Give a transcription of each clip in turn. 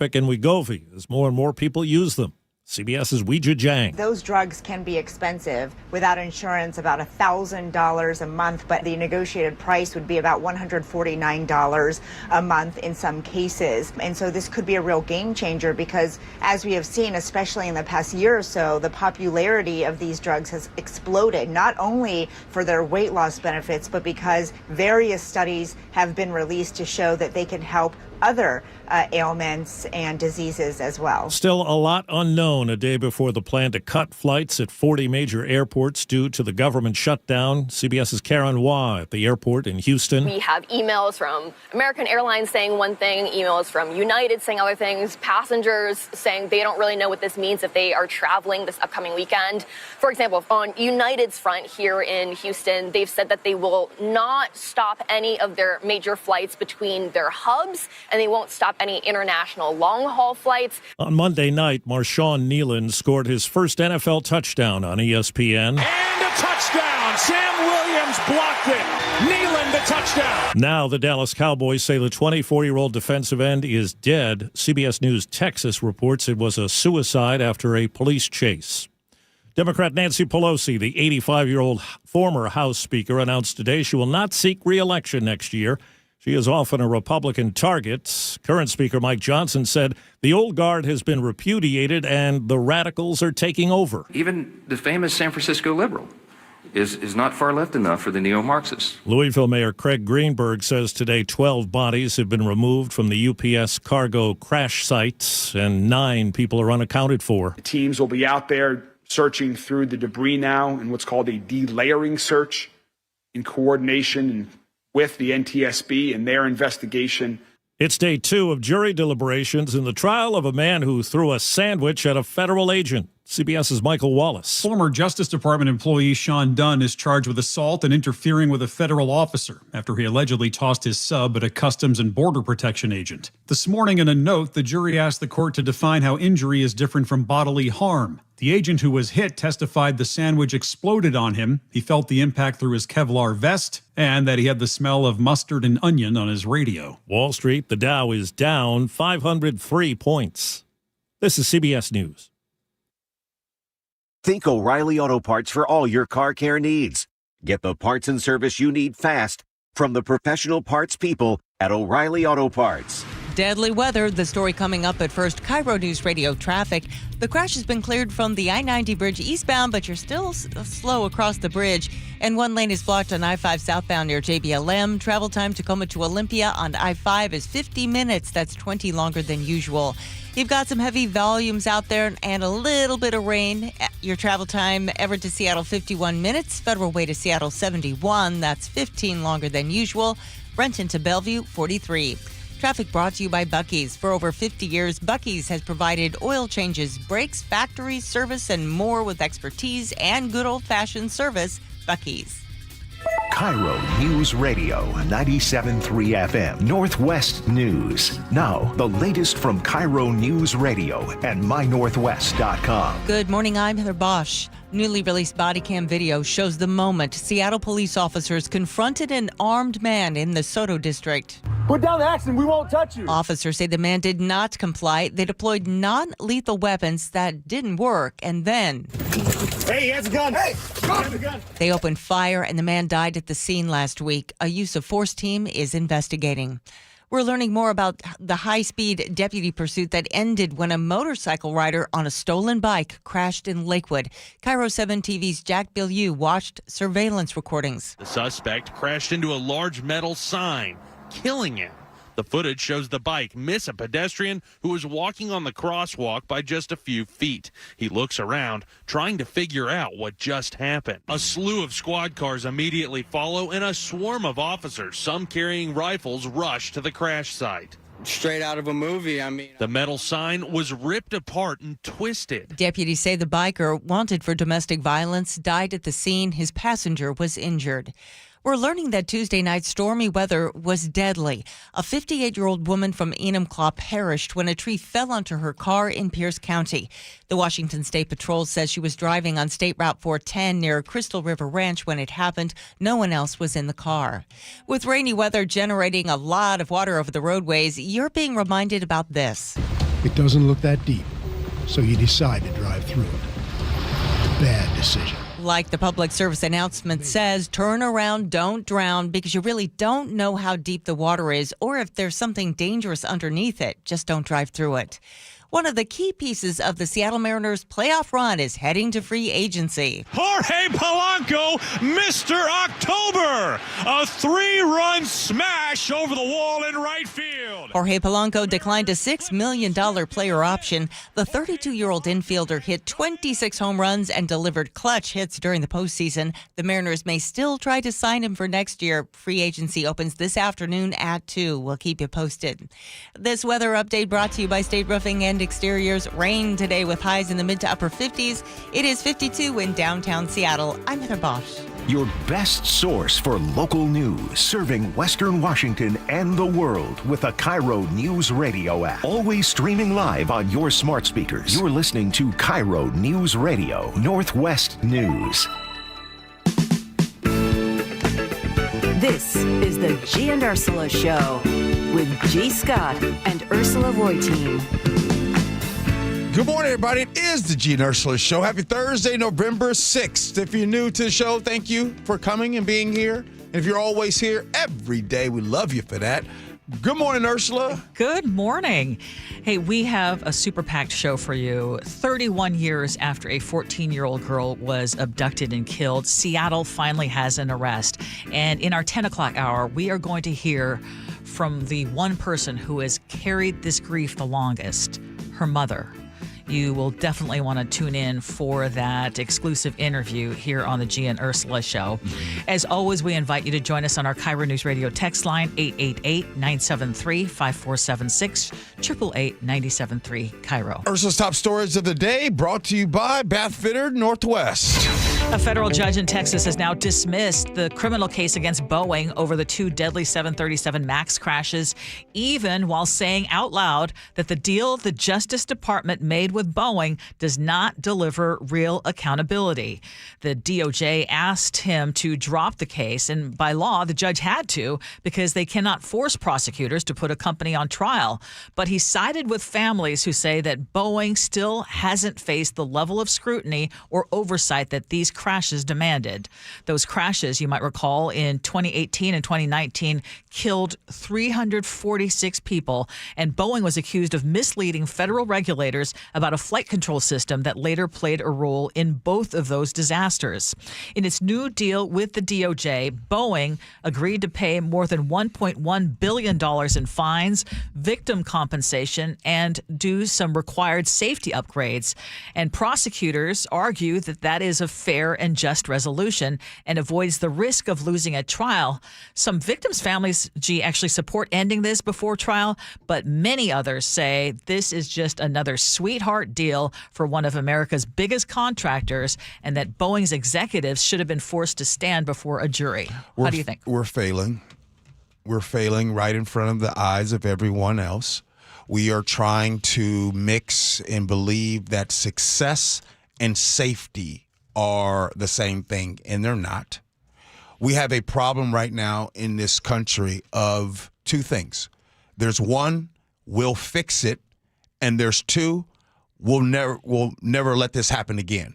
and Wegovy as more and more people use them. CBS's Weijia Jiang. Those drugs can be expensive. Without insurance, about $1,000 a month, but the negotiated price would be about $149 a month in some cases. And so this could be a real game changer because, as we have seen, especially in the past year or so, the popularity of these drugs has exploded, not only for their weight loss benefits, but because various studies have been released to show that they can help other ailments and diseases as well. Still a lot unknown a day before the plan to cut flights at 40 major airports due to the government shutdown. CBS's Karen Wah at the airport in Houston. We have emails from American Airlines saying one thing, emails from United saying other things, passengers saying they don't really know what this means if they are traveling this upcoming weekend. For example, on United's front here in Houston, they've said that they will not stop any of their major flights between their hubs, and they won't stop any international long-haul flights. On Monday night, Marshawn Nealon scored his first NFL touchdown on ESPN. And a touchdown! Sam Williams blocked it. Nealon the touchdown. Now the Dallas Cowboys say the 24-year-old defensive end is dead. CBS News Texas reports it was a suicide after a police chase. Democrat Nancy Pelosi, the 85-year-old former House Speaker, announced today she will not seek re-election next year. She is often a Republican target. Current Speaker Mike Johnson said the old guard has been repudiated and the radicals are taking over. Even the famous San Francisco liberal is not far left enough for the neo-Marxists. Louisville Mayor Craig Greenberg says today 12 bodies have been removed from the UPS cargo crash sites and 9 people are unaccounted for. The teams will be out there searching through the debris now in what's called a delayering search in coordination with the NTSB and their investigation. It's day 2 of jury deliberations in the trial of a man who threw a sandwich at a federal agent. CBS's Michael Wallace. Former Justice Department employee Sean Dunn is charged with assault and interfering with a federal officer after he allegedly tossed his sub at a Customs and Border Protection agent. This morning in a note, the jury asked the court to define how injury is different from bodily harm. The agent who was hit testified the sandwich exploded on him. He felt the impact through his Kevlar vest and that he had the smell of mustard and onion on his radio. Wall Street, the Dow is down 503 points. This is CBS News. Think O'Reilly Auto Parts for all your car care needs. Get the parts and service you need fast from the professional parts people at O'Reilly Auto Parts. Deadly weather, the story coming up at first. KIRO Newsradio traffic. The crash has been cleared from the I-90 bridge eastbound, but you're still slow across the bridge. And one lane is blocked on I-5 southbound near JBLM. Travel time Tacoma to Olympia on I-5 is 50 minutes. That's 20 longer than usual. You've got some heavy volumes out there and a little bit of rain. Your travel time, Everett to Seattle, 51 minutes. Federal Way to Seattle, 71. That's 15 longer than usual. Renton to Bellevue, 43. Traffic brought to you by Buc-ee's. For over 50 years, Buc-ee's has provided oil changes, brakes, factory service, and more with expertise and good old-fashioned service. Buc-ee's. KIRO Newsradio 97.3 FM Northwest News. Now, the latest from KIRO Newsradio and mynorthwest.com. Good morning, I'm Heather Bosch. Newly released body cam video shows the moment Seattle police officers confronted an armed man in the Soto district. Put down the axe and we won't touch you. Officers say the man did not comply. They deployed non-lethal weapons that didn't work, and then... Hey, he has a gun. Hey, he has a gun. They opened fire, and the man died at the scene last week. A use of force team is investigating. We're learning more about the high-speed deputy pursuit that ended when a motorcycle rider on a stolen bike crashed in Lakewood. KIRO 7 TV's Jack Bilyeu watched surveillance recordings. The suspect crashed into a large metal sign, killing him. The footage shows the bike miss a pedestrian who was walking on the crosswalk by just a few feet. He looks around, trying to figure out what just happened. A slew of squad cars immediately follow, and a swarm of officers, some carrying rifles, rush to the crash site. Straight out of a movie, The metal sign was ripped apart and twisted. Deputies say the biker, wanted for domestic violence, died at the scene. His passenger was injured. We're learning that Tuesday night's stormy weather was deadly. A 58-year-old woman from Enumclaw perished when a tree fell onto her car in Pierce County. The Washington State Patrol says she was driving on State Route 410 near Crystal River Ranch when it happened. No one else was in the car. With rainy weather generating a lot of water over the roadways, you're being reminded about this. It doesn't look that deep, so you decide to drive through it. Bad decision. Like the public service announcement says, turn around, don't drown, because you really don't know how deep the water is or if there's something dangerous underneath it. Just don't drive through it. One of the key pieces of the Seattle Mariners' playoff run is heading to free agency. Jorge Polanco, Mr. October. A 3-run smash over the wall in right field. Jorge Polanco declined a $6 million player option. The 32-year-old infielder hit 26 home runs and delivered clutch hits during the postseason. The Mariners may still try to sign him for next year. Free agency opens this afternoon at 2. We'll keep you posted. This weather update brought to you by State Roofing and Exteriors. Rain today with highs in the mid to upper 50s. It is 52 in downtown Seattle. I'm Heather Bosch. Your best source for local news, serving Western Washington and the world with the KIRO Newsradio App. Always streaming live on your smart speakers. You're listening to KIRO Newsradio, Northwest News. This is the Gee and Ursula Show with G. Scott and Ursula Reutin. Good morning, everybody. It is the Gee and Ursula Show. Happy Thursday, November 6th. If you're new to the show, thank you for coming and being here. And if you're always here every day, we love you for that. Good morning, Ursula. Good morning. Hey, we have a super packed show for you. 31 years after a 14-year-old girl was abducted and killed, Seattle finally has an arrest. And in our 10 o'clock hour, we are going to hear from the one person who has carried this grief the longest, her mother. You will definitely want to tune in for that exclusive interview here on the Gee and Ursula Show. As always, we invite you to join us on our KIRO News Radio text line, 888-973-5476, 888-973 KIRO. Ursula's top stories of the day brought to you by Bath Fitter Northwest. A federal judge in Texas has now dismissed the criminal case against Boeing over the 2 deadly 737 MAX crashes, even while saying out loud that the deal the Justice Department made with Boeing does not deliver real accountability. The DOJ asked him to drop the case, and by law, the judge had to because they cannot force prosecutors to put a company on trial. But he sided with families who say that Boeing still hasn't faced the level of scrutiny or oversight that these crashes demanded. Those crashes, you might recall, in 2018 and 2019 killed 346 people, and Boeing was accused of misleading federal regulators about a flight control system that later played a role in both of those disasters. In its new deal with the DOJ, Boeing agreed to pay more than $1.1 billion in fines, victim compensation, and do some required safety upgrades. And prosecutors argue that that is a fair and just resolution and avoids the risk of losing a trial. Some victims' families, actually support ending this before trial, but many others say this is just another sweetheart deal for one of America's biggest contractors, and that Boeing's executives should have been forced to stand before a jury. How do you think? We're failing. We're failing right in front of the eyes of everyone else. We are trying to mix and believe that success and safety are the same thing, and they're not. We have a problem right now in this country of two things. There's one, we'll fix it, and there's two, we'll never let this happen again.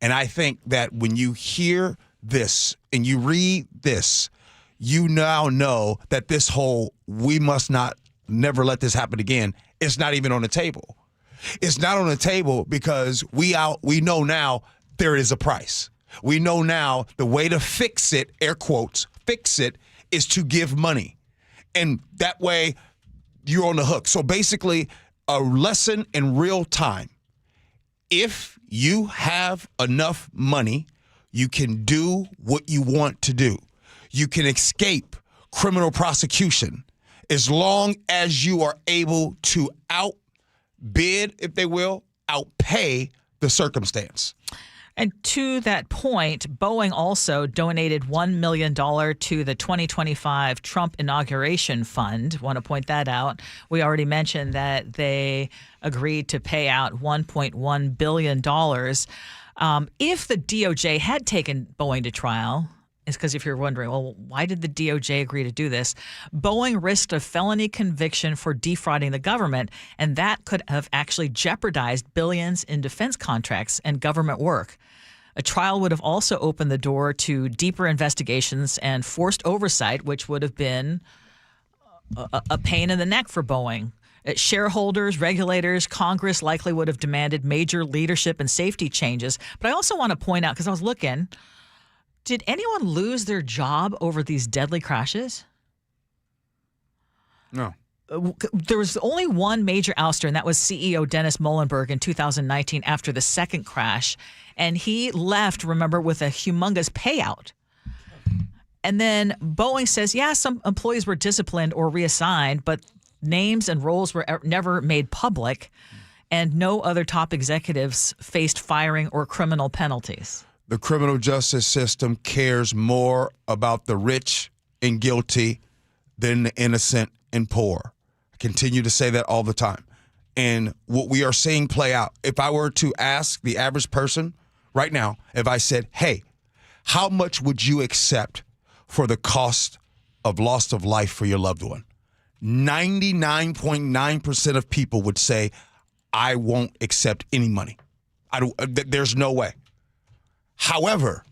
And I think that when you hear this and you read this, you now know that this whole we must not never let this happen again is not even on the table. It's not on the table because we know now there is a price. We know now the way to fix it, air quotes, fix it, is to give money. And that way you're on the hook. So basically, a lesson in real time. If you have enough money, you can do what you want to do. You can escape criminal prosecution as long as you are able to outbid, if they will, outpay the circumstance. And to that point, Boeing also donated $1 million to the 2025 Trump Inauguration Fund. Want to point that out. We already mentioned that they agreed to pay out $1.1 billion. If the DOJ had taken Boeing to trial, is because if you're wondering, well, why did the DOJ agree to do this? Boeing risked a felony conviction for defrauding the government, and that could have actually jeopardized billions in defense contracts and government work. A trial would have also opened the door to deeper investigations and forced oversight, which would have been a pain in the neck for Boeing. Shareholders, regulators, Congress likely would have demanded major leadership and safety changes. But I also want to point out, because I was looking, did anyone lose their job over these deadly crashes? No. There was only one major ouster, and that was CEO Dennis Muhlenberg in 2019 after the second crash. And he left, remember, with a humongous payout. And then Boeing says, yeah, some employees were disciplined or reassigned, but names and roles were never made public, and no other top executives faced firing or criminal penalties. The criminal justice system cares more about the rich and guilty than the innocent and poor. I continue to say that all the time. And what we are seeing play out, if I were to ask the average person right now, if I said, hey, how much would you accept for the cost of loss of life for your loved one? 99.9% of people would say, I won't accept any money. There's no way. However,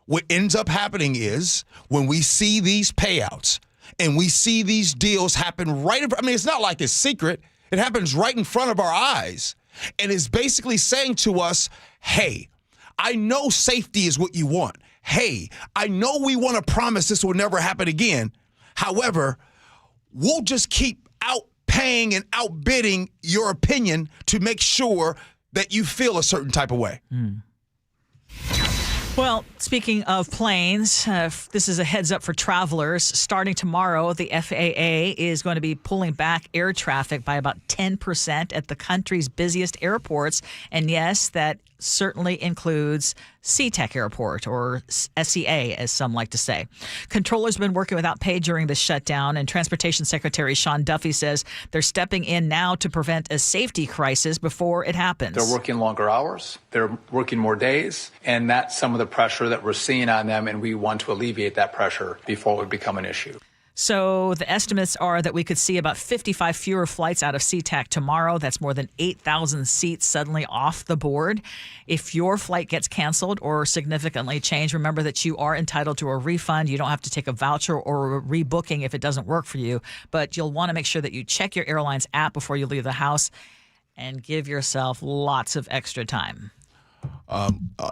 what ends up happening is when we see these payouts and we see these deals happen it's not like it's secret. It happens right in front of our eyes. And it's basically saying to us, hey, I know safety is what you want. Hey, I know we want to promise this will never happen again. However, we'll just keep outpaying and outbidding your opinion to make sure that you feel a certain type of way. Well, speaking of planes, this is a heads up for travelers. Starting tomorrow, the FAA is going to be pulling back air traffic by about 10% at the country's busiest airports. And yes, that certainly includes SeaTac Airport, or SCA, as some like to say. Controllers have been working without pay during the shutdown, and Transportation Secretary Sean Duffy says they're stepping in now to prevent a safety crisis before it happens. They're working longer hours, they're working more days, and that's some of the pressure that we're seeing on them, and we want to alleviate that pressure before it would become an issue. So the estimates are that we could see about 55 fewer flights out of SeaTac tomorrow. That's more than 8,000 seats suddenly off the board. If your flight gets canceled or significantly changed, remember that you are entitled to a refund. You don't have to take a voucher or a rebooking if it doesn't work for you. But you'll want to make sure that you check your airline's app before you leave the house and give yourself lots of extra time.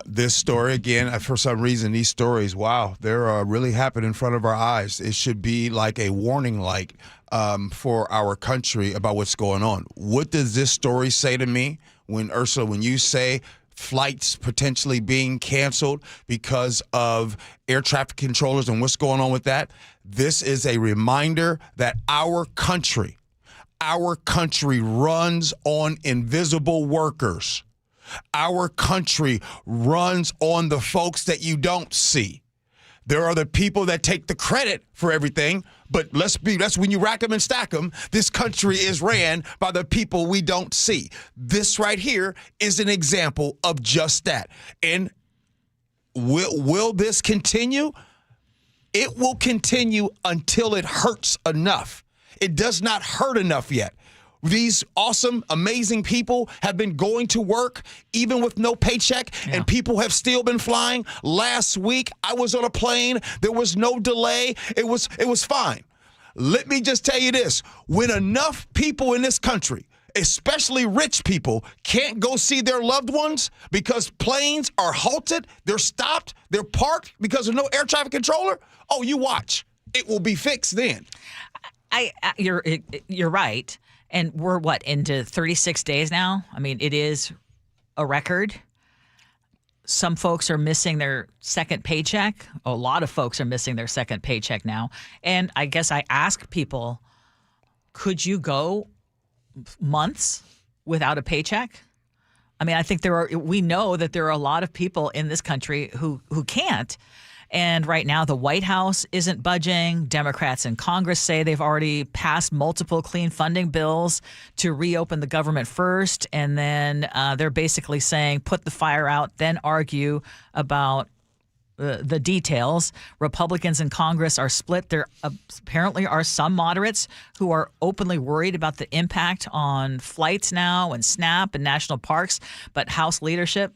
This story, again, for some reason, these stories, wow, they're really happening in front of our eyes. It should be like a warning light for our country about what's going on. What does this story say to me when, Ursula, when you say flights potentially being canceled because of air traffic controllers and what's going on with that? This is a reminder that our country runs on invisible workers. Our country runs on the folks that you don't see. There are the people that take the credit for everything, but that's when you rack them and stack them. This country is ran by the people we don't see. This right here is an example of just that. And will this continue? It will continue until it hurts enough. It does not hurt enough yet. These awesome, amazing people have been going to work even with no paycheck, and people have still been flying. Last week, I was on a plane. There was no delay. It was fine. Let me just tell you this. When enough people in this country, especially rich people, can't go see their loved ones because planes are halted, they're stopped, they're parked because of no air traffic controller, oh, you watch. It will be fixed then. You're right. And we're, into 36 days now? I mean, it is a record. Some folks are missing their second paycheck. A lot of folks are missing their second paycheck now. And I guess I ask people, could you go months without a paycheck? I mean, I think we know that there are a lot of people in this country who can't. And right now, the White House isn't budging. Democrats in Congress say they've already passed multiple clean funding bills to reopen the government first. And then they're basically saying, put the fire out, then argue about the details. Republicans in Congress are split. There apparently are some moderates who are openly worried about the impact on flights now and SNAP and national parks. But House leadership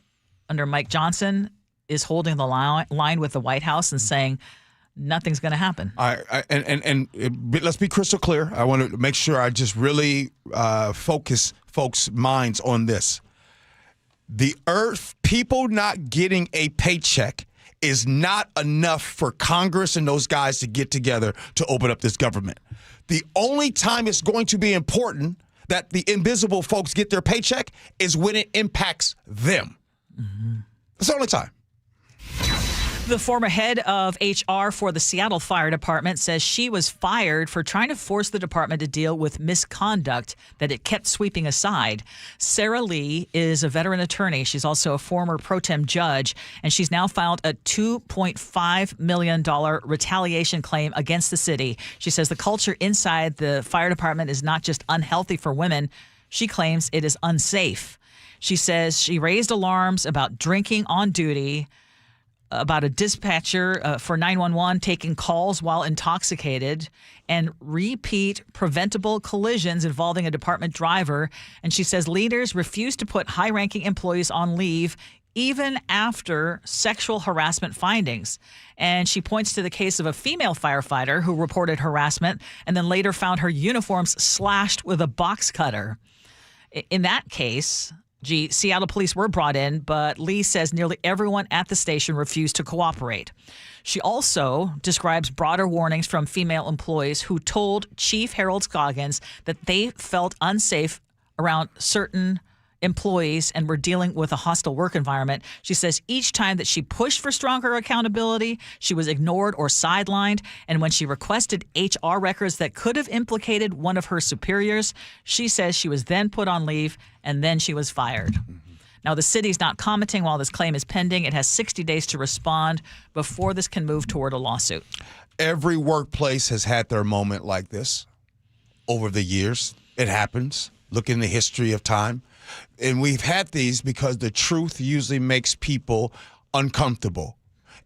under Mike Johnson is holding the line with the White House and saying nothing's going to happen. Let's be crystal clear. I want to make sure I just really focus folks' minds on this. The people not getting a paycheck is not enough for Congress and those guys to get together to open up this government. The only time it's going to be important that the invisible folks get their paycheck is when it impacts them. Mm-hmm. That's the only time. The former head of HR for the Seattle Fire Department says she was fired for trying to force the department to deal with misconduct that it kept sweeping aside. Sarah Lee is a veteran attorney. She's also a former pro tem judge, and she's now filed a $2.5 million retaliation claim against the city. She says the culture inside the fire department is not just unhealthy for women. She claims it is unsafe. She says she raised alarms about drinking on duty, about a dispatcher for 911 taking calls while intoxicated, and repeat preventable collisions involving a department driver. And she says leaders refuse to put high-ranking employees on leave even after sexual harassment findings. And she points to the case of a female firefighter who reported harassment and then later found her uniforms slashed with a box cutter. In that case, Seattle police were brought in, but Lee says nearly everyone at the station refused to cooperate. She also describes broader warnings from female employees who told Chief Harold Scoggins that they felt unsafe around certain employees and were dealing with a hostile work environment. She says each time that she pushed for stronger accountability, she was ignored or sidelined. And when she requested HR records that could have implicated one of her superiors, she says she was then put on leave and then she was fired. Now, the city's not commenting while this claim is pending. It has 60 days to respond before this can move toward a lawsuit. Every workplace has had their moment like this over the years. It happens. Look in the history of time. And we've had these because the truth usually makes people uncomfortable.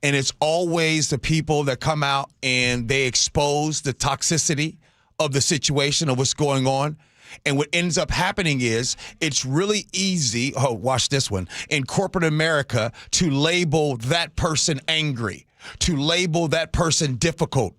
And it's always the people that come out and they expose the toxicity of the situation of what's going on. And what ends up happening is it's really easy, watch this one, in corporate America to label that person angry, to label that person difficult.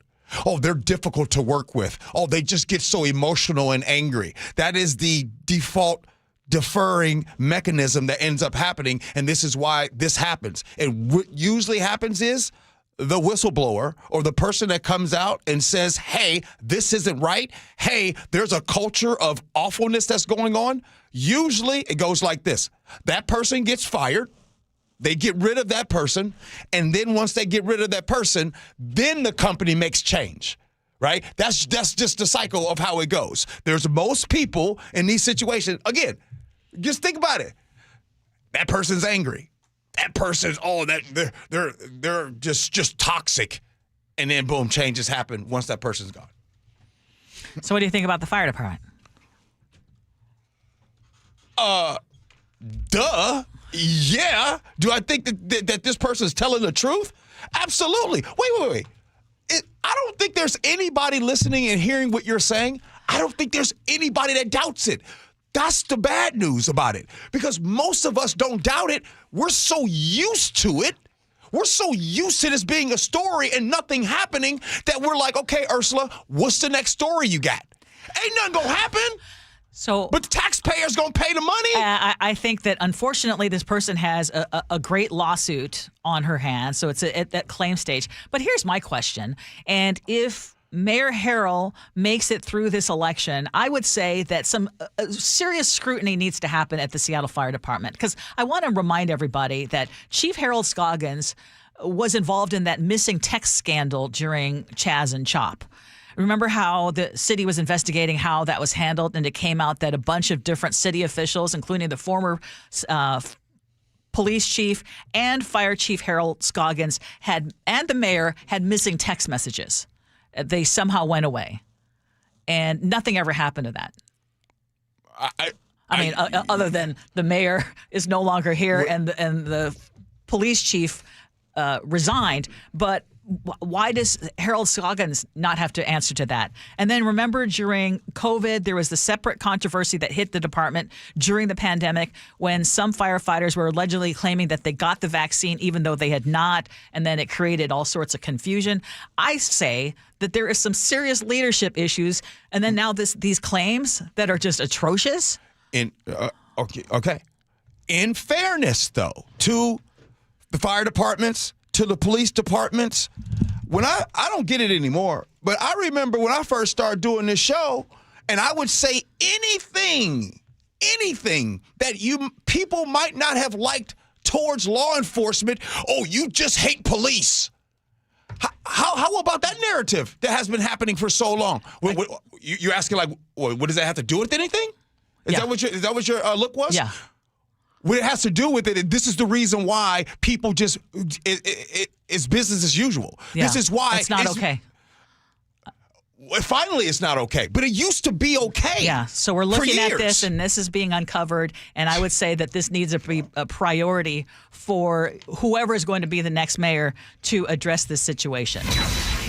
Oh, they're difficult to work with. Oh, they just get so emotional and angry. That is the default deferring mechanism that ends up happening, and this is why this happens. And what usually happens is the whistleblower or the person that comes out and says, hey, this isn't right. Hey, there's a culture of awfulness that's going on. Usually it goes like this. That person gets fired. They get rid of that person. And then once they get rid of that person, then the company makes change. Right? That's just the cycle of how it goes. There's most people in these situations. Again, just think about it. That person's angry. That person's they're just toxic, and then boom, changes happen once that person's gone. So, what do you think about the fire department? Duh. Yeah. Do I think that this person's telling the truth? Absolutely. Wait. I don't think there's anybody listening and hearing what you're saying. I don't think there's anybody that doubts it. That's the bad news about it, because most of us don't doubt it. We're so used to it. We're so used to this being a story and nothing happening that we're like, okay, Ursula, what's the next story you got? Ain't nothing gonna happen. But the taxpayer's gonna pay the money. I think that unfortunately this person has a great lawsuit on her hands, so it's at that claim stage. But here's my question, and if Mayor Harrell makes it through this election, I would say that some serious scrutiny needs to happen at the Seattle Fire Department, because I want to remind everybody that Chief Harold Scoggins was involved in that missing text scandal during Chaz and Chop. Remember how the city was investigating how that was handled, and it came out that a bunch of different city officials, including the former police chief and fire chief Harold Scoggins and the mayor had missing text messages. They somehow went away, and nothing ever happened to that. I mean, other than the mayor is no longer here, and the police chief resigned, but why does Harold Scoggins not have to answer to that? And then remember, during COVID, there was the separate controversy that hit the department during the pandemic when some firefighters were allegedly claiming that they got the vaccine even though they had not, and then it created all sorts of confusion. I say that there is some serious leadership issues, and then now these claims that are just atrocious. Okay. In fairness, though, to the fire departments, to the police departments, when I don't get it anymore, but I remember when I first started doing this show, and I would say anything that people might not have liked towards law enforcement. Oh, you just hate police. How about that narrative that has been happening for so long? You're asking, like, what does that have to do with anything? Is that what your look was? Yeah. What it has to do with it, this is the reason why people just, it's business as usual. Yeah, this is why it's not okay. Finally, it's not okay. But it used to be okay. Yeah, so we're looking at this, and this is being uncovered. And I would say that this needs to be a priority for whoever is going to be the next mayor to address this situation.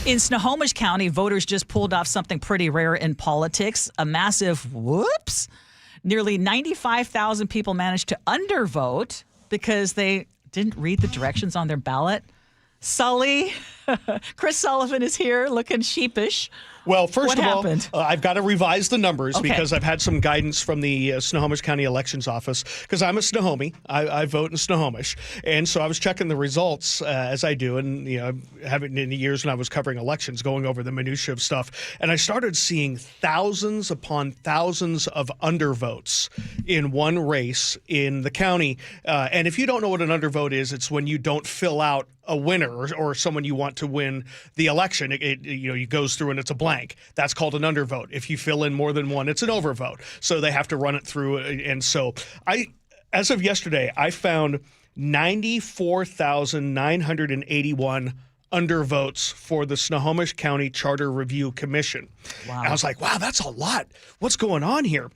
In Snohomish County, voters just pulled off something pretty rare in politics, a massive whoops. Nearly 95,000 people managed to undervote because they didn't read the directions on their ballot. Sully, Chris Sullivan is here looking sheepish. Well, first of all, happened? I've got to revise the numbers because I've had some guidance from the Snohomish County Elections Office because I'm a Snohomi. I vote in Snohomish. And so I was checking the results as I do. And, having in the years when I was covering elections, going over the minutia of stuff. And I started seeing thousands upon thousands of undervotes in one race in the county. And if you don't know what an undervote is, it's when you don't fill out a winner or someone you want to win the election. It goes through and it's a blank. That's called an undervote. If you fill in more than one, it's an overvote. So they have to run it through. And so as of yesterday, I found 94,981 undervotes for the Snohomish County Charter Review Commission. Wow. And I was like, wow, that's a lot. What's going on here?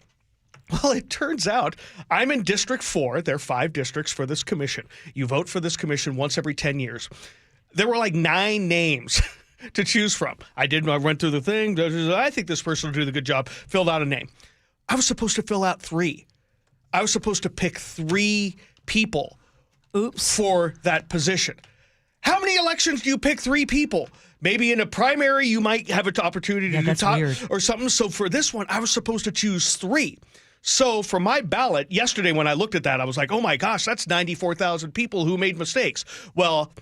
Well, it turns out I'm in District 4. There are 5 districts for this commission. You vote for this commission once every 10 years. There were like 9 names to choose from. I went through the thing. I think this person will do the good job. Filled out a name. I was supposed to fill out 3. I was supposed to pick 3 people for that position. How many elections do you pick 3 people? Maybe in a primary, you might have an opportunity to do top or something. So for this one, I was supposed to choose 3. So for my ballot, yesterday when I looked at that, I was like, oh my gosh, that's 94,000 people who made mistakes. Well,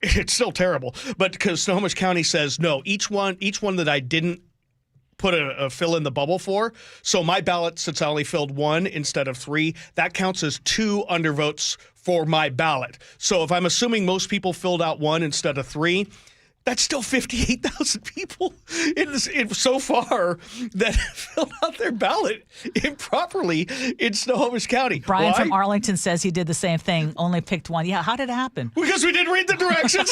it's still terrible. But because Snohomish County says, no, each one that I didn't put a fill in the bubble for. So my ballot, since I only filled 1 instead of 3, that counts as 2 undervotes for my ballot. So if I'm assuming most people filled out 1 instead of 3, that's still 58,000 people so far that filled out their ballot improperly in Snohomish County. Brian from Arlington says he did the same thing, only picked 1. Yeah, how did it happen? Because we didn't read the directions.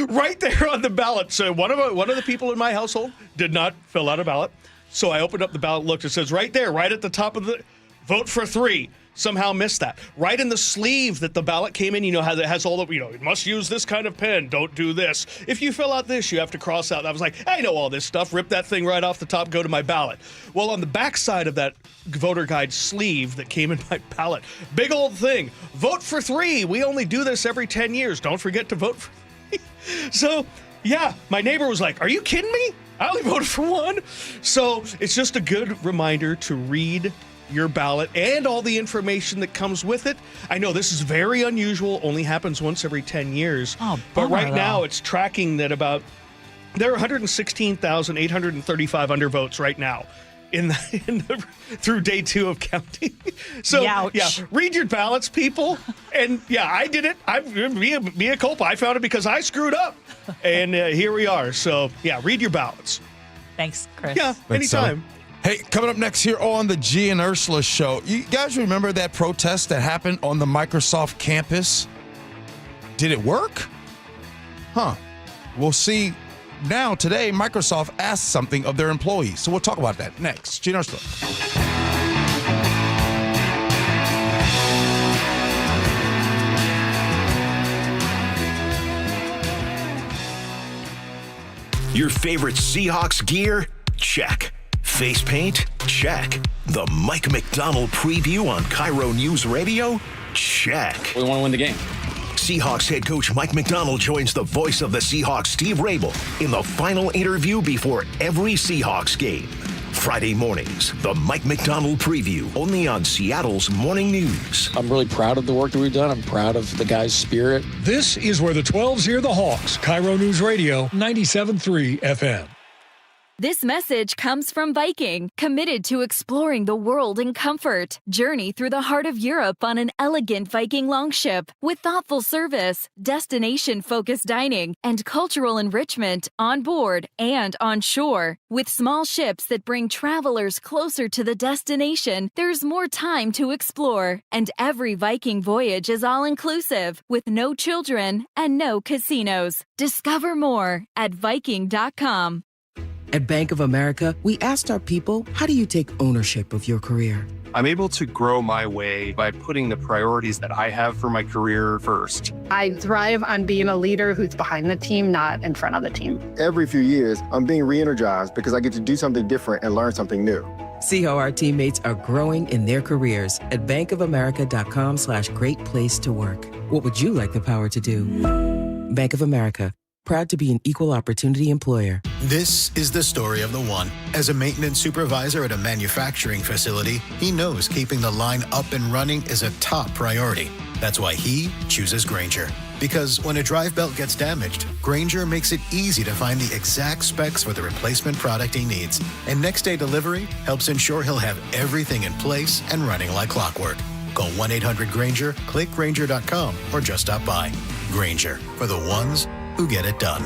Right there on the ballot. So one of the people in my household did not fill out a ballot. So I opened up the ballot, looked, it says right there, right at the top of the vote for 3. Somehow missed that. Right in the sleeve that the ballot came in, how it has all the, you must use this kind of pen, don't do this. If you fill out this, you have to cross out. I was like, I know all this stuff. Rip that thing right off the top, go to my ballot. Well, on the back side of that voter guide sleeve that came in my ballot, big old thing, vote for 3. We only do this every 10 years. Don't forget to vote for 3. So, yeah, my neighbor was like, are you kidding me? I only voted for 1. So it's just a good reminder to read your ballot and all the information that comes with it. I know this is very unusual, only happens once every 10 years. But right now it's tracking that there are 116,835 undervotes right now through day 2 of counting. So read your ballots, people. And I did it. Mea culpa. I found it because I screwed up. And here we are. So read your ballots. Thanks, Chris. Yeah, anytime. Hey, coming up next here on the Gee and Ursula Show, you guys remember that protest that happened on the Microsoft campus? Did it work? We'll see. Now, today, Microsoft asked something of their employees. So we'll talk about that next. Gee and Ursula. Your favorite Seahawks gear? Check. Face paint? Check. The Mike McDonald preview on KIRO News Radio? Check. We want to win the game. Seahawks head coach Mike McDonald joins the voice of the Seahawks, Steve Rabel, in the final interview before every Seahawks game. Friday mornings, the Mike McDonald preview, only on Seattle's Morning News. I'm really proud of the work that we've done. I'm proud of the guys' spirit. This is where the 12s hear the Hawks. KIRO News Radio, 97.3 FM. This message comes from Viking, committed to exploring the world in comfort. Journey through the heart of Europe on an elegant Viking longship with thoughtful service, destination-focused dining, and cultural enrichment on board and on shore. With small ships that bring travelers closer to the destination, there's more time to explore. And every Viking voyage is all-inclusive, with no children and no casinos. Discover more at Viking.com. At Bank of America, we asked our people, how do you take ownership of your career? I'm able to grow my way by putting the priorities that I have for my career first. I thrive on being a leader who's behind the team, not in front of the team. Every few years, I'm being re-energized because I get to do something different and learn something new. See how our teammates are growing in their careers at bankofamerica.com/great place to work. What would you like the power to do? Bank of America. Proud to be an equal opportunity employer. This is the story of the one. As a maintenance supervisor at a manufacturing facility, he knows keeping the line up and running is a top priority. That's why he chooses Grainger. Because when a drive belt gets damaged, Grainger makes it easy to find the exact specs for the replacement product he needs. And next day delivery helps ensure he'll have everything in place and running like clockwork. Call 1-800-GRAINGER, click Grainger.com, or just stop by. Grainger, for the ones who get it done.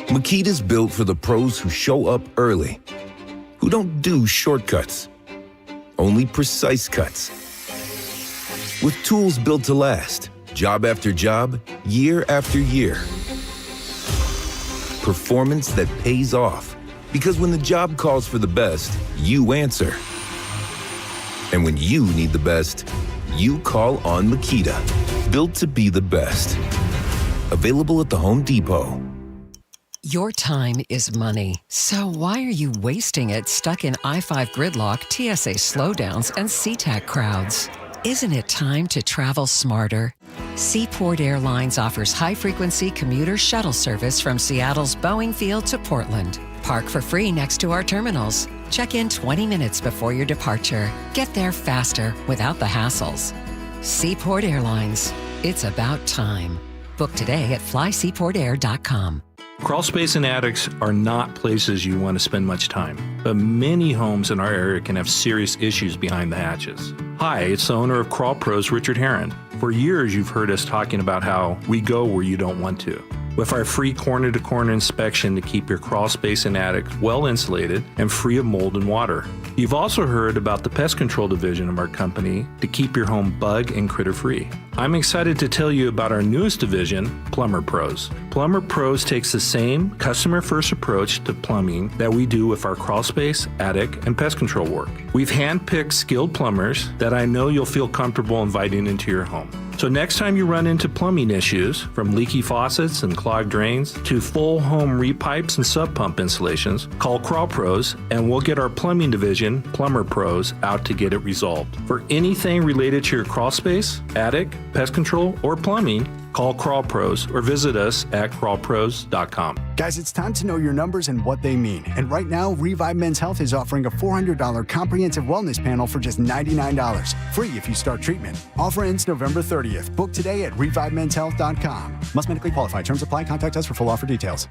Makita's built for the pros who show up early, who don't do shortcuts, only precise cuts. With tools built to last, job after job, year after year. Performance that pays off, because when the job calls for the best, you answer. And when you need the best, you call on Makita. Built to be the best. Available at the Home Depot. Your time is money, so why are you wasting it stuck in I-5 gridlock, TSA slowdowns, and SeaTac crowds? Isn't it time to travel smarter? Seaport Airlines offers high-frequency commuter shuttle service from Seattle's Boeing Field to Portland. Park for free next to our terminals. Check in 20 minutes before your departure. Get there faster without the hassles. Seaport Airlines. It's about time. Book today at flyseaportair.com. Crawl space and attics are not places you want to spend much time, but many homes in our area can have serious issues behind the hatches. Hi, it's the owner of Crawl Pros, Richard Herron. For years, you've heard us talking about how we go where you don't want to. With our free corner-to-corner inspection to keep your crawl space and attic well insulated and free of mold and water. You've also heard about the pest control division of our company to keep your home bug and critter free. I'm excited to tell you about our newest division, Plumber Pros. Plumber Pros takes the same customer-first approach to plumbing that we do with our crawl space, attic, and pest control work. We've handpicked skilled plumbers that I know you'll feel comfortable inviting into your home. So next time you run into plumbing issues, from leaky faucets and clogged drains to full home repipes and sub pump installations, call Crawl Pros and we'll get our plumbing division, Plumber Pros, out to get it resolved. For anything related to your crawl space, attic, pest control, or plumbing, call Crawl Pros or visit us at crawlpros.com. Guys, it's time to know your numbers and what they mean. And right now, Revive Men's Health is offering a $400 comprehensive wellness panel for just $99. Free if you start treatment. Offer ends November 30th. Book today at revivemenshealth.com. Must medically qualify. Terms apply. Contact us for full offer details.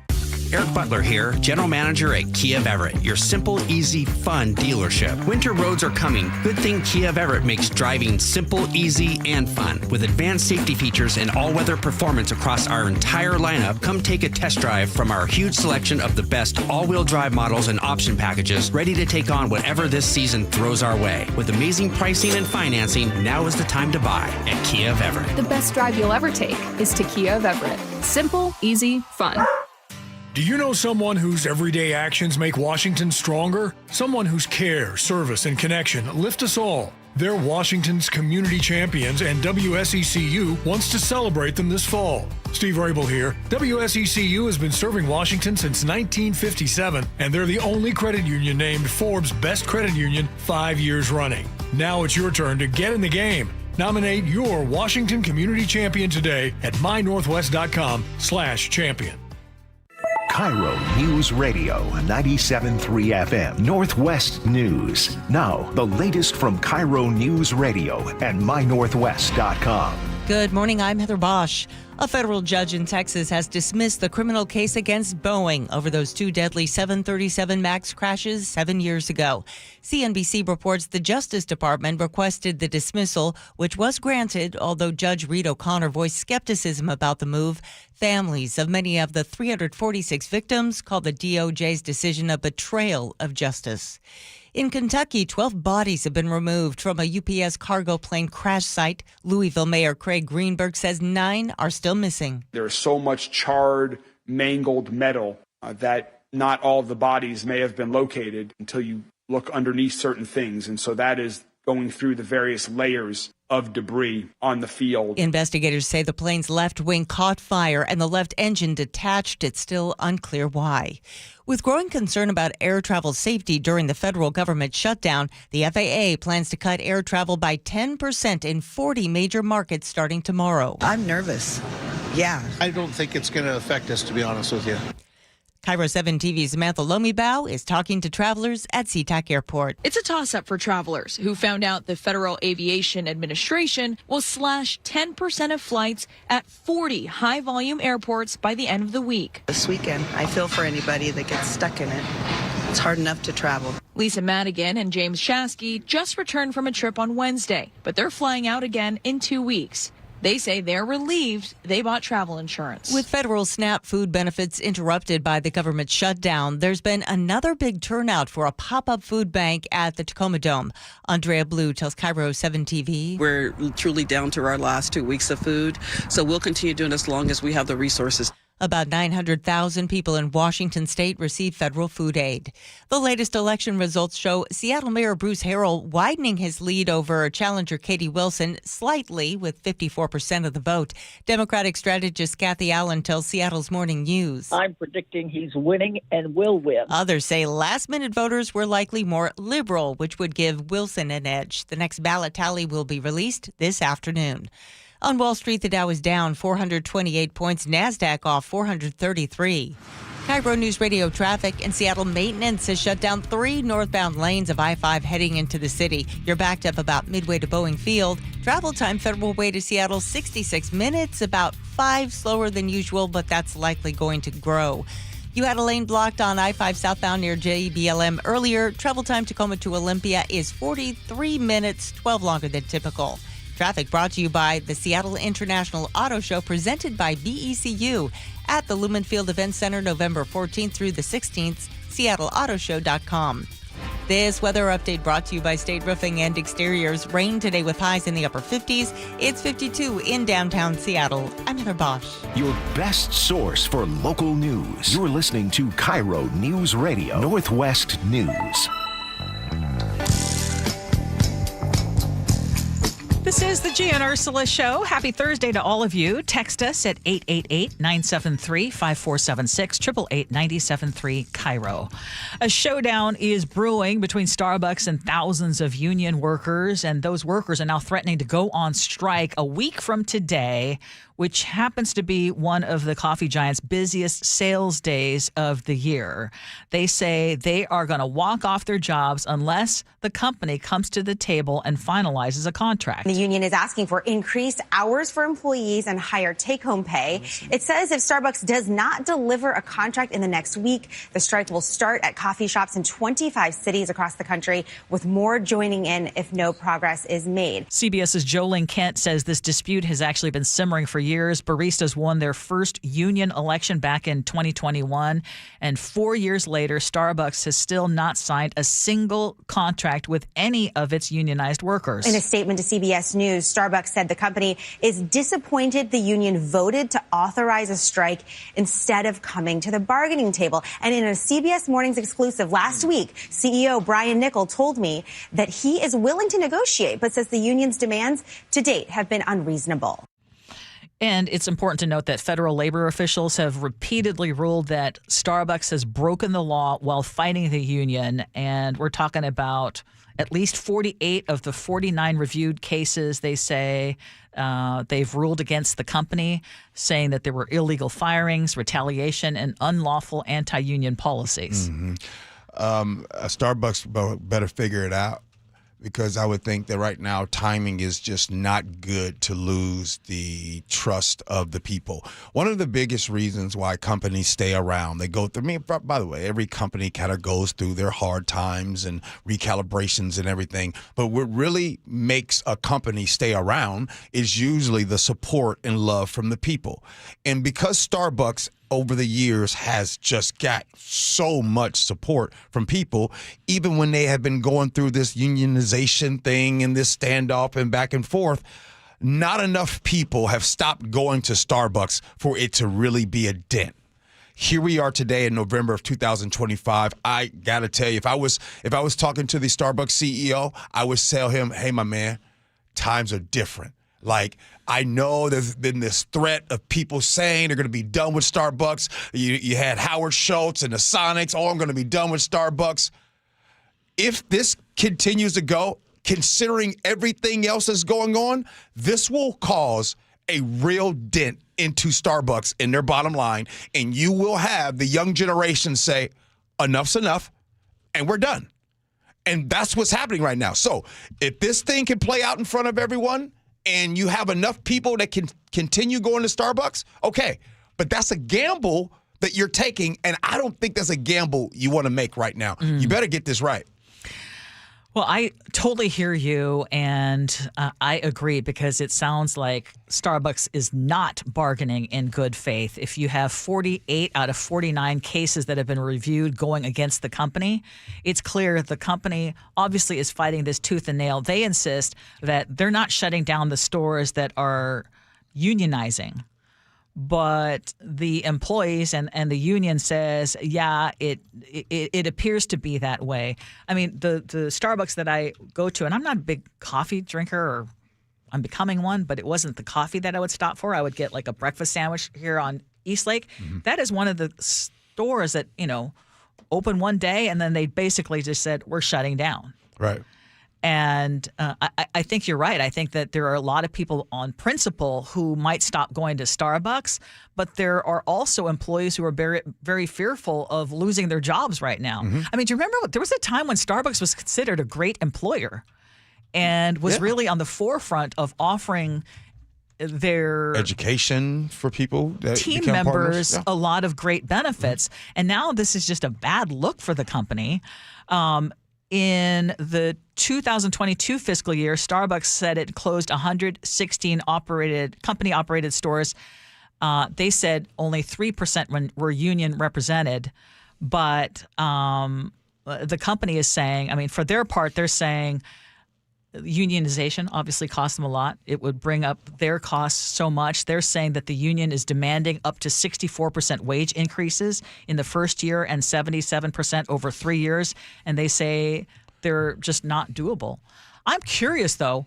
Eric Butler here, General Manager at Kia of Everett, your simple, easy, fun dealership. Winter roads are coming. Good thing Kia of Everett makes driving simple, easy, and fun. With advanced safety features and all-weather performance across our entire lineup, come take a test drive from our huge selection of the best all-wheel drive models and option packages, ready to take on whatever this season throws our way. With amazing pricing and financing, now is the time to buy at Kia of Everett. The best drive you'll ever take is to Kia of Everett. Simple, easy, fun. Do you know someone whose everyday actions make Washington stronger? Someone whose care, service, and connection lift us all. They're Washington's community champions, and WSECU wants to celebrate them this fall. Steve Rabel here. WSECU has been serving Washington since 1957, and they're the only credit union named Forbes' Best Credit Union 5 years running. Now it's your turn to get in the game. Nominate your Washington Community Champion today at mynorthwest.com/champion. KIRO News Radio 97.3 FM Northwest News. Now, the latest from KIRO News Radio and mynorthwest.com. Good morning, I'm Heather Bosch. A federal judge in Texas has dismissed the criminal case against Boeing over those two deadly 737 MAX crashes 7 years ago. CNBC reports the Justice Department requested the dismissal, which was granted, although Judge Reed O'Connor voiced skepticism about the move. Families of many of the 346 victims called the DOJ's decision a betrayal of justice. In Kentucky, 12 bodies have been removed from a UPS cargo plane crash site. Louisville Mayor Craig Greenberg says 9 are still missing. There is so much charred, mangled metal that not all of the bodies may have been located until you look underneath certain things. And so that is going through the various layers of debris on the field. Investigators say the plane's left wing caught fire and the left engine detached. It's still unclear why. With growing concern about air travel safety during the federal government shutdown, the FAA plans to cut air travel by 10% in 40 major markets starting tomorrow. I'm nervous. Yeah. I don't think it's going to affect us, to be honest with you. KIRO 7 TV's Samantha Lomibao is talking to travelers at SeaTac Airport. It's a toss-up for travelers who found out the Federal Aviation Administration will slash 10% of flights at 40 high-volume airports by the end of the week. This weekend, I feel for anybody that gets stuck in it. It's hard enough to travel. Lisa Madigan and James Shasky just returned from a trip on Wednesday, but they're flying out again in 2 weeks. They say they're relieved they bought travel insurance. With federal SNAP food benefits interrupted by the government shutdown, there's been another big turnout for a pop-up food bank at the Tacoma Dome. Andrea Blue tells KIRO 7 TV. We're truly down to our last 2 weeks of food, so we'll continue doing it as long as we have the resources. About 900,000 people in Washington state receive federal food aid. The latest election results show Seattle Mayor Bruce Harrell widening his lead over challenger Katie Wilson slightly with 54% of the vote. Democratic strategist Kathy Allen tells Seattle's Morning News. I'm predicting he's winning and will win. Others say last-minute voters were likely more liberal, which would give Wilson an edge. The next ballot tally will be released this afternoon. On Wall Street, the Dow is down 428 points, NASDAQ off 433. KIRO News Radio traffic in Seattle. Maintenance has shut down 3 northbound lanes of I-5 heading into the city. You're backed up about midway to Boeing Field. Travel time Federal Way to Seattle, 66 minutes, about 5 slower than usual, but that's likely going to grow. You had a lane blocked on I-5 southbound near JBLM earlier. Travel time Tacoma to Olympia is 43 minutes, 12 longer than typical. Traffic brought to you by the Seattle International Auto Show, presented by BECU at the Lumen Field Event Center November 14th through the 16th, seattleautoshow.com. This weather update brought to you by State Roofing and Exteriors. Rain today with highs in the upper 50s. It's 52 in downtown Seattle. I'm Heather Bosch. Your best source for local news. You're listening to KIRO News Radio, Northwest News. This is the Gee and Ursula Show. Happy Thursday to all of you. Text us at 888-973-5476, 888-973 KIRO. A showdown is brewing between Starbucks and thousands of union workers, and those workers are now threatening to go on strike a week from today, which happens to be one of the coffee giant's busiest sales days of the year. They say they are going to walk off their jobs unless the company comes to the table and finalizes a contract. The union is asking for increased hours for employees and higher take-home pay. It says if Starbucks does not deliver a contract in the next week, the strike will start at coffee shops in 25 cities across the country, with more joining in if no progress is made. CBS's Jolene Kent says this dispute has actually been simmering for years. Baristas won their first union election back in 2021, and 4 years later, Starbucks has still not signed a single contract with any of its unionized workers. In a statement to CBS, CBS News. Starbucks said the company is disappointed the union voted to authorize a strike instead of coming to the bargaining table. And in a CBS Mornings exclusive last week, CEO Brian Niccol told me that he is willing to negotiate, but says the union's demands to date have been unreasonable. And it's important to note that federal labor officials have repeatedly ruled that Starbucks has broken the law while fighting the union. And we're talking about at least 48 of the 49 reviewed cases, they say, they've ruled against the company, saying that there were illegal firings, retaliation, and unlawful anti-union policies. Mm-hmm. Starbucks better figure it out, because I would think that right now timing is just not good to lose the trust of the people. One of the biggest reasons why companies stay around, they go through, by the way, every company kind of goes through their hard times and recalibrations and everything. But what really makes a company stay around is usually the support and love from the people. And because Starbucks over the years has just got so much support from people, even when they have been going through this unionization thing and this standoff and back and forth, not enough people have stopped going to Starbucks for it to really be a dent. Here we are today in November of 2025. I got to tell you, if I was talking to the Starbucks CEO, I would tell him, hey, my man, times are different. Like, I know there's been this threat of people saying they're going to be done with Starbucks. You had Howard Schultz and the Sonics, oh, I'm going to be done with Starbucks. If this continues to go, considering everything else that's going on, this will cause a real dent into Starbucks in their bottom line, and you will have the young generation say, enough's enough, and we're done. And that's what's happening right now. So if this thing can play out in front of everyone, and you have enough people that can continue going to Starbucks, okay. But that's a gamble that you're taking, and I don't think that's a gamble you want to make right now. You better get this right. Well, I totally hear you, and I agree, because it sounds like Starbucks is not bargaining in good faith. If you have 48 out of 49 cases that have been reviewed going against the company, it's clear the company obviously is fighting this tooth and nail. They insist that they're not shutting down the stores that are unionizing. But the employees and the union says, yeah, it appears to be that way. I mean, the Starbucks that I go to, and I'm not a big coffee drinker, or I'm becoming one, but it wasn't the coffee that I would stop for. I would get like a breakfast sandwich here on Eastlake. Mm-hmm. That is one of the stores that, opened one day, and then they basically just said, we're shutting down. Right. And I think you're right. I think that there are a lot of people on principle who might stop going to Starbucks, but there are also employees who are very, very fearful of losing their jobs right now. Mm-hmm. I mean, do you remember there was a time when Starbucks was considered a great employer and was really on the forefront of offering their education for people, that team members, a lot of great benefits. Mm-hmm. And now this is just a bad look for the company. In the 2022 fiscal year, Starbucks said it closed 116 company-operated stores. They said only 3% were union represented. But the company is saying, I mean, for their part, they're saying unionization obviously cost them a lot. It would bring up their costs so much. They're saying that the union is demanding up to 64% wage increases in the first year and 77% over 3 years. And they say they're just not doable. I'm curious, though,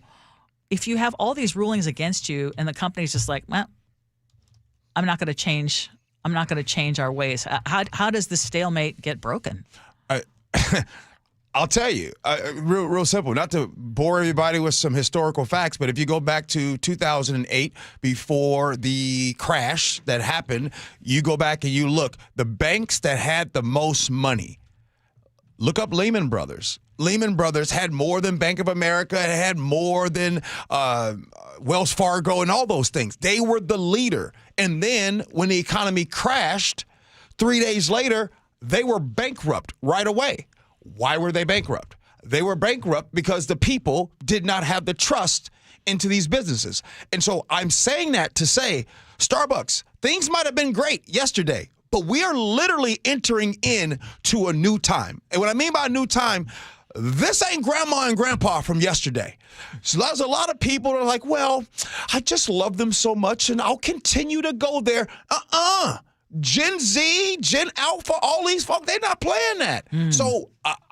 if you have all these rulings against you and the company's just like, well, I'm not going to change our ways. How does this stalemate get broken? I'll tell you, real simple, not to bore everybody with some historical facts, but if you go back to 2008, before the crash that happened, you go back and you look, the banks that had the most money, look up Lehman Brothers. Lehman Brothers had more than Bank of America, it had more than Wells Fargo and all those things. They were the leader. And then when the economy crashed, 3 days later, they were bankrupt right away. Why were they bankrupt? They were bankrupt because the people did not have the trust into these businesses. And so I'm saying that to say, Starbucks, things might have been great yesterday, but we are literally entering into a new time. And what I mean by a new time, this ain't grandma and grandpa from yesterday. So there's a lot of people that are like, well, I just love them so much and I'll continue to go there. Gen Z, Gen Alpha, all these folks, they're not playing that. So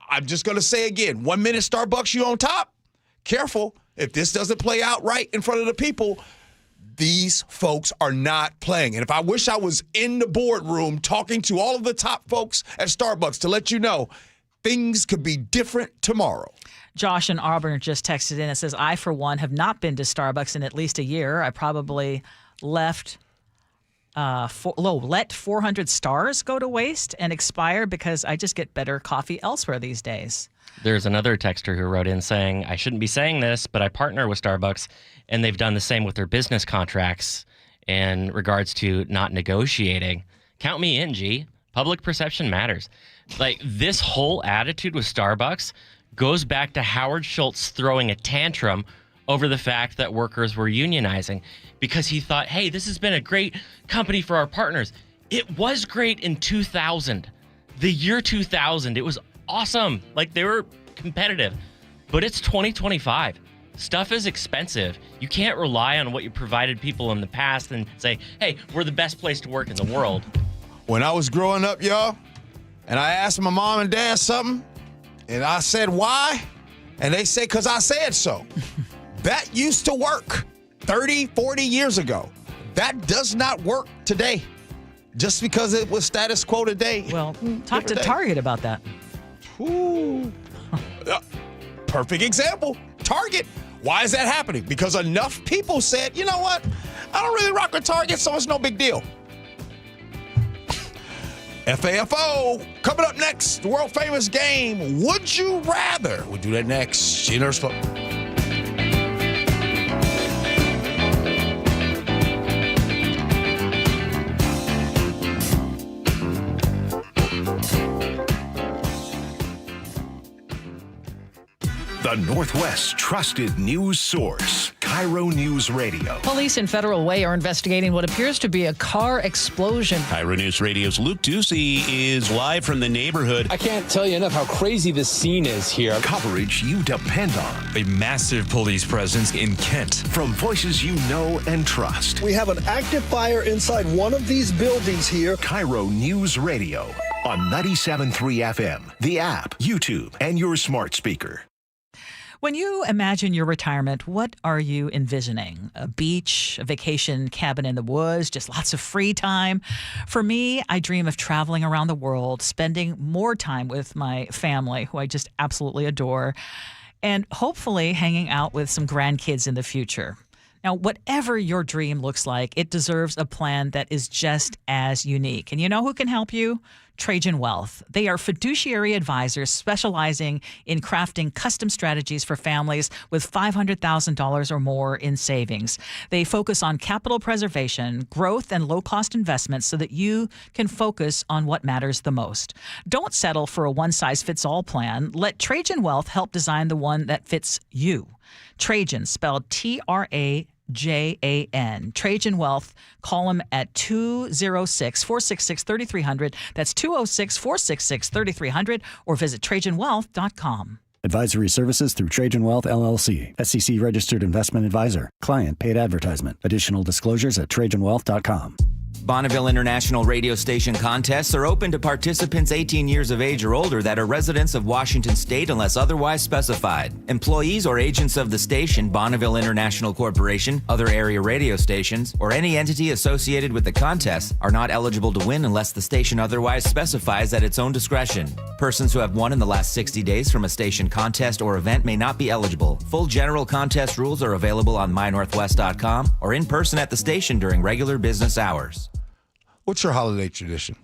I'm just going to say again, 1 minute Starbucks, you on top. Careful. If this doesn't play out right in front of the people, these folks are not playing. And if I wish I was in the boardroom talking to all of the top folks at Starbucks to let you know, things could be different tomorrow. Josh in Auburn just texted in and says, I, for one, have not been to Starbucks in at least a year. I probably let 400 stars go to waste and expire because I just get better coffee elsewhere these days. There's another texter who wrote in saying, I shouldn't be saying this, but I partner with Starbucks, and they've done the same with their business contracts in regards to not negotiating. Count me in, G. Public perception matters. Like, this whole attitude with Starbucks goes back to Howard Schultz throwing a tantrum over the fact that workers were unionizing because he thought, hey, this has been a great company for our partners. It was great in 2000. The year 2000, it was awesome. Like, they were competitive. But it's 2025. Stuff is expensive. You can't rely on what you provided people in the past and say, hey, we're the best place to work in the world. When I was growing up, y'all, and I asked my mom and dad something, and I said, why? And they said, because I said so. That used to work 30, 40 years ago. That does not work today. Just because it was status quo today. Well, talk to Target about that. Ooh. Perfect example. Target. Why is that happening? Because enough people said, you know what? I don't really rock with Target, so it's no big deal. FAFO. Coming up next, the world famous game, Would You Rather? We'll do that next. Gee Ursula. The Northwest's trusted news source, KIRO News Radio. Police in Federal Way are investigating what appears to be a car explosion. KIRO News Radio's Luke Ducey is live from the neighborhood. I can't tell you enough how crazy this scene is here. Coverage you depend on. A massive police presence in Kent. From voices you know and trust. We have an active fire inside one of these buildings here. KIRO News Radio on 97.3 FM, the app, YouTube, and your smart speaker. When you imagine your retirement, what are you envisioning? A beach, a vacation cabin in the woods, just lots of free time? For me, I dream of traveling around the world, spending more time with my family, who I just absolutely adore, and hopefully hanging out with some grandkids in the future. Now, whatever your dream looks like, it deserves a plan that is just as unique. And you know who can help you? Trajan Wealth. They are fiduciary advisors specializing in crafting custom strategies for families with $500,000 or more in savings. They focus on capital preservation, growth, and low-cost investments so that you can focus on what matters the most. Don't settle for a one-size-fits-all plan. Let Trajan Wealth help design the one that fits you. Trajan, spelled Trajan. Trajan Wealth. Call them at 206-466-3300. That's 206-466-3300 or visit TrajanWealth.com. Advisory services through Trajan Wealth, LLC. SEC registered investment advisor. Client paid advertisement. Additional disclosures at TrajanWealth.com. Bonneville International Radio Station contests are open to participants 18 years of age or older that are residents of Washington State unless otherwise specified. Employees or agents of the station, Bonneville International Corporation, other area radio stations, or any entity associated with the contest are not eligible to win unless the station otherwise specifies at its own discretion. Persons who have won in the last 60 days from a station contest or event may not be eligible. Full general contest rules are available on mynorthwest.com or in person at the station during regular business hours. What's your holiday tradition?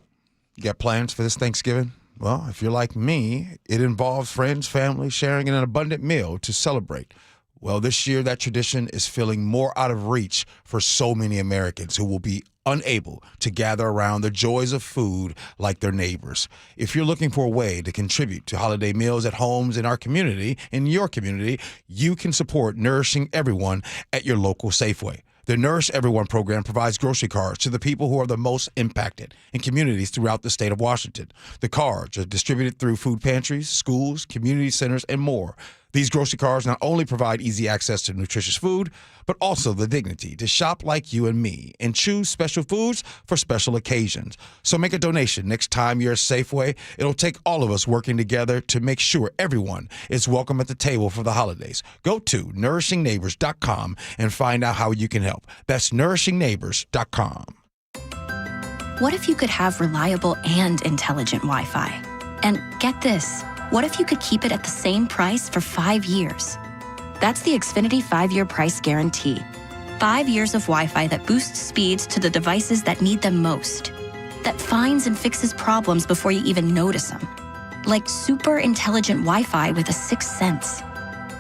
You got plans for this Thanksgiving? Well, if you're like me, it involves friends, family, sharing an abundant meal to celebrate. Well, this year, that tradition is feeling more out of reach for so many Americans who will be unable to gather around the joys of food like their neighbors. If you're looking for a way to contribute to holiday meals at homes in our community, in your community, you can support Nourishing Everyone at your local Safeway. The Nourish Everyone program provides grocery cards to the people who are the most impacted in communities throughout the state of Washington. The cards are distributed through food pantries, schools, community centers, and more. These grocery cards not only provide easy access to nutritious food, but also the dignity to shop like you and me and choose special foods for special occasions. So make a donation next time you're at Safeway. It'll take all of us working together to make sure everyone is welcome at the table for the holidays. Go to nourishingneighbors.com and find out how you can help. That's nourishingneighbors.com. What if you could have reliable and intelligent Wi-Fi? And get this, what if you could keep it at the same price for 5 years? That's the Xfinity 5-year price guarantee. 5 years of Wi-Fi that boosts speeds to the devices that need them most. That finds and fixes problems before you even notice them. Like super intelligent Wi-Fi with a sixth sense.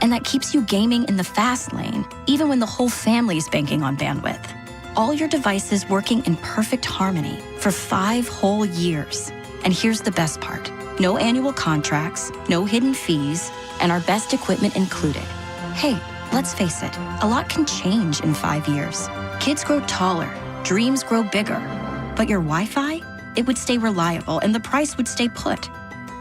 And that keeps you gaming in the fast lane, even when the whole family's banking on bandwidth. All your devices working in perfect harmony for 5 whole years. And here's the best part. No annual contracts, no hidden fees, and our best equipment included. Hey, let's face it, a lot can change in 5 years. Kids grow taller, dreams grow bigger. But your Wi-Fi? It would stay reliable and the price would stay put.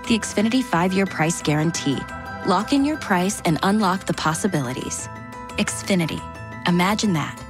The Xfinity 5-year price guarantee. Lock in your price and unlock the possibilities. Xfinity. Imagine that.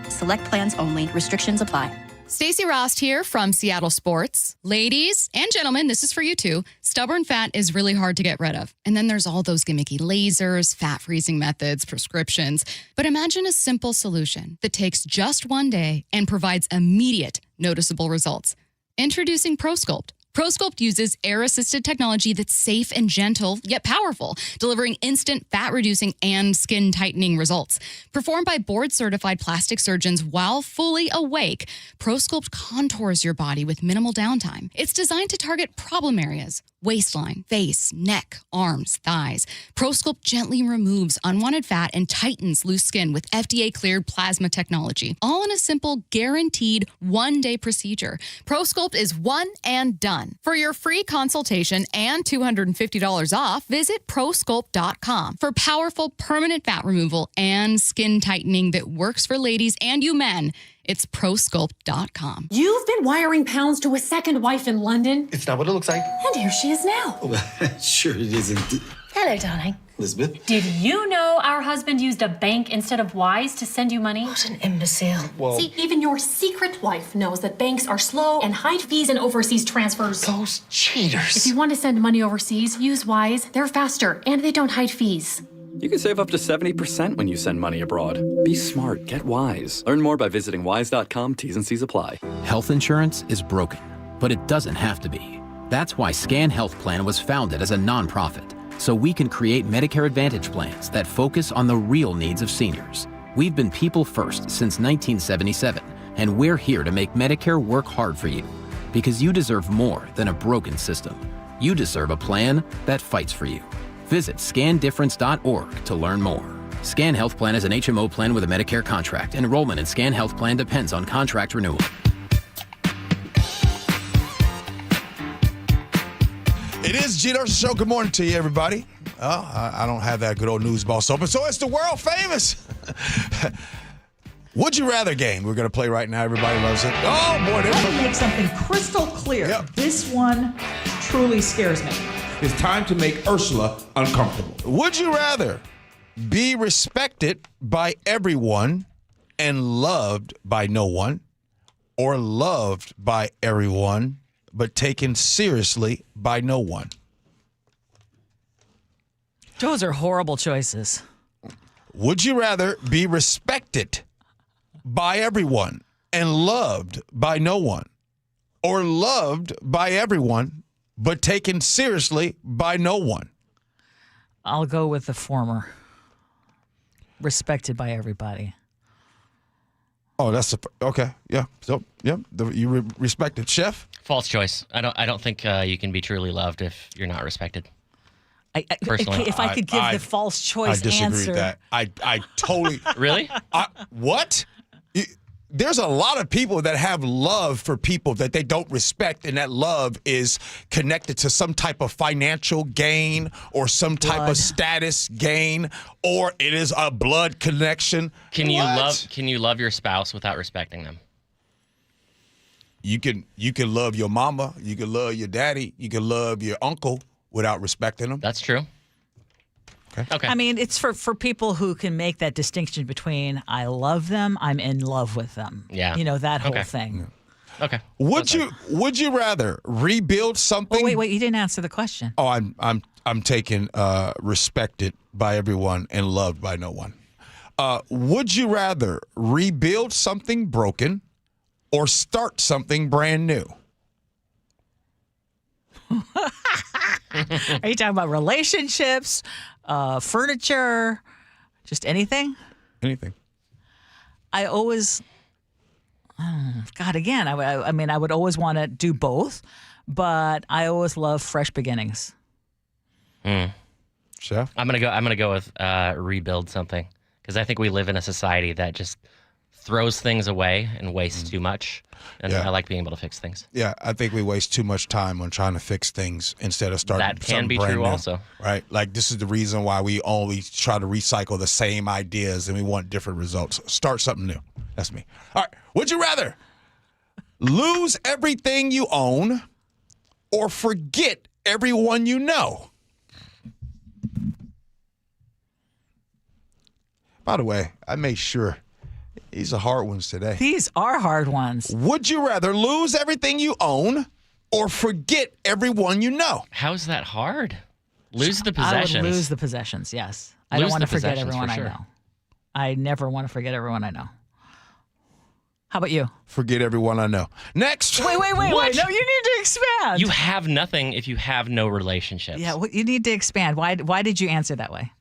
Select plans only. Restrictions apply. Stacey Rost here from Seattle Sports. Ladies and gentlemen, this is for you too. Stubborn fat is really hard to get rid of. And then there's all those gimmicky lasers, fat freezing methods, prescriptions. But imagine a simple solution that takes just one day and provides immediate, noticeable results. Introducing ProSculpt. ProSculpt uses air-assisted technology that's safe and gentle, yet powerful, delivering instant fat-reducing and skin-tightening results. Performed by board-certified plastic surgeons while fully awake, ProSculpt contours your body with minimal downtime. It's designed to target problem areas: waistline, face, neck, arms, thighs. ProSculpt gently removes unwanted fat and tightens loose skin with FDA-cleared plasma technology, all in a simple, guaranteed one-day procedure. ProSculpt is one and done. For your free consultation and $250 off, visit ProSculpt.com for powerful permanent fat removal and skin tightening that works for ladies and you men. It's ProSculpt.com. You've been wiring pounds to a second wife in London. It's not what it looks like. And here she is now. Sure it isn't. Hello, darling. Elizabeth? Did you know our husband used a bank instead of Wise to send you money? What an imbecile. Well, See, even your secret wife knows that banks are slow and hide fees in overseas transfers. those cheaters. If you want to send money overseas, use Wise. They're faster and they don't hide fees. You can save up to 70% when you send money abroad. Be smart. Get Wise. Learn more by visiting wise.com. T's and C's apply. Health insurance is broken, but it doesn't have to be. That's why Scan Health Plan was founded as a nonprofit, so we can create Medicare Advantage plans that focus on the real needs of seniors. We've been people first since 1977, and we're here to make Medicare work hard for you, because you deserve more than a broken system. You deserve a plan that fights for you. Visit scandifference.org to learn more. Scan Health Plan is an HMO plan with a Medicare contract. Enrollment in Scan Health Plan depends on contract renewal. It is Gee Ursula Show. Good morning to you, everybody. I don't have that good old news box open, so it's the world famous Would You Rather game we're going to play right now. Everybody loves it. Oh, boy. Let me make something crystal clear. Yep. This one truly scares me. It's time to make Ursula uncomfortable. Would you rather be respected by everyone and loved by no one, or loved by everyone but taken seriously by no one? Those are horrible choices. Would you rather be respected by everyone and loved by no one, or loved by everyone but taken seriously by no one? I'll go with the former. Respected by everybody. Oh, that's okay. Yeah. So, yeah, you respected, Chef. False choice. I don't think you can be truly loved if you're not respected. Personally, if I could give the false choice I disagree answer. with that. I totally really. What? there's a lot of people that have love for people that they don't respect, and that love is connected to some type of financial gain or some type of status gain, or it is a blood connection. Can you love your spouse without respecting them? You can love your mama, you can love your daddy, you can love your uncle without respecting them. That's true. Okay. I mean, it's for people who can make that distinction between I love them, I'm in love with them. Yeah. You know, that whole thing. Okay. Would you rather rebuild something? Oh, wait, you didn't answer the question. Oh, I'm taking respected by everyone and loved by no one. Would you rather rebuild something broken or start something brand new? Are you talking about relationships, furniture, just anything? Anything. I always, again, I mean, I would always want to do both, but I always love fresh beginnings. Chef? I'm gonna go with rebuild something, because I think we live in a society that just throws things away and wastes too much. And I like being able to fix things. Yeah, I think we waste too much time on trying to fix things instead of starting that can something be brand true new, also. right? Like, this is the reason why we always try to recycle the same ideas and we want different results. Start something new. That's me. All right. Would you rather lose everything you own or forget everyone you know? By the way, I made sure these are hard ones today. These are hard ones. Would you rather lose everything you own or forget everyone you know? How is that hard? Lose the possessions. I would lose the possessions, yes. I don't want to forget everyone I know. I never want to forget everyone I know. How about you? Forget everyone I know. Next. Wait. No, you need to expand. You have nothing if you have no relationships. Yeah, you need to expand. Why did you answer that way?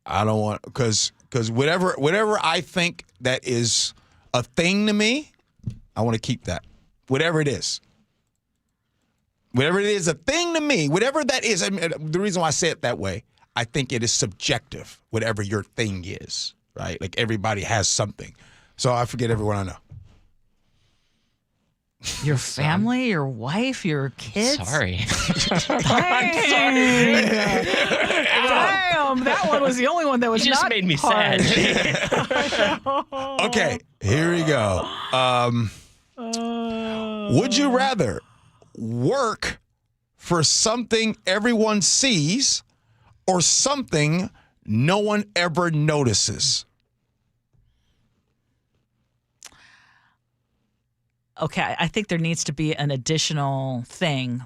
I don't want, because whatever I think that is a thing to me, I want to keep that. Whatever it is. Whatever it is a thing to me, whatever that is, I mean, the reason why I say it that way, I think it is subjective, whatever your thing is, right? Like, everybody has something. So I forget everyone I know. Your family, your wife, your kids? Sorry. Damn, that one was the only one that was you just not made me hard. sad. Okay, here we go. Would you rather work for something everyone sees or something no one ever notices? Okay, I think there needs to be an additional thing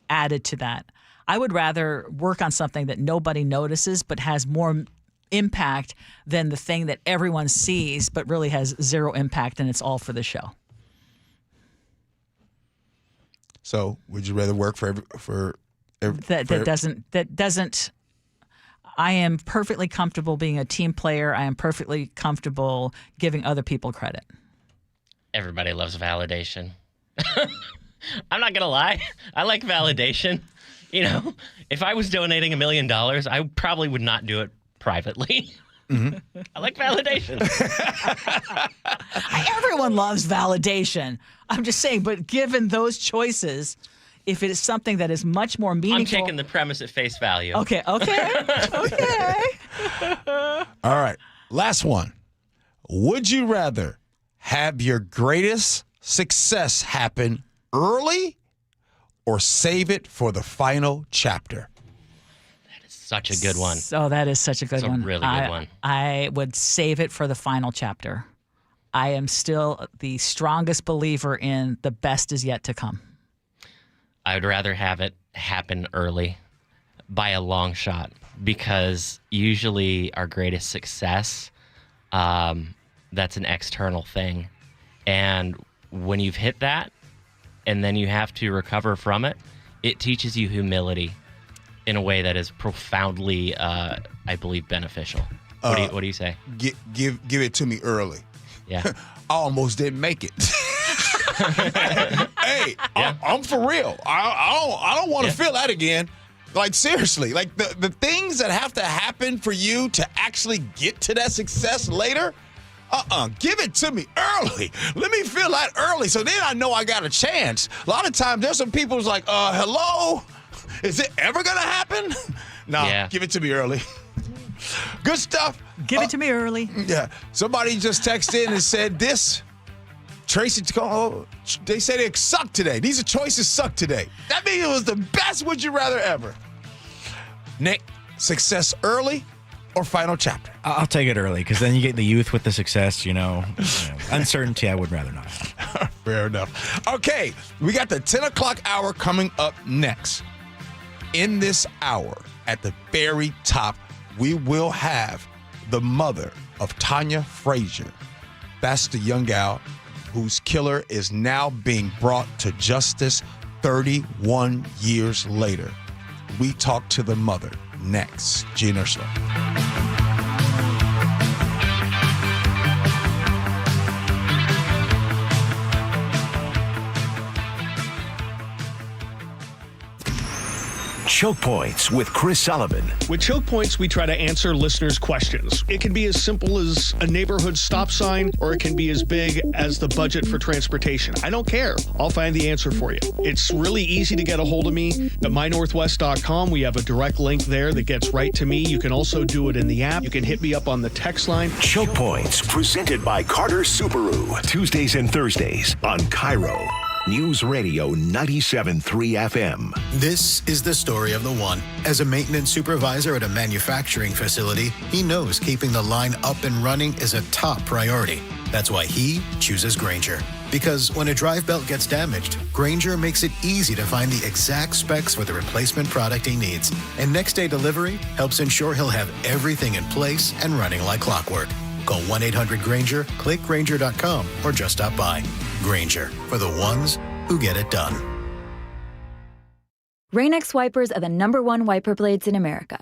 added to that. I would rather work on something that nobody notices but has more impact than the thing that everyone sees but really has zero impact and it's all for the show. So, would you rather work That doesn't. I am perfectly comfortable being a team player. I am perfectly comfortable giving other people credit. Everybody loves validation. I'm not going to lie. I like validation. You know, if I was donating $1 million, I probably would not do it privately. Mm-hmm. I like validation. Everyone loves validation. I'm just saying, but given those choices, if it is something that is much more meaningful. I'm taking the premise at face value. Okay. All right. Last one. Would you rather have your greatest success happen early or save it for the final chapter? That is such a good one. Oh, that is such a good one. It's a really good one. I would save it for the final chapter. I am still the strongest believer in the best is yet to come. I would rather have it happen early by a long shot, because usually our greatest success, that's an external thing. And when you've hit that and then you have to recover from it, it teaches you humility in a way that is profoundly, I believe, beneficial. What do you say? Give it to me early. Yeah. I almost didn't make it. Hey, yeah. I'm for real. I don't want to feel that again. Like, seriously, like the things that have to happen for you to actually get to that success later, Give it to me early. Let me feel that early so then I know I got a chance. A lot of times there's some people who's like, hello? Is it ever going to happen? No, give it to me early. Good stuff. Give it to me early. Yeah. Somebody just texted in and said this. Tracy, they said it sucked today. These choices suck today. That means it was the best would you rather ever. Nick, success early or final chapter? I'll take it early because then you get the youth with the success, Uncertainty, I would rather not. Fair enough. Okay, we got the 10 o'clock hour coming up next. In this hour, at the very top, we will have the mother of Tanya Frazier. That's the young gal whose killer is now being brought to justice 31 years later. We talk to the mother next. Gee and Ursula. Choke Points with Chris Sullivan. With Choke Points, we try to answer listeners' questions. It can be as simple as a neighborhood stop sign, or it can be as big as the budget for transportation. I don't care. I'll find the answer for you. It's really easy to get a hold of me at mynorthwest.com. We have a direct link there that gets right to me. You can also do it in the app. You can hit me up on the text line. Choke Points, presented by Carter Subaru. Tuesdays and Thursdays on KIRO Newsradio 97.3 FM. This is the story of the one. As a maintenance supervisor at a manufacturing facility, he knows keeping the line up and running is a top priority. That's why he chooses Grainger. Because when a drive belt gets damaged, Grainger makes it easy to find the exact specs for the replacement product he needs. And next day delivery helps ensure he'll have everything in place and running like clockwork. Call 1-800-GRAINGER, click Grainger.com, or just stop by. Grainger, for the ones who get it done. Rain-X wipers are the #1 wiper blades in America.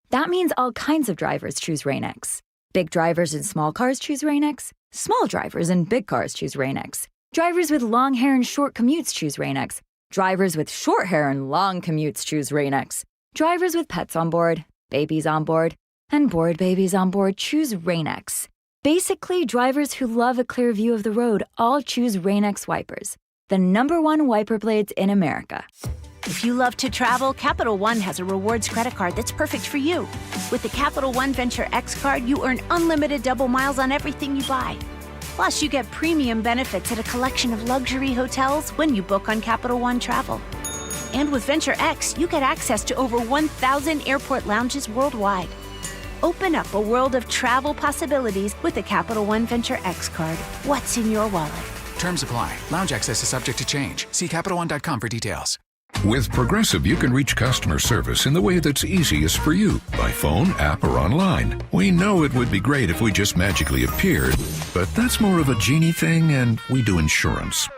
That means all kinds of drivers choose Rain-X. Big drivers in small cars choose Rain-X. Small drivers in big cars choose Rain-X. Drivers with long hair and short commutes choose Rain-X. Drivers with short hair and long commutes choose Rain-X. Drivers with pets on board, babies on board, and bored babies on board choose Rain-X. Basically, drivers who love a clear view of the road all choose Rain-X wipers, the #1 wiper blades in America. If you love to travel, Capital One has a rewards credit card that's perfect for you. With the Capital One Venture X card, you earn unlimited double miles on everything you buy. Plus, you get premium benefits at a collection of luxury hotels when you book on Capital One Travel. And with Venture X, you get access to over 1,000 airport lounges worldwide. Open up a world of travel possibilities with the Capital One Venture X card. What's in your wallet? Terms apply. Lounge access is subject to change. See CapitalOne.com for details. With Progressive, you can reach customer service in the way that's easiest for you, by phone, app, or online. We know it would be great if we just magically appeared, but that's more of a genie thing, and we do insurance.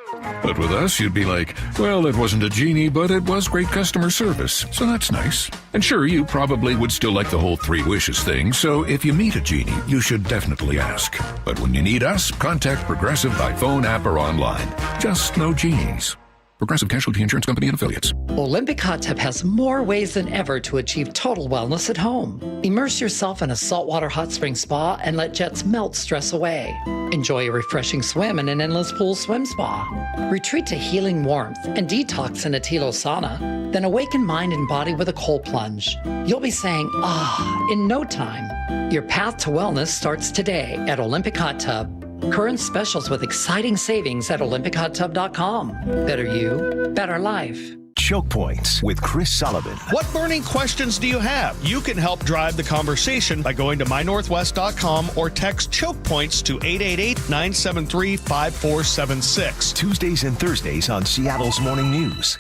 But with us, you'd be like, well, it wasn't a genie, but it was great customer service, so that's nice. And sure, you probably would still like the whole 3 wishes thing, so if you meet a genie, you should definitely ask. But when you need us, contact Progressive by phone, app, or online. Just no genies. Progressive Casualty Insurance Company and Affiliates. Olympic Hot Tub has more ways than ever to achieve total wellness at home. Immerse yourself in a saltwater hot spring spa and let jets melt stress away. Enjoy a refreshing swim in an endless pool swim spa. Retreat to healing warmth and detox in a Tilo sauna. Then awaken mind and body with a cold plunge. You'll be saying, ah, in no time. Your path to wellness starts today at Olympic Hot Tub. Current specials with exciting savings at OlympicHotTub.com. Better you, better life. Choke Points with Chris Sullivan. What burning questions do you have? You can help drive the conversation by going to mynorthwest.com or text Choke Points to 888-973-5476. Tuesdays and Thursdays on Seattle's Morning News.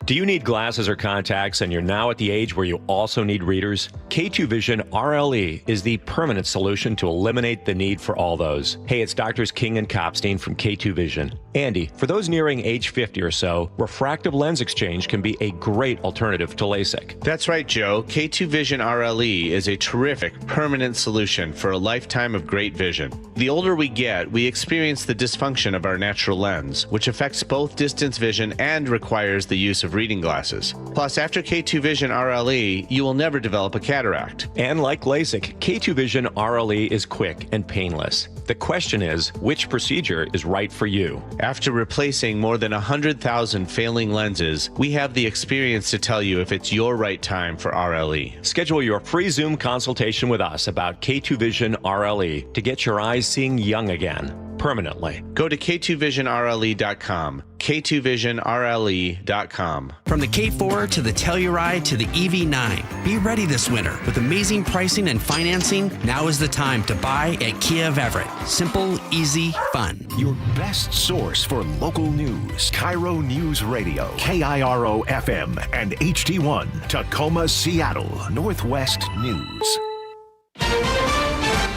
Do you need glasses or contacts and you're now at the age where you also need readers? K2 Vision RLE is the permanent solution to eliminate the need for all those. Hey, it's Doctors King and Kopstein from K2 Vision. Andy, for those nearing age 50 or so, refractive lens exchange can be a great alternative to LASIK. That's right, Joe. K2 Vision RLE is a terrific permanent solution for a lifetime of great vision. The older we get, we experience the dysfunction of our natural lens, which affects both distance vision and requires the use of reading glasses. Plus, after K2 Vision RLE, you will never develop a cataract. And like LASIK, K2 Vision RLE is quick and painless. The question is, which procedure is right for you? After replacing more than 100,000 failing lenses, we have the experience to tell you if it's your right time for RLE. Schedule your free Zoom consultation with us about K2 Vision RLE to get your eyes seeing young again, permanently. Go to K2VisionRLE.com. K2VisionRLE.com. From the K4 to the Telluride to the EV9, be ready this winter with amazing pricing and financing. Now is the time to buy at Kia of Everett. Simple, easy, fun. Your best source for local news. KIRO News Radio, KIRO FM and HD1, Tacoma, Seattle, Northwest News.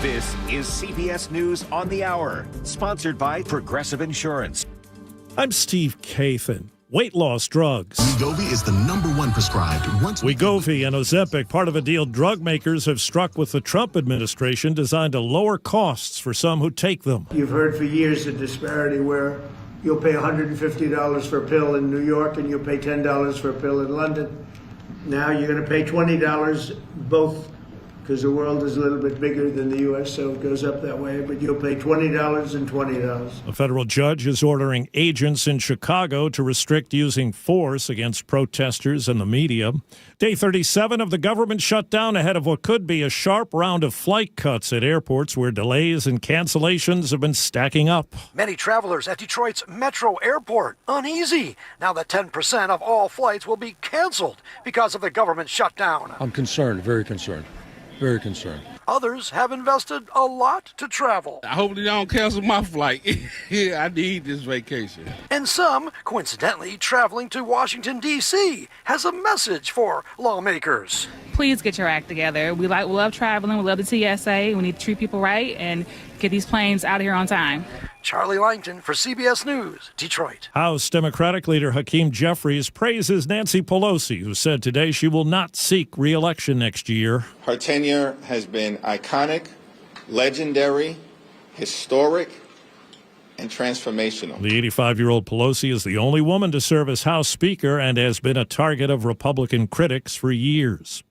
This is CBS News on the Hour, sponsored by Progressive Insurance. I'm Steve Kathan. Weight loss drugs. Wegovy is the #1 prescribed. Wegovy and Ozempic, part of a deal drug makers have struck with the Trump administration designed to lower costs for some who take them. You've heard for years the disparity where you'll pay $150 for a pill in New York and you'll pay $10 for a pill in London. Now you're going to pay $20 both, because the world is a little bit bigger than the U.S., so it goes up that way, but you'll pay $20 and $20. A federal judge is ordering agents in Chicago to restrict using force against protesters and the media. Day 37 of the government shutdown ahead of what could be a sharp round of flight cuts at airports where delays and cancellations have been stacking up. Many travelers at Detroit's Metro Airport uneasy now that 10% of all flights will be canceled because of the government shutdown. I'm concerned, very concerned. Very concerned. Others have invested a lot to travel. I hope they don't cancel my flight. I need this vacation. And some, coincidentally, traveling to Washington, D.C., has a message for lawmakers. Please get your act together. We love traveling. We love the TSA. We need to treat people right and get these planes out of here on time. Charlie Langton for CBS News, Detroit. House Democratic leader Hakeem Jeffries praises Nancy Pelosi, who said today she will not seek re-election next year. Her tenure has been iconic, legendary, historic, and transformational. The 85-year-old Pelosi is the only woman to serve as House Speaker and has been a target of Republican critics for years.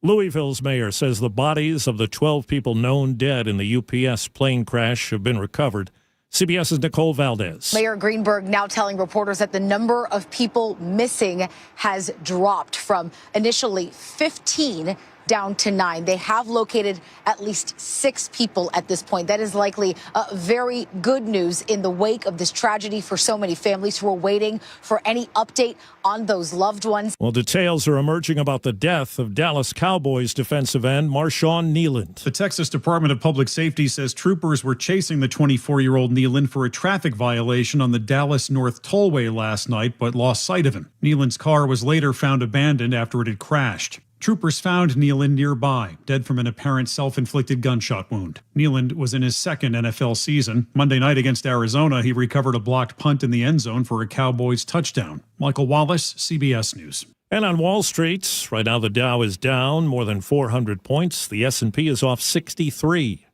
Louisville's mayor says the bodies of the 12 people known dead in the UPS plane crash have been recovered. CBS's Nicole Valdez. Mayor Greenberg now telling reporters that the number of people missing has dropped from initially 15 down to 9. They have located at least 6 people at this point. That is likely very good news in the wake of this tragedy for so many families who are waiting for any update on those loved ones. Well, details are emerging about the death of Dallas Cowboys defensive end Marshawn Kneeland. The Texas Department of Public Safety says troopers were chasing the 24-year-old Kneeland for a traffic violation on the Dallas North Tollway last night, but lost sight of him. Kneeland's car was later found abandoned after it had crashed. Troopers found Kneeland nearby, dead from an apparent self-inflicted gunshot wound. Kneeland was in his second NFL season. Monday night against Arizona, he recovered a blocked punt in the end zone for a Cowboys touchdown. Michael Wallace, CBS News. And on Wall Street, right now the Dow is down more than 400 points. The S&P is off 63.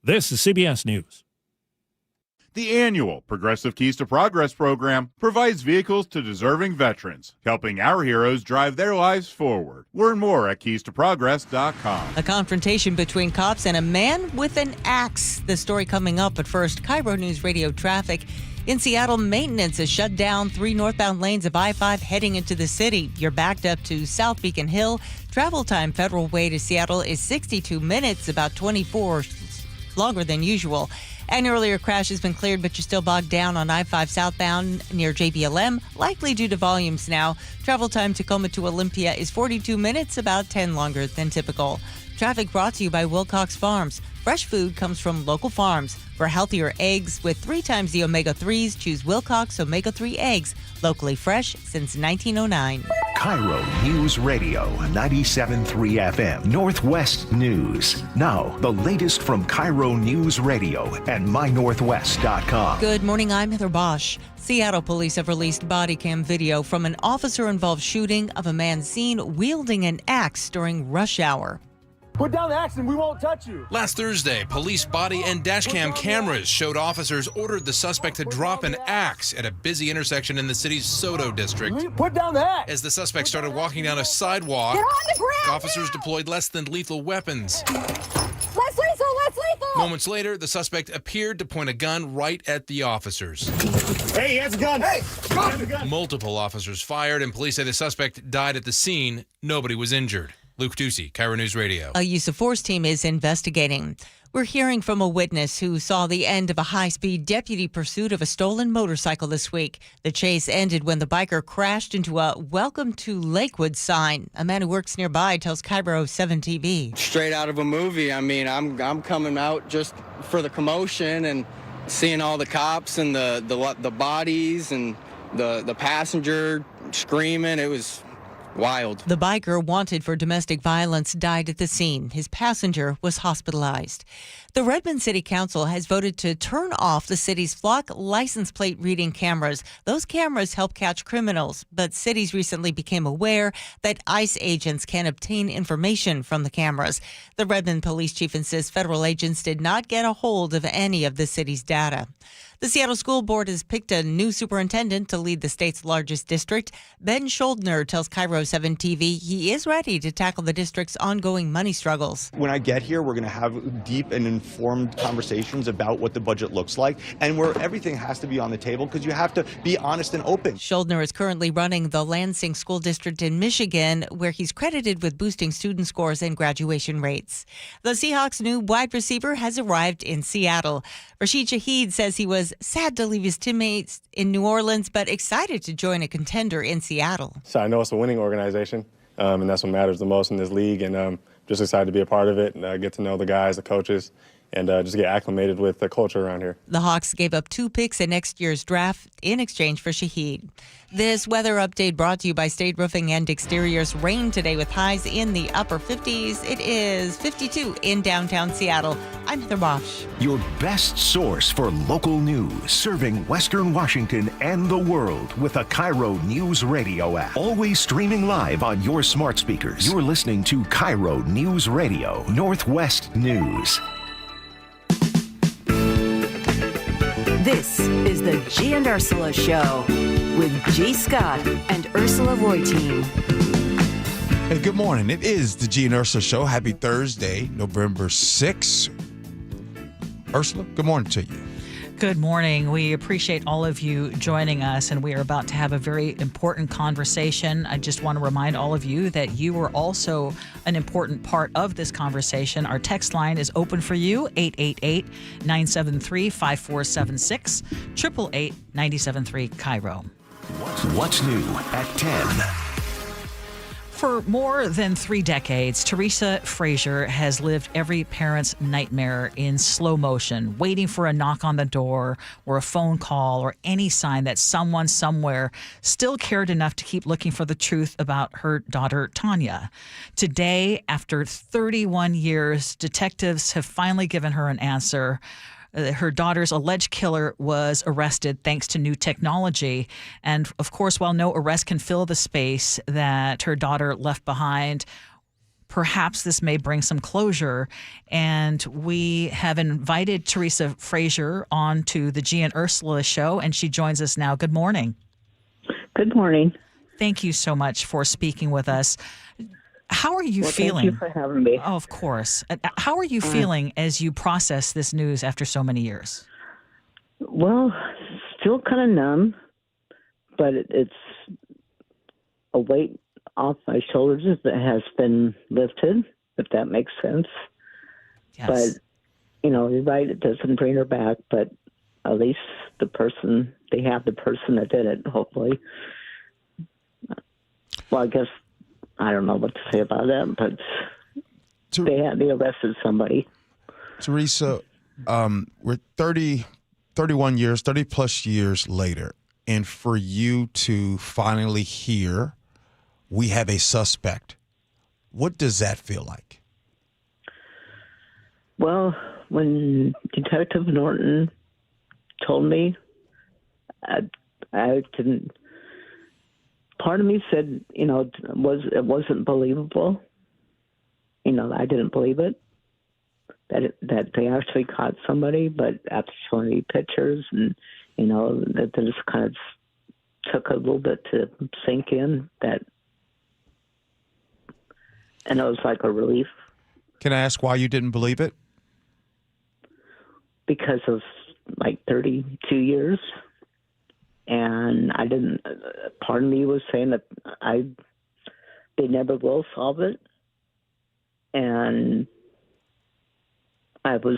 This is CBS News. The annual Progressive Keys to Progress program provides vehicles to deserving veterans, helping our heroes drive their lives forward. Learn more at keystoprogress.com. A confrontation between cops and a man with an axe. The story coming up, but first, KIRO Newsradio traffic. In Seattle, maintenance has shut down 3 northbound lanes of I-5 heading into the city. You're backed up to South Beacon Hill. Travel time Federal Way to Seattle is 62 minutes, about 24 longer than usual. An earlier crash has been cleared, but you're still bogged down on I-5 southbound near JBLM, likely due to volumes now. Travel time Tacoma to Olympia is 42 minutes, about 10 longer than typical. Traffic brought to you by Wilcox Farms. Fresh food comes from local farms. For healthier eggs with 3 times the omega-3s, choose Wilcox Omega-3 eggs. Locally fresh since 1909. KIRO News Radio, 97.3 FM, Northwest News. Now, the latest from KIRO News Radio and mynorthwest.com. Good morning, I'm Heather Bosch. Seattle police have released body cam video from an officer-involved shooting of a man seen wielding an axe during rush hour. Put down the axe and we won't touch you. Last Thursday, police body and dashcam cameras showed officers ordered the suspect to drop an axe at a busy intersection in the city's Soto district. Put down the axe. As the suspect started walking down a sidewalk, Get on the ground officers deployed less than lethal weapons. Less lethal, less lethal. Moments later, the suspect appeared to point a gun right at the officers. Hey, he has a gun. Hey, gun. Multiple officers fired, and police say the suspect died at the scene. Nobody was injured. Luke Ducey, KIRO News Radio. A use of force team is investigating. We're hearing from a witness who saw the end of a high-speed deputy pursuit of a stolen motorcycle this week. The chase ended when the biker crashed into a "Welcome to Lakewood" sign. A man who works nearby tells KIRO 7 TV. Straight out of a movie. I mean, I'm coming out just for the commotion and seeing all the cops and the bodies and the passenger screaming. It was wild. The biker, wanted for domestic violence, died at the scene. His passenger was hospitalized. The Redmond City Council has voted to turn off the city's flock license plate reading cameras. Those cameras help catch criminals, but cities recently became aware that ICE agents can obtain information from the cameras. The Redmond police chief insists federal agents did not get a hold of any of the city's data. The Seattle School Board has picked a new superintendent to lead the state's largest district. Ben Schuldner tells KIRO 7 TV he is ready to tackle the district's ongoing money struggles. When I get here, we're going to have deep and informed conversations about what the budget looks like and where everything has to be on the table because you have to be honest and open. Schuldner is currently running the Lansing School District in Michigan, where he's credited with boosting student scores and graduation rates. The Seahawks' new wide receiver has arrived in Seattle. Rashid Shaheed says he was sad to leave his teammates in New Orleans, but excited to join a contender in Seattle. So I know it's a winning organization, and that's what matters the most in this league, and just excited to be a part of it and get to know the guys, the coaches, and just get acclimated with the culture around here. The Hawks gave up 2 picks in next year's draft in exchange for Shaheed. This weather update brought to you by State Roofing and Exteriors. Rain today with highs in the upper 50s. It is 52 in downtown Seattle. I'm Heather Bosch. Your best source for local news, serving Western Washington and the world with a KIRO Newsradio app. Always streaming live on your smart speakers. You're listening to KIRO Newsradio, Northwest News. This is the Gee and Ursula Show with G. Scott and Ursula Reutin. Hey, good morning. It is the Gee and Ursula Show. Happy Thursday, November 6th. Ursula, good morning to you. Good morning. We appreciate all of you joining us, and we are about to have a very important conversation. I just want to remind all of you that you are also an important part of this conversation. Our text line is open for you, 888-973-5476, 888-973-KIRO. What's new at 10? For more than 3 decades, Teresa Frazier has lived every parent's nightmare in slow motion, waiting for a knock on the door or a phone call or any sign that someone somewhere still cared enough to keep looking for the truth about her daughter, Tanya. Today, after 31 years, detectives have finally given her an answer. Her daughter's alleged killer was arrested thanks to new technology. And of course, while no arrest can fill the space that her daughter left behind, perhaps this may bring some closure. And we have invited Teresa Frazier on to the Gee and Ursula Show, and she joins us now. Good morning. Good morning. Thank you so much for speaking with us. How are you feeling? Thank you for having me. Oh, of course. How are you feeling as you process this news after so many years? Well, still kind of numb, but it's a weight off my shoulders that has been lifted, if that makes sense. Yes. But, you're right, it doesn't bring her back, but at least they have the person that did it, hopefully. Well, I guess I don't know what to say about that, but they arrested somebody. Teresa, we're 31 years, 30 plus years later, and for you to finally hear we have a suspect, what does that feel like? Well, when Detective Norton told me, I didn't. Part of me said, it wasn't believable, I didn't believe it, that they actually caught somebody, but after showing me pictures and, that just kind of took a little bit to sink in, and it was like a relief. Can I ask why you didn't believe it? Because of like 32 years. And I didn't, part of me was saying that they never will solve it. And I was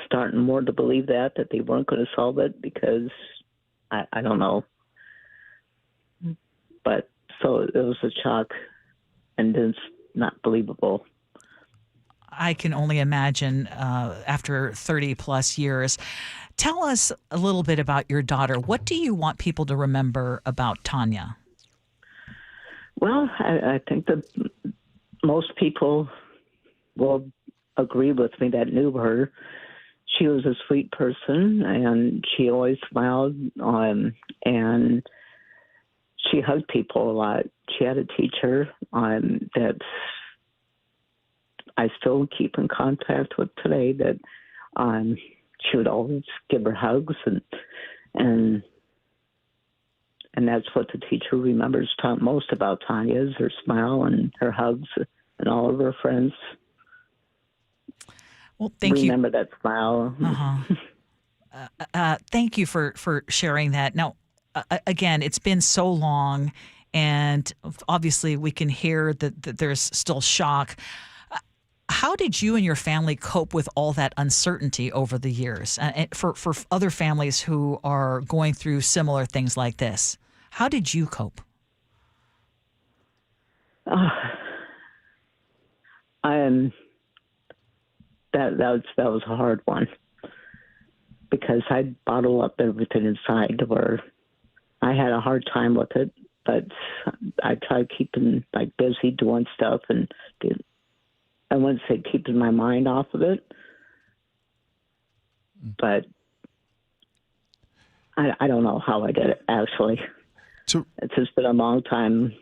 starting more to believe that they weren't going to solve it because I don't know. But so it was a shock and it's not believable. I can only imagine after 30 plus years. Tell us a little bit about your daughter. What do you want people to remember about Tanya? Well, I think that most people will agree with me that knew her. She was a sweet person, and she always smiled, and she hugged people a lot. She had a teacher that I still keep in contact with today, that she would always give her hugs, and that's what the teacher remembers most about Tanya, is her smile and her hugs and all of her friends. Well, thank you. Remember that smile. Thank you for sharing that. Now, again, it's been so long, and obviously we can hear that there's still shock. How did you and your family cope with all that uncertainty over the years? For other families who are going through similar things like this, how did you cope? That was a hard one, because I bottle up everything inside where I had a hard time with it, but I tried keeping busy doing stuff, and I wouldn't say keeping my mind off of it, but I don't know how I did it, actually. It's just been a long time.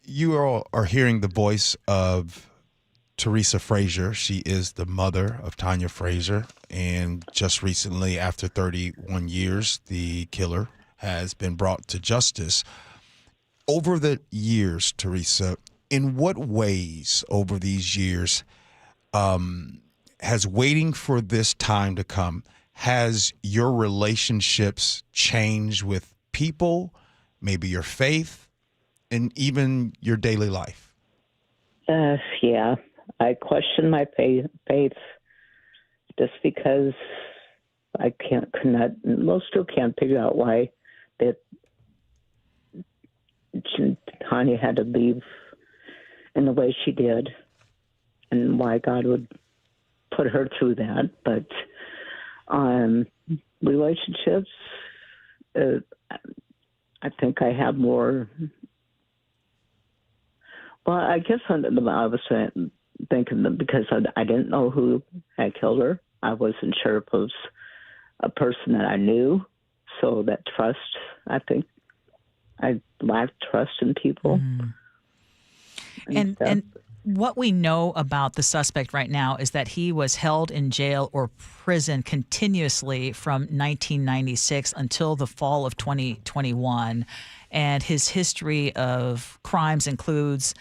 You all are hearing the voice of Teresa Frazier. She is the mother of Tanya Frazier, and just recently, after 31 years, the killer has been brought to justice. Over the years, Teresa, in what ways over these years has waiting for this time to come, has your relationships changed with people, maybe your faith, and even your daily life? Yeah. I question my faith just because I still can't figure out why that Tanya had to leave in the way she did, and why God would put her through that. But relationships, I think I have more. Well, I guess I was thinking that because I didn't know who had killed her, I wasn't sure if it was a person that I knew. So that trust, I think I lacked trust in people. And what we know about the suspect right now is that he was held in jail or prison continuously from 1996 until the fall of 2021. And his history of crimes includes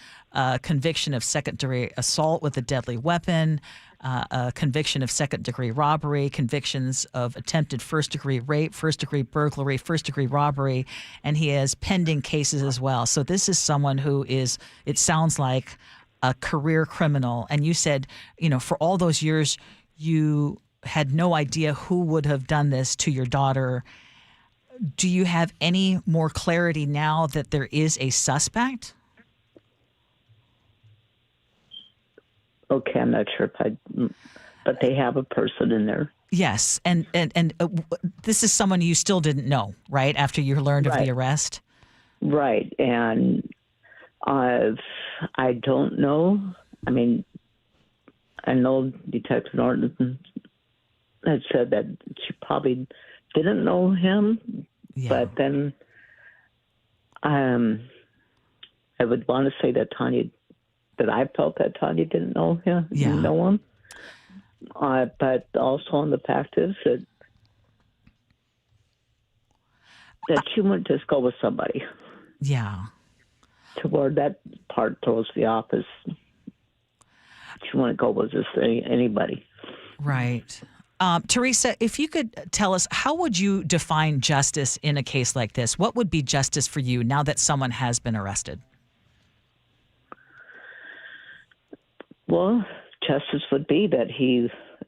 conviction of second-degree assault with a deadly weapon, a conviction of second-degree robbery, convictions of attempted first-degree rape, first-degree burglary, first-degree robbery, and he has pending cases as well. So this is someone who is, it sounds like, a career criminal. And you said, for all those years, you had no idea who would have done this to your daughter. Do you have any more clarity now that there is a suspect? Okay, I'm not sure but they have a person in there. Yes, and this is someone you still didn't know, right? After you learned of the arrest, right? And I don't know. I mean, I know Detective Norton had said that she probably didn't know him, but then I would want to say that Tanya that I felt that Tanya didn't know him. Yeah. Know him. But also on the fact is that she wouldn't just go with somebody. Yeah. To where that part throws the office. She wouldn't go with just anybody. Right. Teresa, if you could tell us, how would you define justice in a case like this? What would be justice for you now that someone has been arrested? Well, justice would be that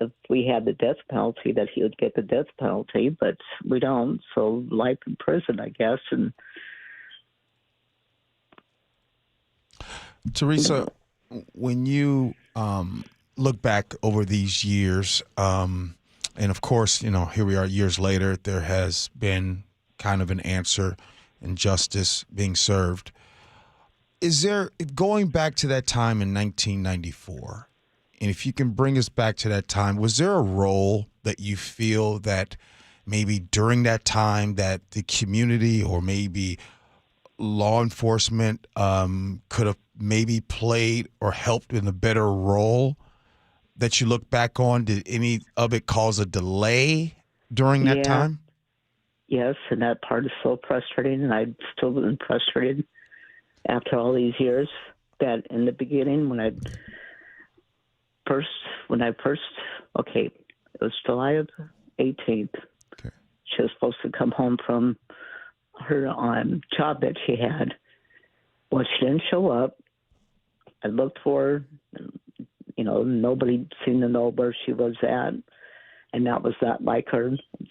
if we had the death penalty, that he would get the death penalty, but we don't. So life in prison, I guess. And Teresa, when you look back over these years, and of course, here we are years later, there has been kind of an answer and justice being served. Is there, going back to that time in 1994, and if you can bring us back to that time, was there a role that you feel that maybe during that time that the community or maybe law enforcement could have maybe played or helped in a better role that you look back on? Did any of it cause a delay during that time? Yes, and that part is so frustrating, and I've still been frustrated after all these years. That in the beginning, when I first, it was July 18th. Okay. She was supposed to come home from her job that she had. Well, she didn't show up. I looked for her. Nobody seemed to know where she was at, and that was not like her.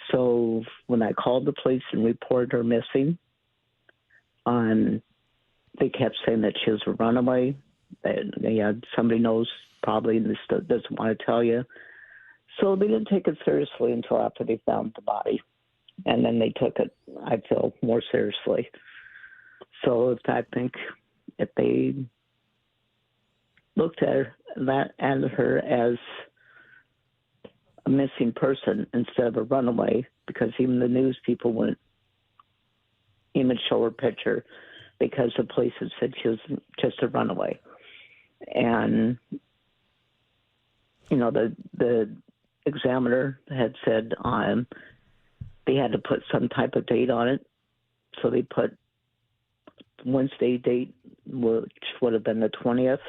So when I called the police and reported her missing, they kept saying that she was a runaway. Somebody knows probably and doesn't want to tell you. So they didn't take it seriously until after they found the body. And then they took it, I feel, more seriously. So I think if they looked at her as a missing person instead of a runaway, because even the news people wouldn't even show her picture because the police had said she was just a runaway. And, the examiner had said they had to put some type of date on it. So they put Wednesday date, which would have been the 20th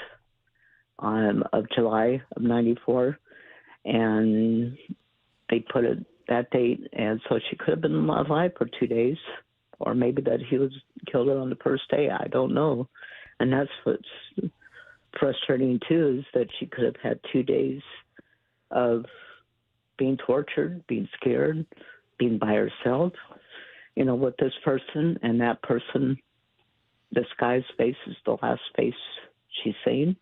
of July of 94. And they put it that date. And so she could have been alive for 2 days. Or maybe that he was killed on the first day. I don't know. And that's what's frustrating, too, is that she could have had 2 days of being tortured, being scared, being by herself, with this person. And that person, this guy's face is the last face she's seen.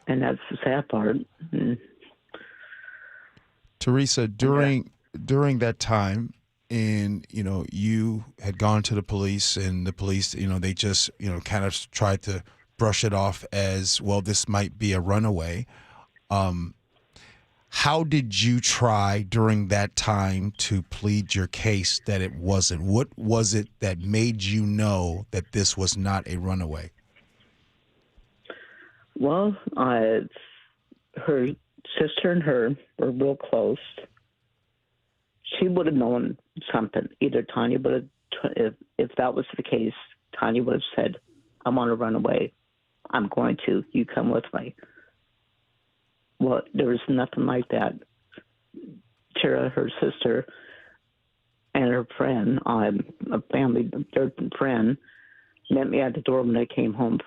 And that's the sad part. Teresa, during that time, and you had gone to the police, and the police, they just kind of tried to brush it off as, well, this might be a runaway. How did you try during that time to plead your case that it wasn't? What was it that made you know that this was not a runaway? Well, her sister and her were real close. She would have known something. Either Tanya would have, if that was the case, Tanya would have said, I want to run away. I'm going to. You come with me. Well, there was nothing like that. Tara, her sister, and her friend, a family friend, met me at the door when I came home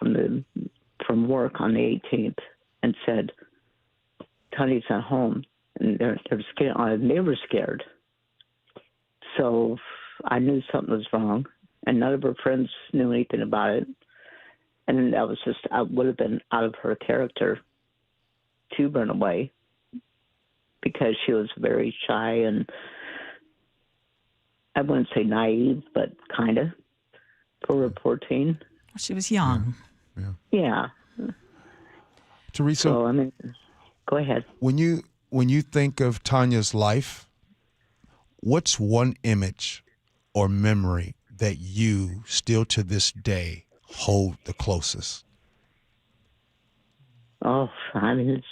from work on the 18th and said, Tanya's at home. And they're scared. They were scared. So I knew something was wrong, and none of her friends knew anything about it. And that was just, I would have been out of her character to run away because she was very shy and I wouldn't say naive, but kind of for reporting. She was young. Yeah. Teresa, so, go ahead. When you think of Tanya's life, what's one image or memory that you still to this day hold the closest? Oh, I mean,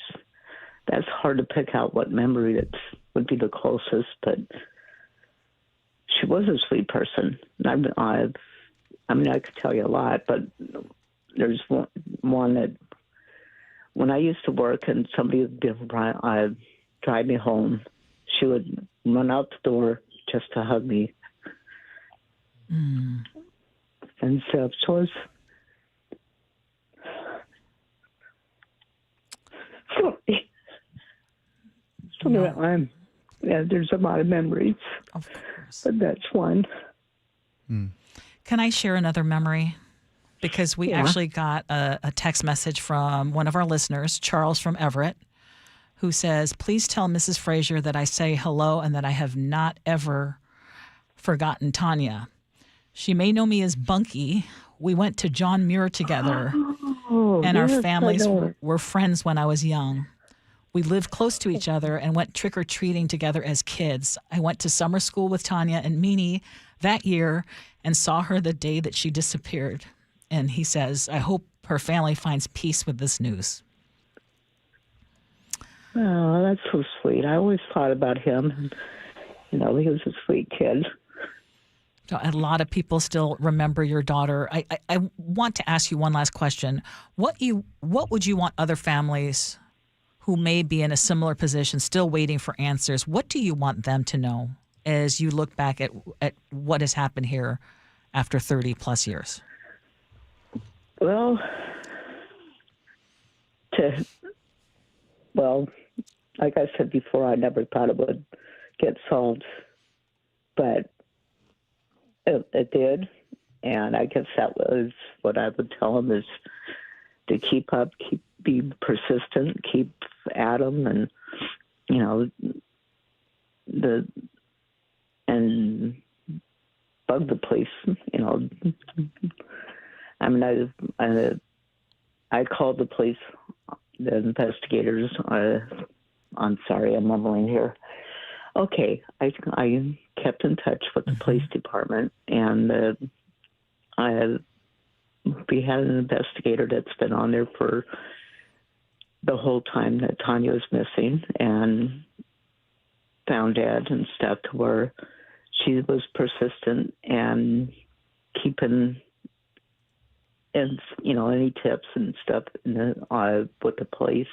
that's hard to pick out what memory that would be the closest, but she was a sweet person. I mean, I could tell you a lot, but there's one that when I used to work and somebody would drive me home, she would run out the door just to hug me. Mm. And so it was... Yeah, there's a lot of memories. Of course. But that's one. Can I share another memory? Because we actually got a text message from one of our listeners, Charles from Everett, who says, please tell Mrs. Frazier that I say hello and that I have not ever forgotten Tanya. She may know me as Bunky. We went to John Muir together, and our families were friends when I was young. We lived close to each other and went trick-or-treating together as kids. I went to summer school with Tanya and Meanie that year and saw her the day that she disappeared. And he says, I hope her family finds peace with this news. Oh, that's so sweet. I always thought about him. You know, he was a sweet kid. So a lot of people still remember your daughter. I want to ask you one last question. What would you want other families who may be in a similar position, still waiting for answers, what do you want them to know as you look back at what has happened here after 30 plus years? Well, like I said before, I never thought it would get solved, but it did. And I guess that was what I would tell them, is to keep up, be persistent, keep at them, and and bug the police. I mean, I called the police, the investigators. I'm sorry, I'm mumbling here. Okay, I kept in touch with the police department, and we had an investigator that's been on there for the whole time that Tanya was missing, and found Dad and stuff, to where she was persistent and keeping, and any tips and stuff with the police,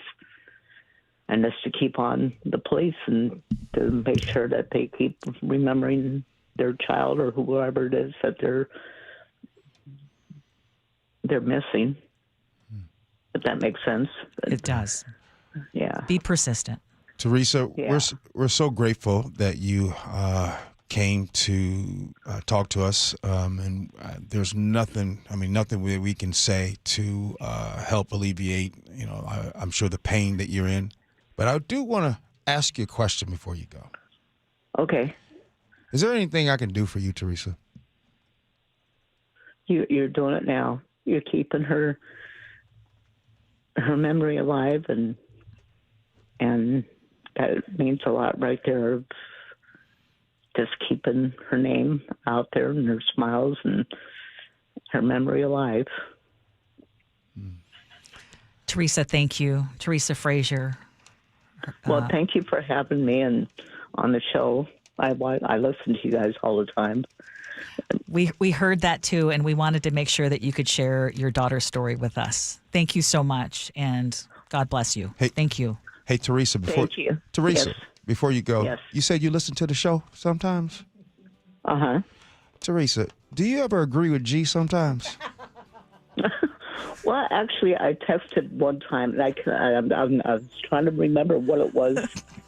and just to keep on the police and to make sure that they keep remembering their child or whoever it is that they're missing. If that makes sense. It does. Yeah. Be persistent. Teresa, we're so grateful that you came to talk to us, and there's nothing we can say to help alleviate, I'm sure, the pain that you're in. But I do want to ask you a question before you go. Okay. Is there anything I can do for you, Teresa? You're doing it now. You're keeping her memory alive, and that means a lot right there. Just keeping her name out there and her smiles and her memory alive. Teresa, thank you. Teresa Frazier. Well, thank you for having me on the show. I listen to you guys all the time. We heard that too, and we wanted to make sure that you could share your daughter's story with us. Thank you so much, and God bless you. Hey, thank you. Hey, Teresa. Thank you. Teresa, yes. Before you go, yes. You said you listen to the show sometimes? Uh-huh. Teresa, do you ever agree with G sometimes? Well, actually, I texted one time, and I was trying to remember what it was,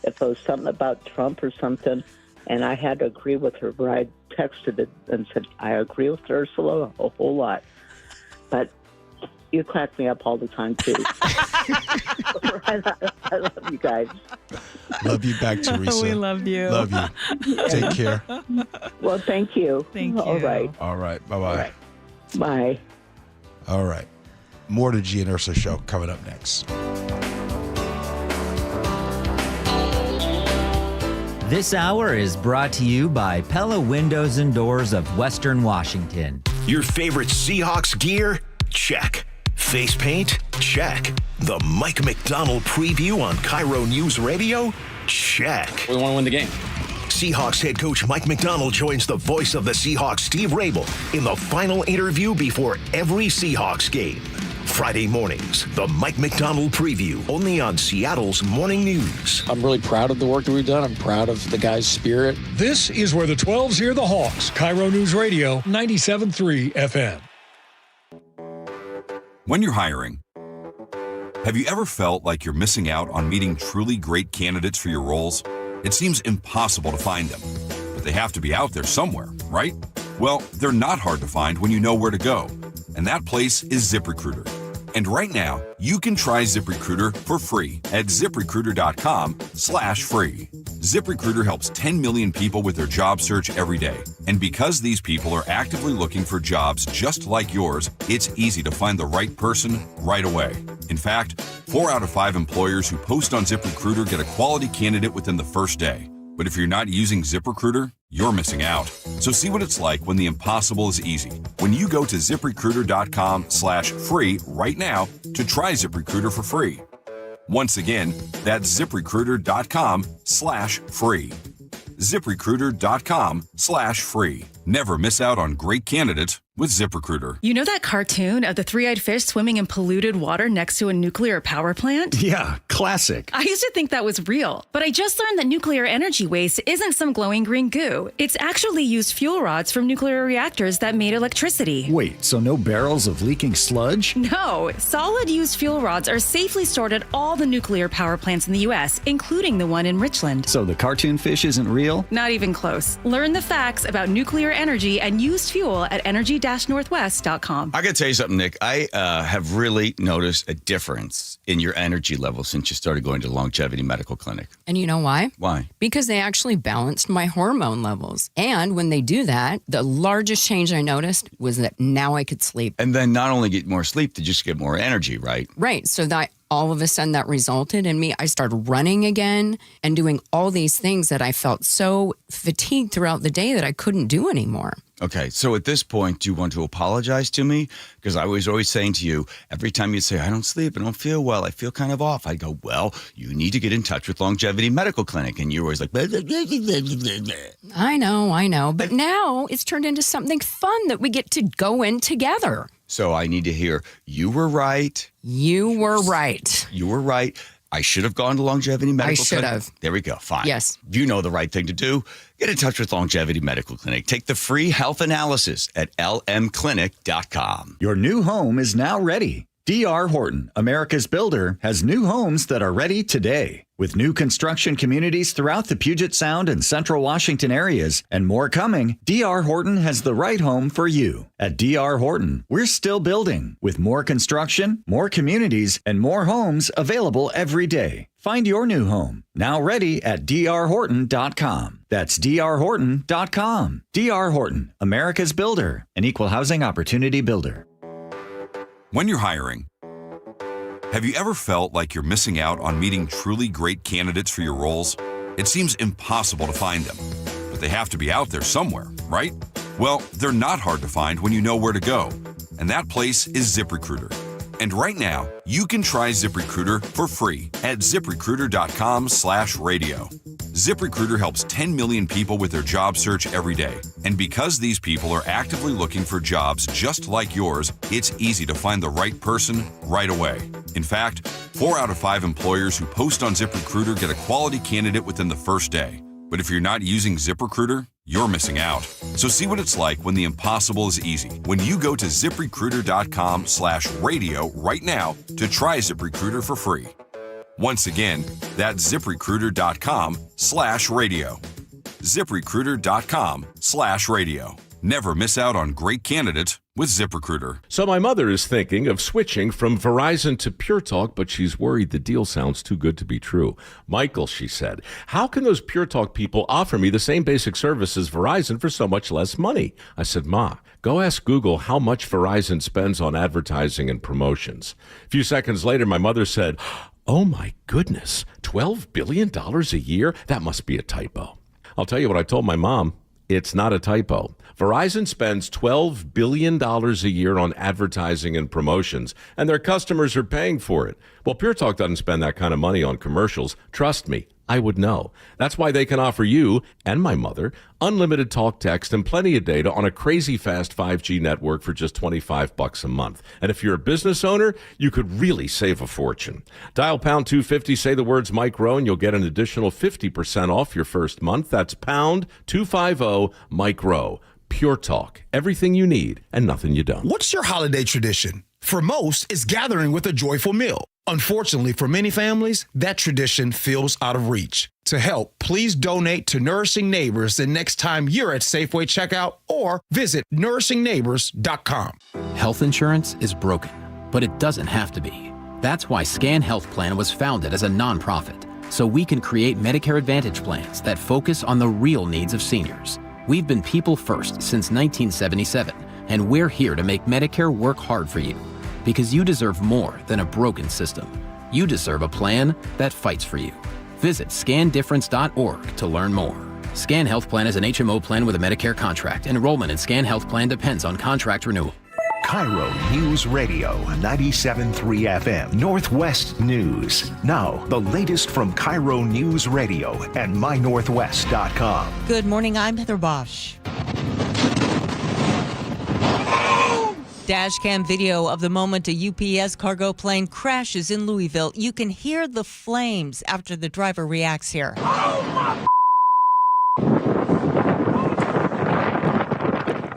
if it was something about Trump or something, and I had to agree with her, but I texted it and said, I agree with Ursula a whole lot. But you crack me up all the time, too. I love you guys. Love you back, Teresa. We love you. Love you. Take care. Well, thank you. Thank you. All right. All right. Bye-bye. All right. Bye. All right. More to Gee and Ursula Show coming up next. This hour is brought to you by Pella Windows and Doors of Western Washington. Your favorite Seahawks gear? Check. Face paint? Check. Check. The Mike McDonald preview on KIRO News Radio? Check. We want to win the game. Seahawks head coach Mike McDonald joins the voice of the Seahawks, Steve Rabel, in the final interview before every Seahawks game. Friday mornings, the Mike McDonald preview, only on Seattle's Morning News. I'm really proud of the work that we've done. I'm proud of the guys' spirit. This is where the 12s hear the Hawks. KIRO News Radio, 97.3 FM. When you're hiring, have you ever felt like you're missing out on meeting truly great candidates for your roles? It seems impossible to find them, but they have to be out there somewhere, right? Well, they're not hard to find when you know where to go, and that place is ZipRecruiter. And right now, you can try ZipRecruiter for free at ZipRecruiter.com/free. ZipRecruiter helps 10 million people with their job search every day. And because these people are actively looking for jobs just like yours, it's easy to find the right person right away. In fact, 4 out of 5 employers who post on ZipRecruiter get a quality candidate within the first day. But if you're not using ZipRecruiter, you're missing out. So see what it's like when the impossible is easy. When you go to ZipRecruiter.com/free right now to try ZipRecruiter for free. Once again, that's ZipRecruiter.com/free. ZipRecruiter.com/free. Never miss out on great candidates with ZipRecruiter. You know that cartoon of the three-eyed fish swimming in polluted water next to a nuclear power plant? Yeah, classic. I used to think that was real, but I just learned that nuclear energy waste isn't some glowing green goo. It's actually used fuel rods from nuclear reactors that made electricity. Wait, so no barrels of leaking sludge? No, solid used fuel rods are safely stored at all the nuclear power plants in the U.S., including the one in Richland. So the cartoon fish isn't real? Not even close. Learn the facts about nuclear energy and used fuel at energy-northwest.com. I got to tell you something, Nick. I have really noticed a difference in your energy level since you started going to the Longevity Medical Clinic. And you know why? Why? Because they actually balanced my hormone levels. And when they do that, the largest change I noticed was that now I could sleep. And then not only get more sleep, to just get more energy, right? Right. So that all of a sudden that resulted in me, I started running again and doing all these things that I felt so fatigued throughout the day that I couldn't do anymore. Okay, so at this point, do you want to apologize to me? Because I was always saying to you, every time you'd say, I don't sleep, I don't feel well, I feel kind of off, I'd go, well, you need to get in touch with Longevity Medical Clinic. And you were always like, blah, blah, blah, blah, blah, blah. I know. But now it's turned into something fun that we get to go in together. So I need to hear, you were right. You were right. You were right. I should have gone to Longevity Medical Clinic. I should have. There we go. Fine. Yes. You know the right thing to do. Get in touch with Longevity Medical Clinic. Take the free health analysis at lmclinic.com. Your new home is now ready. D.R. Horton, America's builder, has new homes that are ready today. With new construction communities throughout the Puget Sound and Central Washington areas and more coming, D.R. Horton has the right home for you. At D.R. Horton, we're still building with more construction, more communities, and more homes available every day. Find your new home, now ready at drhorton.com. That's drhorton.com. D.R. Horton, America's builder, an equal housing opportunity builder. When you're hiring, have you ever felt like you're missing out on meeting truly great candidates for your roles? It seems impossible to find them, but they have to be out there somewhere, right? Well, they're not hard to find when you know where to go, and that place is ZipRecruiter. And right now, you can try ZipRecruiter for free at ZipRecruiter.com/radio. ZipRecruiter helps 10 million people with their job search every day. And because these people are actively looking for jobs just like yours, it's easy to find the right person right away. In fact, 4 out of 5 employers who post on ZipRecruiter get a quality candidate within the first day. But if you're not using ZipRecruiter, you're missing out. So see what it's like when the impossible is easy. When you go to ZipRecruiter.com/radio right now to try ZipRecruiter for free. Once again, that's ZipRecruiter.com/radio. ZipRecruiter.com/radio. Never miss out on great candidates with ZipRecruiter. So my mother is thinking of switching from Verizon to Pure Talk, but she's worried the deal sounds too good to be true. Michael, she said, how can those Pure Talk people offer me the same basic service as Verizon for so much less money? I said, Ma, go ask Google how much Verizon spends on advertising and promotions. A few seconds later, my mother said, oh my goodness, $12 billion a year? That must be a typo. I'll tell you what I told my mom. It's not a typo. Verizon spends $12 billion a year on advertising and promotions, and their customers are paying for it. Well, Pure Talk doesn't spend that kind of money on commercials. Trust me, I would know. That's why they can offer you and my mother unlimited talk, text, and plenty of data on a crazy fast 5G network for just $25 a month. And if you're a business owner, you could really save a fortune. Dial pound 250, say the words Mike Rowe, and you'll get an additional 50% off your first month. That's pound 250 Mike Rowe. Pure Talk. Everything you need and nothing you don't. What's your holiday tradition? For most, it's gathering with a joyful meal. Unfortunately, for many families, that tradition feels out of reach. To help, please donate to Nourishing Neighbors the next time you're at Safeway checkout or visit nourishingneighbors.com. Health insurance is broken, but it doesn't have to be. That's why Scan Health Plan was founded as a nonprofit, so we can create Medicare Advantage plans that focus on the real needs of seniors. We've been people first since 1977, and we're here to make Medicare work hard for you. Because you deserve more than a broken system. You deserve a plan that fights for you. Visit scandifference.org to learn more. Scan Health Plan is an HMO plan with a Medicare contract. Enrollment in Scan Health Plan depends on contract renewal. KIRO News Radio 97.3 FM Northwest News. Now, the latest from KIRO News Radio and mynorthwest.com. Good morning, I'm Heather Bosch. Dash cam video of the moment a UPS cargo plane crashes in Louisville. You can hear the flames after the driver reacts here.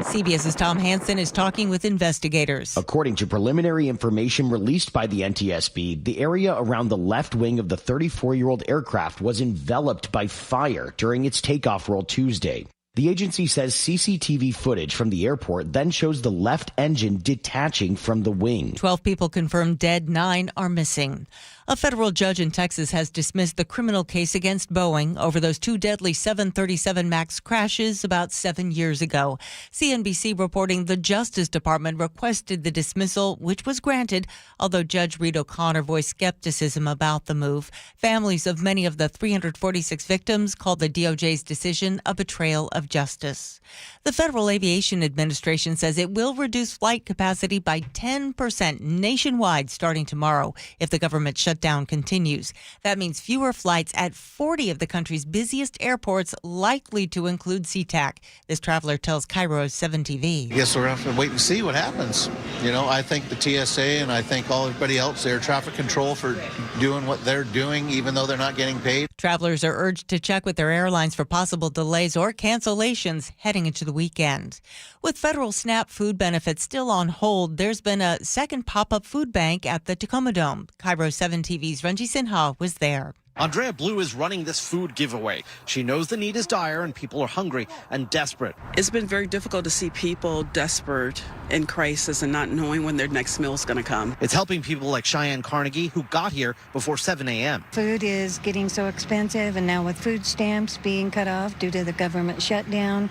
CBS's Tom Hansen is talking with investigators. According to preliminary information released by the NTSB, the area around the left wing of the 34-year-old aircraft was enveloped by fire during its takeoff roll Tuesday. The agency says CCTV footage from the airport then shows the left engine detaching from the wing. 12 people confirmed dead, 9 are missing. A federal judge in Texas has dismissed the criminal case against Boeing over those 2 deadly 737 MAX crashes about 7 years ago. CNBC reporting the Justice Department requested the dismissal, which was granted, although Judge Reed O'Connor voiced skepticism about the move. Families of many of the 346 victims called the DOJ's decision a betrayal of justice. The Federal Aviation Administration says it will reduce flight capacity by 10% nationwide starting tomorrow if the government shutdown continues. That means fewer flights at 40 of the country's busiest airports, likely to include SeaTac. This traveler tells KIRO 7 TV. I guess we're going to have to wait and see what happens. You know, I think the TSA and I think everybody else, air traffic control, for doing what they're doing, even though they're not getting paid. Travelers are urged to check with their airlines for possible delays or cancellations heading into the weekend. With federal SNAP food benefits still on hold, there's been a second pop-up food bank at the Tacoma Dome. KIRO 7 TV's Ranji Sinha was there. Andrea Blue is running this food giveaway. She knows the need is dire and people are hungry and desperate. It's been very difficult to see people desperate in crisis and not knowing when their next meal is going to come. It's helping people like Cheyenne Carnegie, who got here before 7 a.m. Food is getting so expensive, and now with food stamps being cut off due to the government shutdown,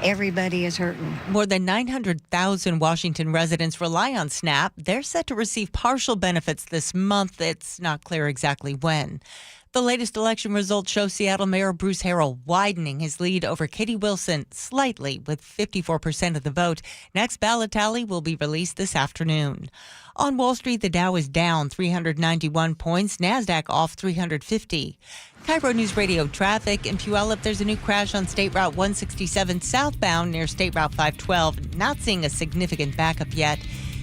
everybody is hurting. More than 900,000 Washington residents rely on SNAP. They're set to receive partial benefits this month. It's not clear exactly when. The latest election results show Seattle Mayor Bruce Harrell widening his lead over Katie Wilson slightly with 54% of the vote. Next ballot tally will be released this afternoon. On Wall Street, the Dow is down 391 points, NASDAQ off 350. KIRO News Radio traffic. In Puyallup, there's a new crash on State Route 167 southbound near State Route 512. Not seeing a significant backup yet.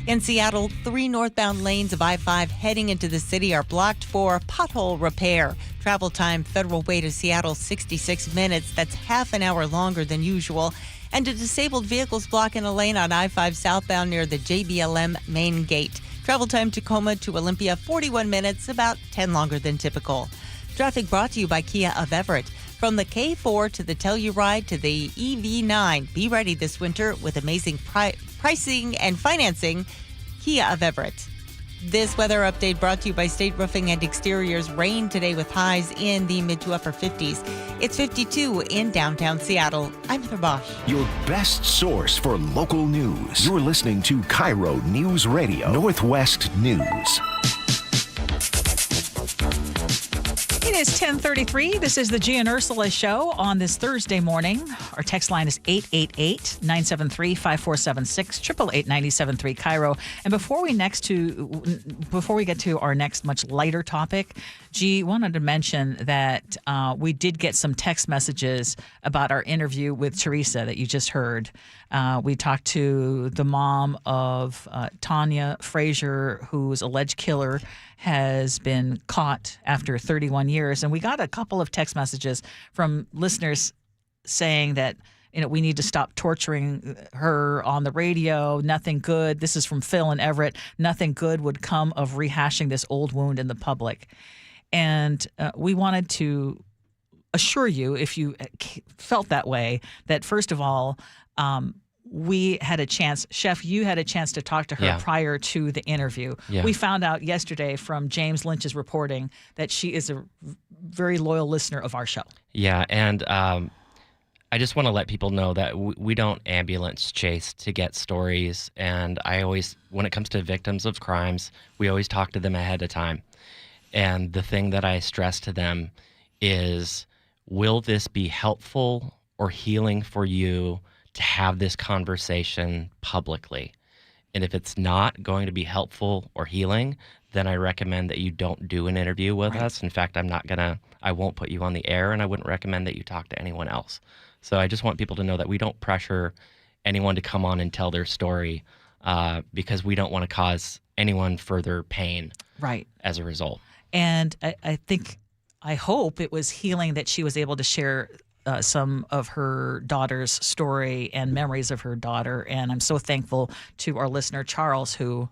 In Seattle, 3 northbound lanes of I-5 heading into the city are blocked for pothole repair. Travel time, federal way to Seattle, 66 minutes. That's half an hour longer than usual. And a disabled vehicle's blocking a lane on I-5 southbound near the JBLM main gate. Travel time Tacoma to Olympia, 41 minutes, about 10 longer than typical. Traffic brought to you by Kia of Everett. From the K4 to the Telluride to the EV9, be ready this winter with amazing pricing and financing. Kia of Everett. This weather update brought to you by State Roofing and Exteriors. Rain today with highs in the mid to upper 50s. It's 52 in downtown Seattle. I'm Heather Bosch. Your best source for local news. You're listening to KIRO News Radio Northwest News. It is 10:33. This is the Gee and Ursula Show on this Thursday morning. Our text line is 888-973-5476, 888-973 KIRO. And before we get to our next much lighter topic, Gee wanted to mention that we did get some text messages about our interview with Teresa that you just heard. We talked to the mom of Tanya Frazier, whose alleged killer has been caught after 31 years. And we got a couple of text messages from listeners saying that, we need to stop torturing her on the radio. Nothing good. This is from Phil and Everett. Nothing good would come of rehashing this old wound in the public. And we wanted to assure you, if you felt that way, that first of all, we had a chance, Chef, you had a chance to talk to her prior to the interview. Yeah. We found out yesterday from James Lynch's reporting that she is a very loyal listener of our show. Yeah, and I just want to let people know that we don't ambulance chase to get stories. And I always, when it comes to victims of crimes, we always talk to them ahead of time. And the thing that I stress to them is, will this be helpful or healing for you to have this conversation publicly? And if it's not going to be helpful or healing, then I recommend that you don't do an interview with us. In fact, I won't put you on the air, and I wouldn't recommend that you talk to anyone else. So I just want people to know that we don't pressure anyone to come on and tell their story because we don't want to cause anyone further pain as a result. And I hope it was healing that she was able to share some of her daughter's story and memories of her daughter. And I'm so thankful to our listener, Charles, who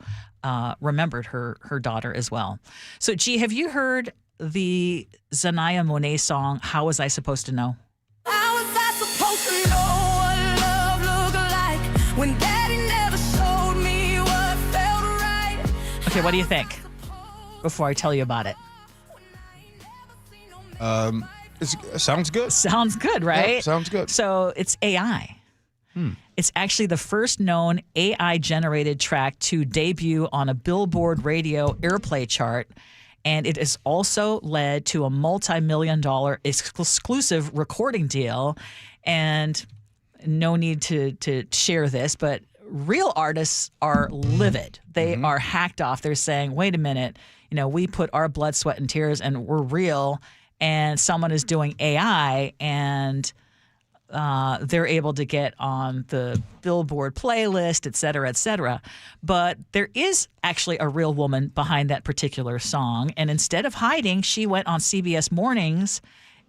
remembered her daughter as well. So, Gee, have you heard the Zanaya Monet song, How Was I Supposed to Know? How was I supposed to know what love looked like when Daddy never showed me what felt right? Okay, what do you think before I tell you about it? It sounds good. Sounds good, right? Yeah, sounds good. So it's AI. It's actually the first known AI-generated track to debut on a Billboard radio airplay chart, and it has also led to a multi-million-dollar exclusive recording deal. And no need to share this, but real artists are livid. They are hacked off. They're saying, wait a minute, we put our blood, sweat, and tears, and we're real, and someone is doing AI, and they're able to get on the Billboard playlist, et cetera, et cetera. But there is actually a real woman behind that particular song. And instead of hiding, she went on CBS Mornings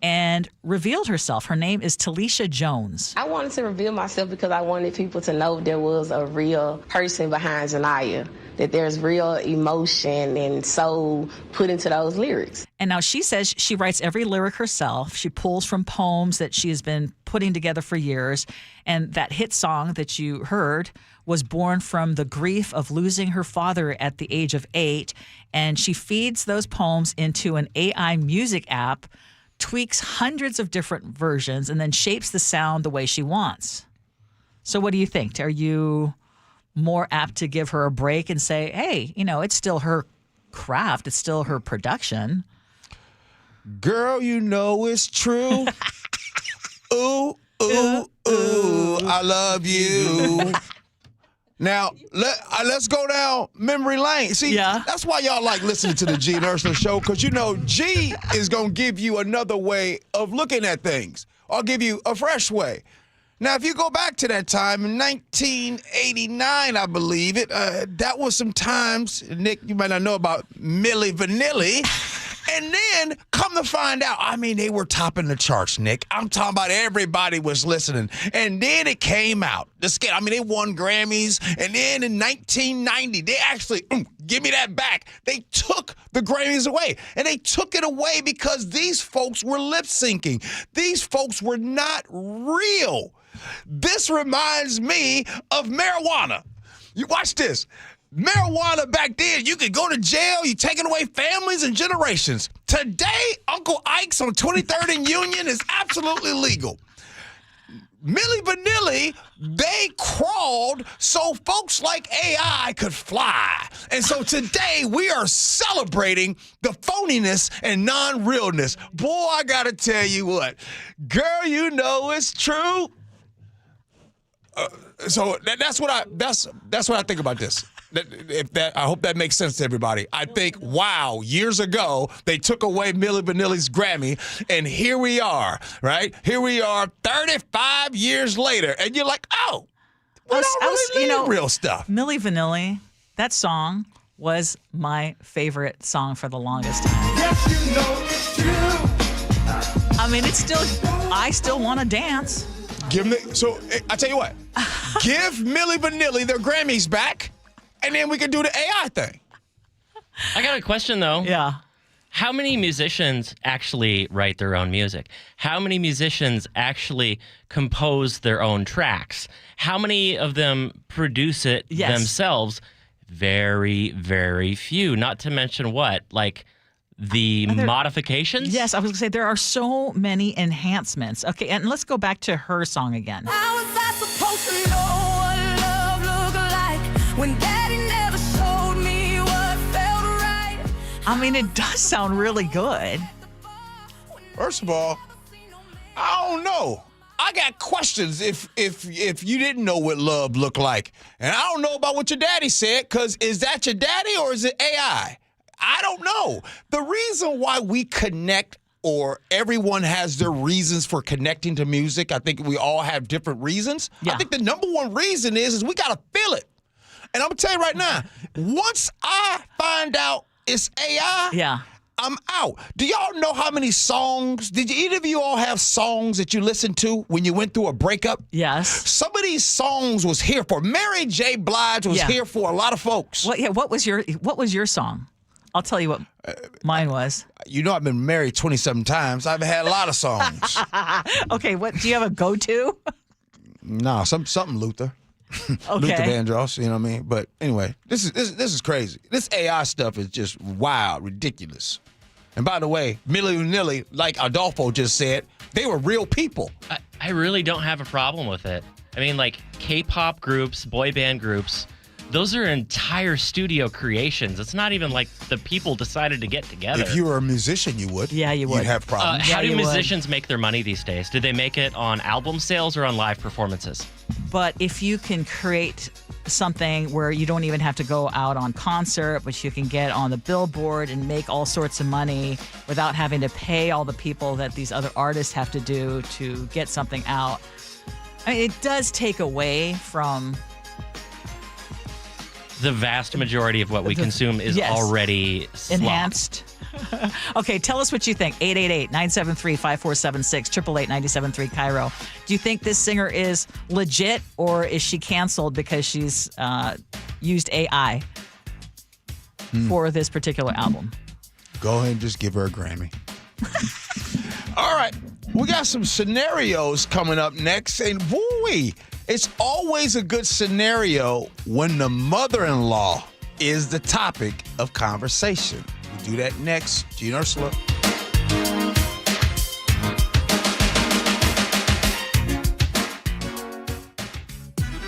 and revealed herself. Her name is Talisha Jones. I wanted to reveal myself because I wanted people to know there was a real person behind Zanaya, that there's real emotion and soul put into those lyrics. And now she says she writes every lyric herself. She pulls from poems that she has been putting together for years. And that hit song that you heard was born from the grief of losing her father at the age of 8. And she feeds those poems into an AI music app, tweaks hundreds of different versions, and then shapes the sound the way she wants. So what do you think? Are you more apt to give her a break and say, hey, it's still her craft, it's still her production? Girl, it's true. Ooh, ooh, ooh, I love you. Now, let's go down memory lane. See, that's why y'all like listening to the Gee and Ursula Show, because Gee is going to give you another way of looking at things. I'll give you a fresh way. Now, if you go back to that time in 1989, I believe it, that was some times, Nick, you might not know about Milli Vanilli. And then, come to find out, they were topping the charts, Nick. I'm talking about everybody was listening. And then it came out. They won Grammys. And then in 1990, they actually, give me that back. They took the Grammys away. And they took it away because these folks were lip syncing. These folks were not real. This reminds me of marijuana. You watch this. Marijuana back then, you could go to jail. You're taking away families and generations. Today, Uncle Ike's on 23rd and Union is absolutely legal. Milli Vanilli, they crawled so folks like AI could fly. And so today we are celebrating the phoniness and non-realness. Boy, I got to tell you what. Girl, you know it's true. So that's what I think about this. I hope that makes sense to everybody. I think, wow, years ago, they took away Milli Vanilli's Grammy, and here we are, right? Here we are 35 years later, and you're like, oh, we don't really need real stuff. Milli Vanilli, that song was my favorite song for the longest time. Yes, you know it's true. I mean, I still want to dance. So I tell you what, give Milli Vanilli their Grammys back, and then we can do the AI thing. I got a question, though. Yeah. How many musicians actually write their own music? How many musicians actually compose their own tracks? How many of them produce it themselves? Very, very few. Not to mention what? Like the modifications? Yes, I was going to say there are so many enhancements. Okay, and let's go back to her song again. How was I supposed to know what love looked like when Daddy never showed me what felt right? I mean, it does sound really good. First of all, I don't know. I got questions if you didn't know what love looked like. And I don't know about what your daddy said, because is that your daddy or is it AI? I don't know. The reason why we connect, or everyone has their reasons for connecting to music, I think we all have different reasons. Yeah. I think the number one reason is we got to feel it. And I'm going to tell you right now, once I find out it's AI, I'm out. Do y'all know how many songs? Did either of you all have songs that you listened to when you went through a breakup? Yes. Some of these songs was here for. Mary J. Blige was here for a lot of folks. What was your song? I'll tell you what mine was. You know, I've been married 27 times. I've had a lot of songs. Okay, what do you have a go-to? No, something Luther. Okay. Luther Vandross, you know what I mean? But anyway, this is crazy. This AI stuff is just wild, ridiculous. And by the way, Milli Vanilli, like Adolfo just said, they were real people. I really don't have a problem with it. I mean, like K-pop groups, boy band groups, those are entire studio creations. It's not even like the people decided to get together. If you were a musician, you would. Yeah, you would. You'd have problems. How do musicians make their money these days? Do they make it on album sales or on live performances? But if you can create something where you don't even have to go out on concert, but you can get on the billboard and make all sorts of money without having to pay all the people that these other artists have to do to get something out, I mean, it does take away from... The vast majority of what we consume is already enhanced. Okay, tell us what you think. 888-973-5476, 888-973 KIRO. Do you think this singer is legit, or is she canceled because she's used AI for this particular album? Go ahead and just give her a Grammy. All right, we got some scenarios coming up next, and woo-wee. It's always a good scenario when the mother-in-law is the topic of conversation. We do that next. Gee Ursula.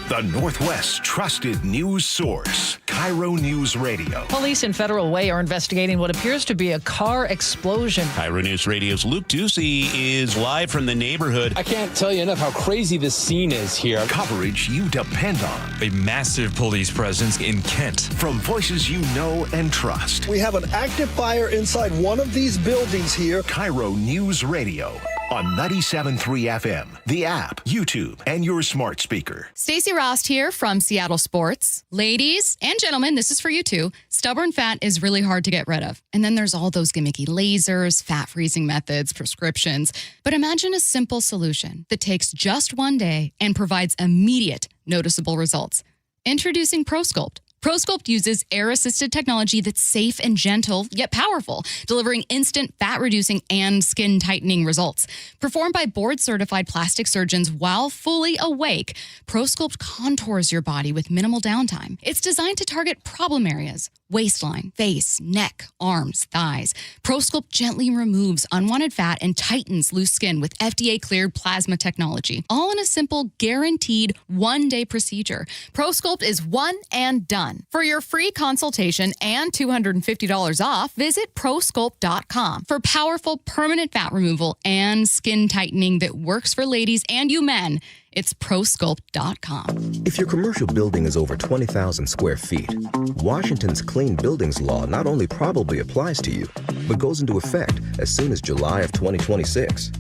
The Northwest's trusted news source, KIRO Newsradio. Police in Federal Way are investigating what appears to be a car explosion. KIRO News Radio's Luke Ducey is live from the neighborhood. I can't tell you enough how crazy this scene is here. Coverage you depend on. A massive police presence in Kent. From voices you know and trust. We have an active fire inside one of these buildings here. KIRO News Radio. On 97.3 FM, the app, YouTube, and your smart speaker. Stacey Rost here from Seattle Sports. Ladies and gentlemen, this is for you too. Stubborn fat is really hard to get rid of. And then there's all those gimmicky lasers, fat freezing methods, prescriptions. But imagine a simple solution that takes just one day and provides immediate, noticeable results. Introducing ProSculpt. ProSculpt uses air-assisted technology that's safe and gentle, yet powerful, delivering instant fat-reducing and skin-tightening results. Performed by board-certified plastic surgeons while fully awake, ProSculpt contours your body with minimal downtime. It's designed to target problem areas waistline, face, neck, arms, thighs. ProSculpt gently removes unwanted fat and tightens loose skin with FDA-cleared plasma technology, all in a simple, guaranteed one-day procedure. ProSculpt is one and done. For your free consultation and $250 off, visit ProSculpt.com for powerful permanent fat removal and skin tightening that works for ladies and you men. It's ProSculpt.com. If your commercial building is over 20,000 square feet, Washington's Clean Buildings Law not only probably applies to you, but goes into effect as soon as July of 2026.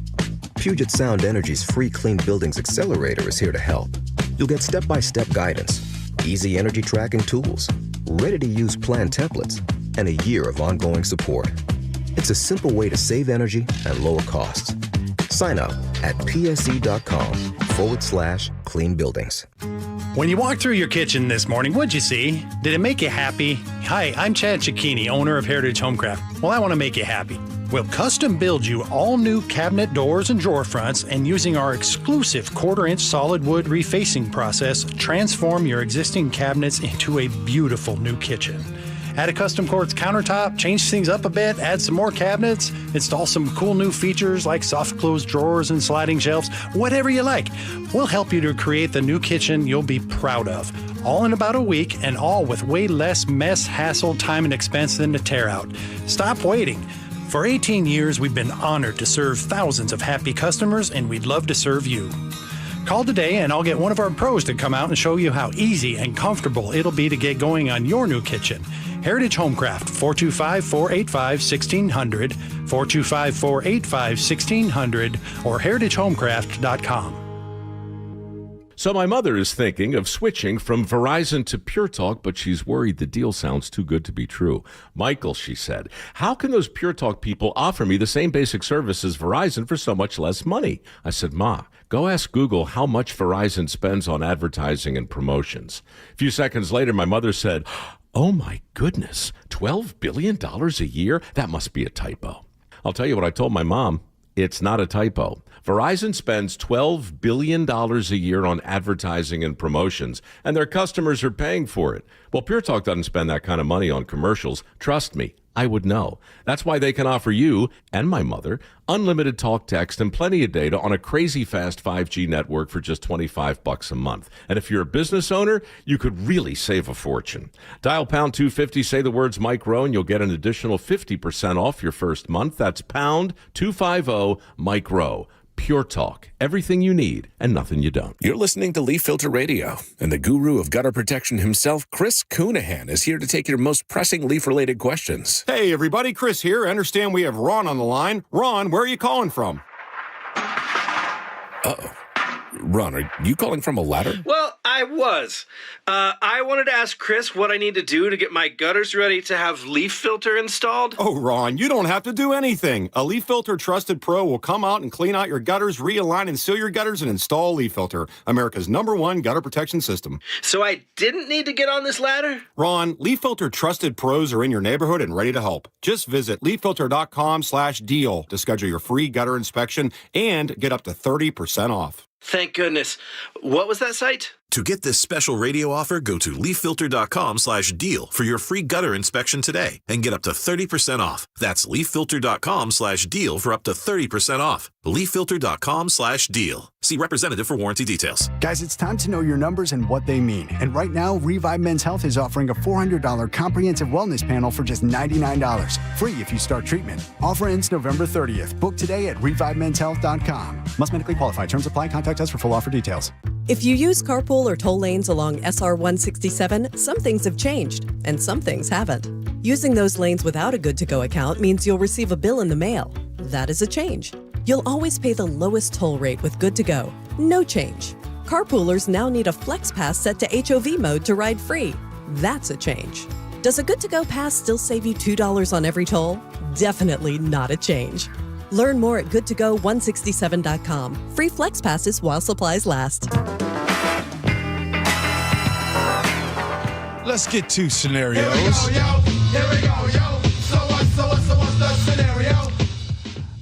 Puget Sound Energy's free Clean Buildings Accelerator is here to help. You'll get step-by-step guidance, easy energy tracking tools, ready-to-use plan templates, and a year of ongoing support. It's a simple way to save energy and lower costs. Sign up at psc.com/clean buildings. When you walked through your kitchen this morning, what'd you see? Did it make you happy? Hi, I'm Chad Cicchini, owner of Heritage Homecraft. Well, I want to make you happy. We'll custom build you all new cabinet doors and drawer fronts, and using our exclusive 1/4-inch solid wood refacing process, transform your existing cabinets into a beautiful new kitchen. Add a custom quartz countertop, change things up a bit, add some more cabinets, install some cool new features like soft close drawers and sliding shelves, whatever you like. We'll help you to create the new kitchen you'll be proud of. All in about a week, and all with way less mess, hassle, time, and expense than to tear out. Stop waiting. For 18 years, we've been honored to serve thousands of happy customers, and we'd love to serve you. Call today and I'll get one of our pros to come out and show you how easy and comfortable it'll be to get going on your new kitchen. Heritage Homecraft, 425-485-1600, 425-485-1600, or heritagehomecraft.com. So my mother is thinking of switching from Verizon to Pure Talk, but she's worried the deal sounds too good to be true. Michael, she said, how can those Pure Talk people offer me the same basic service as Verizon for so much less money? I said, Ma, go ask Google how much Verizon spends on advertising and promotions. A few seconds later, my mother said, oh my goodness, $12 billion a year? That must be a typo. I'll tell you what I told my mom. It's not a typo. Verizon spends $12 billion a year on advertising and promotions, and their customers are paying for it. Well, Pure Talk doesn't spend that kind of money on commercials. Trust me, I would know. That's why they can offer you and my mother unlimited talk, text, and plenty of data on a crazy fast 5G network for just $25 a month. And if you're a business owner, you could really save a fortune. Dial pound 250, say the words Mike Rowe, and you'll get an additional 50% off your first month. That's pound 250 Mike Rowe. Pure Talk. Everything you need and nothing you don't. You're listening to Leaf Filter Radio, and the guru of gutter protection himself, Chris Coonahan, is here to take your most pressing leaf-related questions. Hey, everybody. Chris here. I understand we have Ron on the line. Ron, where are you calling from? Uh-oh. Ron, are you calling from a ladder? Well, I was. I wanted to ask Chris what I need to do to get my gutters ready to have leaf filter installed. Oh, Ron, you don't have to do anything. A Leaf Filter Trusted Pro will come out and clean out your gutters, realign and seal your gutters, and install Leaf Filter, America's #1 gutter protection system. So I didn't need to get on this ladder? Ron, Leaf Filter Trusted Pros are in your neighborhood and ready to help. Just visit leaffilter.com/deal to schedule your free gutter inspection and get up to 30% off. Thank goodness. What was that site? To get this special radio offer, go to leaffilter.com/deal for your free gutter inspection today and get up to 30% off. That's leaffilter.com/deal for up to 30% off. leaffilter.com/deal. See representative for warranty details. Guys, it's time to know your numbers and what they mean. And right now, Revive Men's Health is offering a $400 comprehensive wellness panel for just $99. Free if you start treatment. Offer ends November 30th. Book today at revivemenshealth.com. Must medically qualify. Terms apply. Contact us for full offer details. If you use carpool or toll lanes along SR 167, some things have changed, and some things haven't. Using those lanes without a good-to-go account means you'll receive a bill in the mail. That is a change. You'll always pay the lowest toll rate with good-to-go. No change. Carpoolers now need a Flex Pass set to HOV mode to ride free. That's a change. Does a good-to-go pass still save you $2 on every toll? Definitely not a change. Learn more at goodtogo167.com. Free Flex Passes while supplies last. Let's get to scenarios. Here we go, yo. So what's the scenario?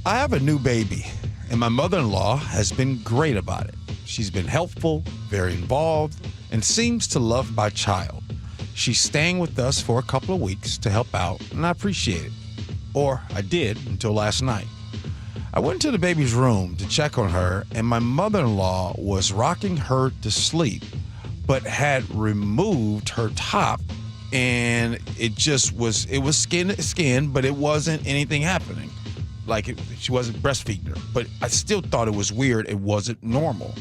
I have a new baby, and my mother-in-law has been great about it. She's been helpful, very involved, and seems to love my child. She's staying with us for a couple of weeks to help out, and I appreciate it. Or I did until last night. I went to the baby's room to check on her, and my mother-in-law was rocking her to sleep, but had removed her top, and it was skin to skin, but it wasn't anything happening. She wasn't breastfeeding her, but I still thought it was weird. It wasn't normal.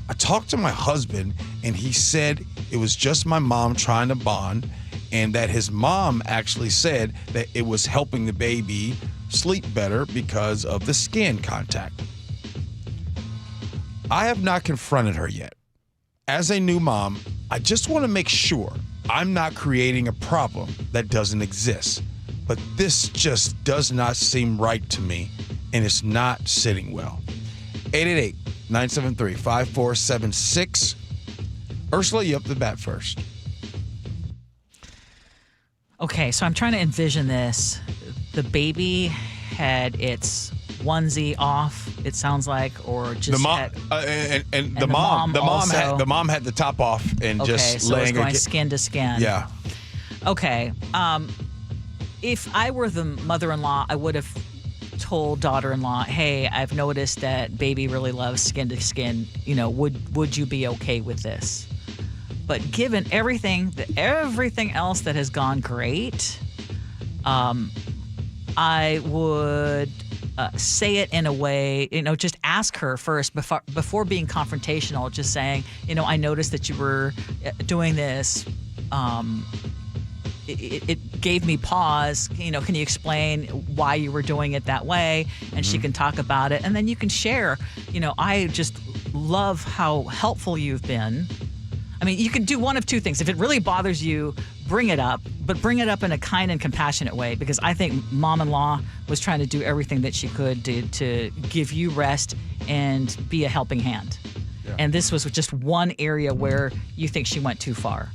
I talked to my husband, and he said it was just my mom trying to bond, and that his mom actually said that it was helping the baby sleep better because of the skin contact. I have not confronted her yet. As a new mom, I just want to make sure I'm not creating a problem that doesn't exist. But this just does not seem right to me, and it's not sitting well. 888-973-5476. Ursula, you up to the bat first. Okay, so I'm trying to envision this. The baby had its onesie off, it sounds like, or just the mom the mom had the top off and just so laying it was going skin to skin. Yeah. Okay. If I were the mother-in-law, I would have told daughter-in-law, "Hey, I've noticed that baby really loves skin to skin. Would you be okay with this?" But given everything else that has gone great, I would say it in a way, just ask her first before being confrontational, just saying, I noticed that you were doing this. It gave me pause. Can you explain why you were doing it that way? And she can talk about it. And then you can share, I just love how helpful you've been. I mean, you can do one of two things. If it really bothers you, bring it up, but bring it up in a kind and compassionate way, because I think mom-in-law was trying to do everything that she could to give you rest and be a helping hand. Yeah. And this was just one area where you think she went too far.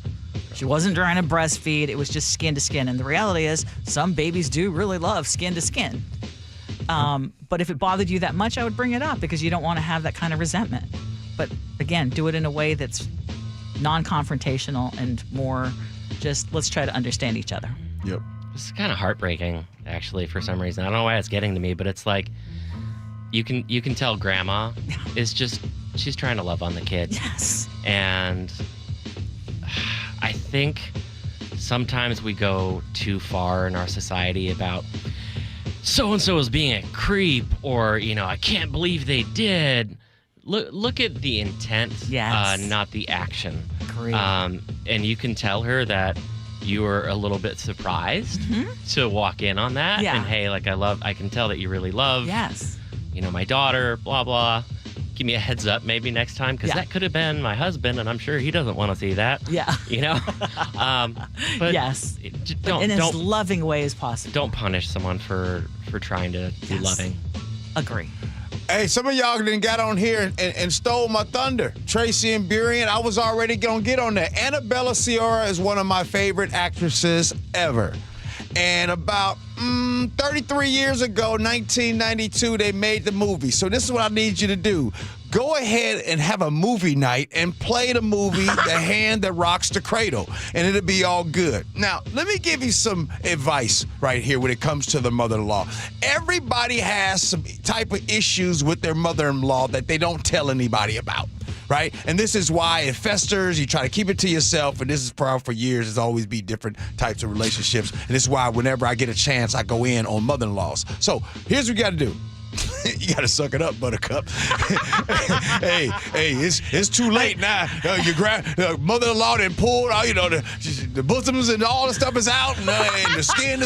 She wasn't trying to breastfeed. It was just skin to skin. And the reality is some babies do really love skin to skin. But if it bothered you that much, I would bring it up because you don't want to have that kind of resentment. But again, do it in a way that's non-confrontational and more just let's try to understand each other. Yep. This is kind of heartbreaking, actually, for some reason. I don't know why it's getting to me, but it's like you can tell grandma is just, she's trying to love on the kid. Yes. And I think sometimes we go too far in our society about so-and-so is being a creep, or, I can't believe they did. Look at the intent, not the action. Agreed. And you can tell her that you were a little bit surprised to walk in on that. Yeah. And hey, I can tell that you really love, my daughter, blah, blah. Give me a heads up maybe next time, because that could have been my husband, and I'm sure he doesn't want to see that. Yeah. But yes. Don't, in as loving way as possible. Don't punish someone for trying to be loving. Agree. Hey, some of y'all done got on here and stole my thunder. Tracy and Burien, I was already going to get on there. Annabella Sciorra is one of my favorite actresses ever. And about 33 years ago, 1992, they made the movie. So this is what I need you to do. Go ahead and have a movie night and play the movie The Hand That Rocks the Cradle, and it'll be all good. Now, let me give you some advice right here when it comes to the mother-in-law. Everybody has some type of issues with their mother-in-law that they don't tell anybody about. Right? And this is why it festers. You try to keep it to yourself. And this is for years. There's always be different types of relationships. And this is why whenever I get a chance, I go in on mother-in-laws. So here's what you got to do. You got to suck it up, Buttercup. hey, it's too late now. Your mother-in-law done pulled out, the bosoms and all the stuff is out, and the skin.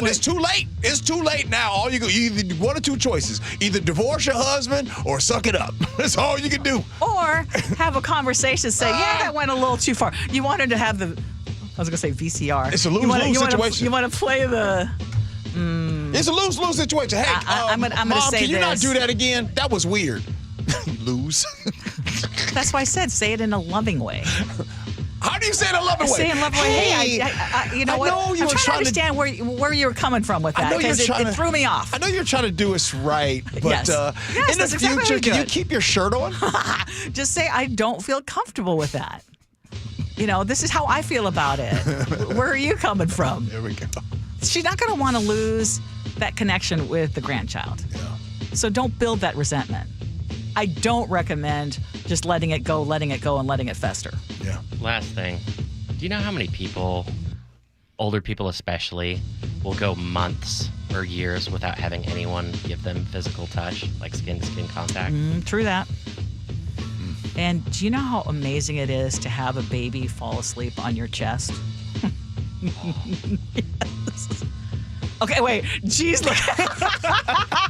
It's too late. It's too late now. You either one or two choices: either divorce your husband or suck it up. That's all you can do. Or have a conversation. Say, that went a little too far. You wanted to have I was gonna say VCR. It's a lose-lose situation. You want to play the. It's a lose-lose situation. Hey, I'm gonna Mom, say can you not do that again? That was weird. You lose. That's why I said say it in a loving way. How do you say it in a loving way? Say it in a loving way. Hey, I'm trying to understand where you're coming from with that, because it threw me off. I know you're trying to do us right, but yes, in the future, can you keep your shirt on? Just say I don't feel comfortable with that. this is how I feel about it. Where are you coming from? There we go. She's not going to want to lose that connection with the grandchild. Yeah. So don't build that resentment. I don't recommend just letting it go, and letting it fester. Yeah. Last thing. Do you know how many people, older people especially, will go months or years without having anyone give them physical touch, like skin-to-skin contact? True that. And do you know how amazing it is to have a baby fall asleep on your chest? Yes. Okay, wait. Jeez, look.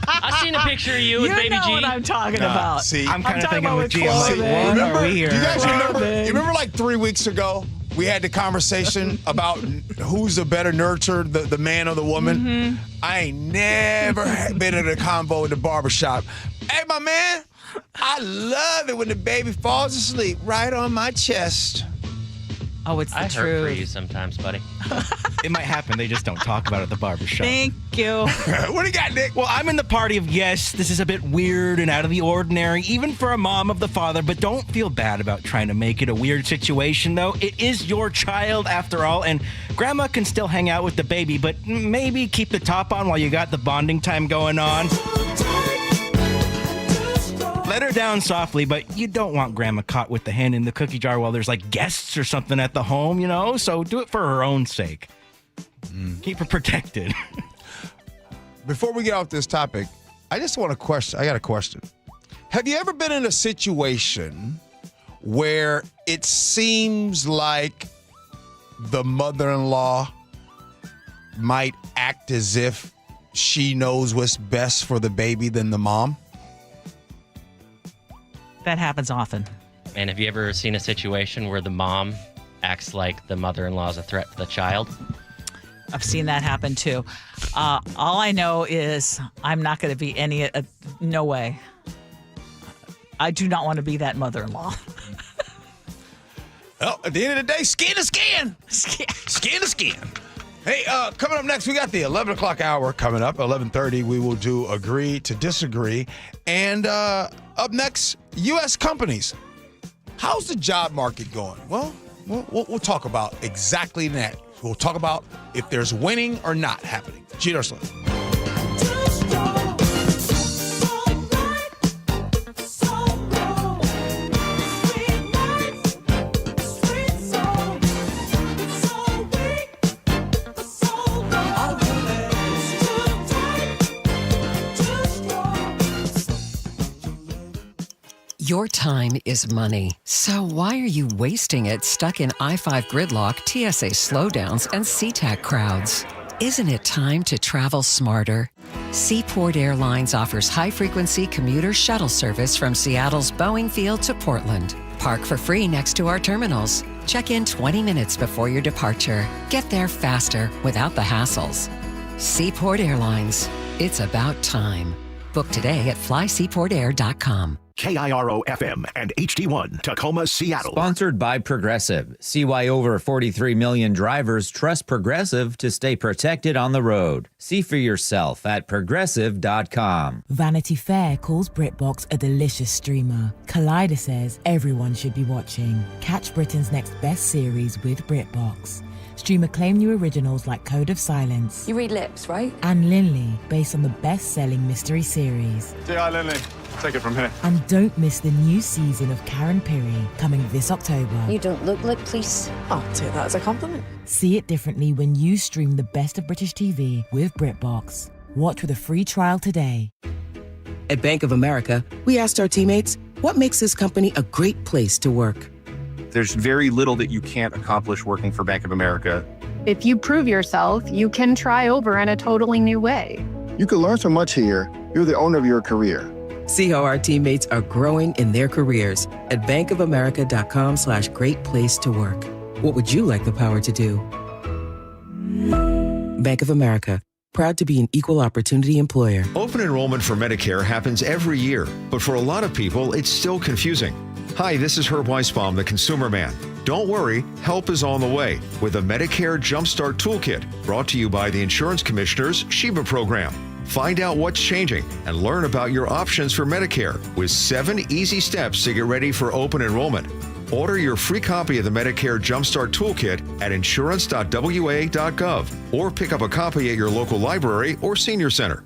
I've seen a picture of you with baby G. You know what I'm talking about. See, I'm kind of talking thinking about with G. clothing. What are we here? Do you guys remember like 3 weeks ago, we had the conversation about who's the better nurturer, the man or the woman? Mm-hmm. I ain't never been in a convo in the barbershop. Hey, my man, I love it when the baby falls asleep right on my chest. Oh, it's the I truth. hurt for you sometimes, buddy. It might happen. They just don't talk about it at the barbershop. Thank you. What do you got, Nick? Well, I'm in the party of yes, this is a bit weird and out of the ordinary, even for a mom of the father, but don't feel bad about trying to make it a weird situation, though. It is your child, after all, and grandma can still hang out with the baby, but maybe keep the top on while you got the bonding time going on. Let her down softly, but you don't want grandma caught with the hand in the cookie jar while there's like guests or something at the home, so do it for her own sake. Keep her protected. Before we get off this topic, I just want to question. I got a question. Have you ever been in a situation where it seems like the mother-in-law might act as if she knows what's best for the baby than the mom? That happens often. And have you ever seen a situation where the mom acts like the mother-in-law is a threat to the child? I've seen that happen too. All I know is I'm not going to be no way. I do not want to be that mother-in-law. Well, at the end of the day, skin to skin. Skin to skin. Hey, coming up next, we got the 11 o'clock hour coming up. 11:30, we will do Agree to Disagree. And up next, U.S. companies. How's the job market going? Well, we'll talk about exactly that. We'll talk about if there's winning or not happening. Gee Ursula. Your time is money. So why are you wasting it stuck in I-5 gridlock, TSA slowdowns, and SeaTac crowds? Isn't it time to travel smarter? Seaport Airlines offers high-frequency commuter shuttle service from Seattle's Boeing Field to Portland. Park for free next to our terminals. Check in 20 minutes before your departure. Get there faster without the hassles. Seaport Airlines. It's about time. Book today at flyseaportair.com. KIRO FM and HD1 Tacoma, Seattle. Sponsored by Progressive. See why over 43 million drivers trust Progressive to stay protected on the road. See for yourself at progressive.com. Vanity Fair calls BritBox a delicious streamer. Collider says everyone should be watching. Catch Britain's next best series with BritBox. Stream acclaimed new originals like Code of Silence. You read lips, right? And Linley, based on the best-selling mystery series. Say hi, Linley. Take it from here. And don't miss the new season of Karen Piri coming this October. You don't look like police. I'll take that as a compliment. See it differently when you stream the best of British TV with BritBox. Watch with a free trial today. At Bank of America, we asked our teammates, what makes this company a great place to work? There's very little that you can't accomplish working for Bank of America. If you prove yourself, you can try over in a totally new way. You can learn so much here. You're the owner of your career. See how our teammates are growing in their careers at bankofamerica.com/great place to work. What would you like the power to do? Bank of America, proud to be an equal opportunity employer. Open enrollment for Medicare happens every year, but for a lot of people, it's still confusing. Hi, this is Herb Weisbaum, the Consumer Man. Don't worry, help is on the way with a Medicare Jumpstart Toolkit brought to you by the Insurance Commissioner's SHIBA program. Find out what's changing and learn about your options for Medicare with 7 easy steps to get ready for open enrollment. Order your free copy of the Medicare Jumpstart Toolkit at insurance.wa.gov or pick up a copy at your local library or senior center.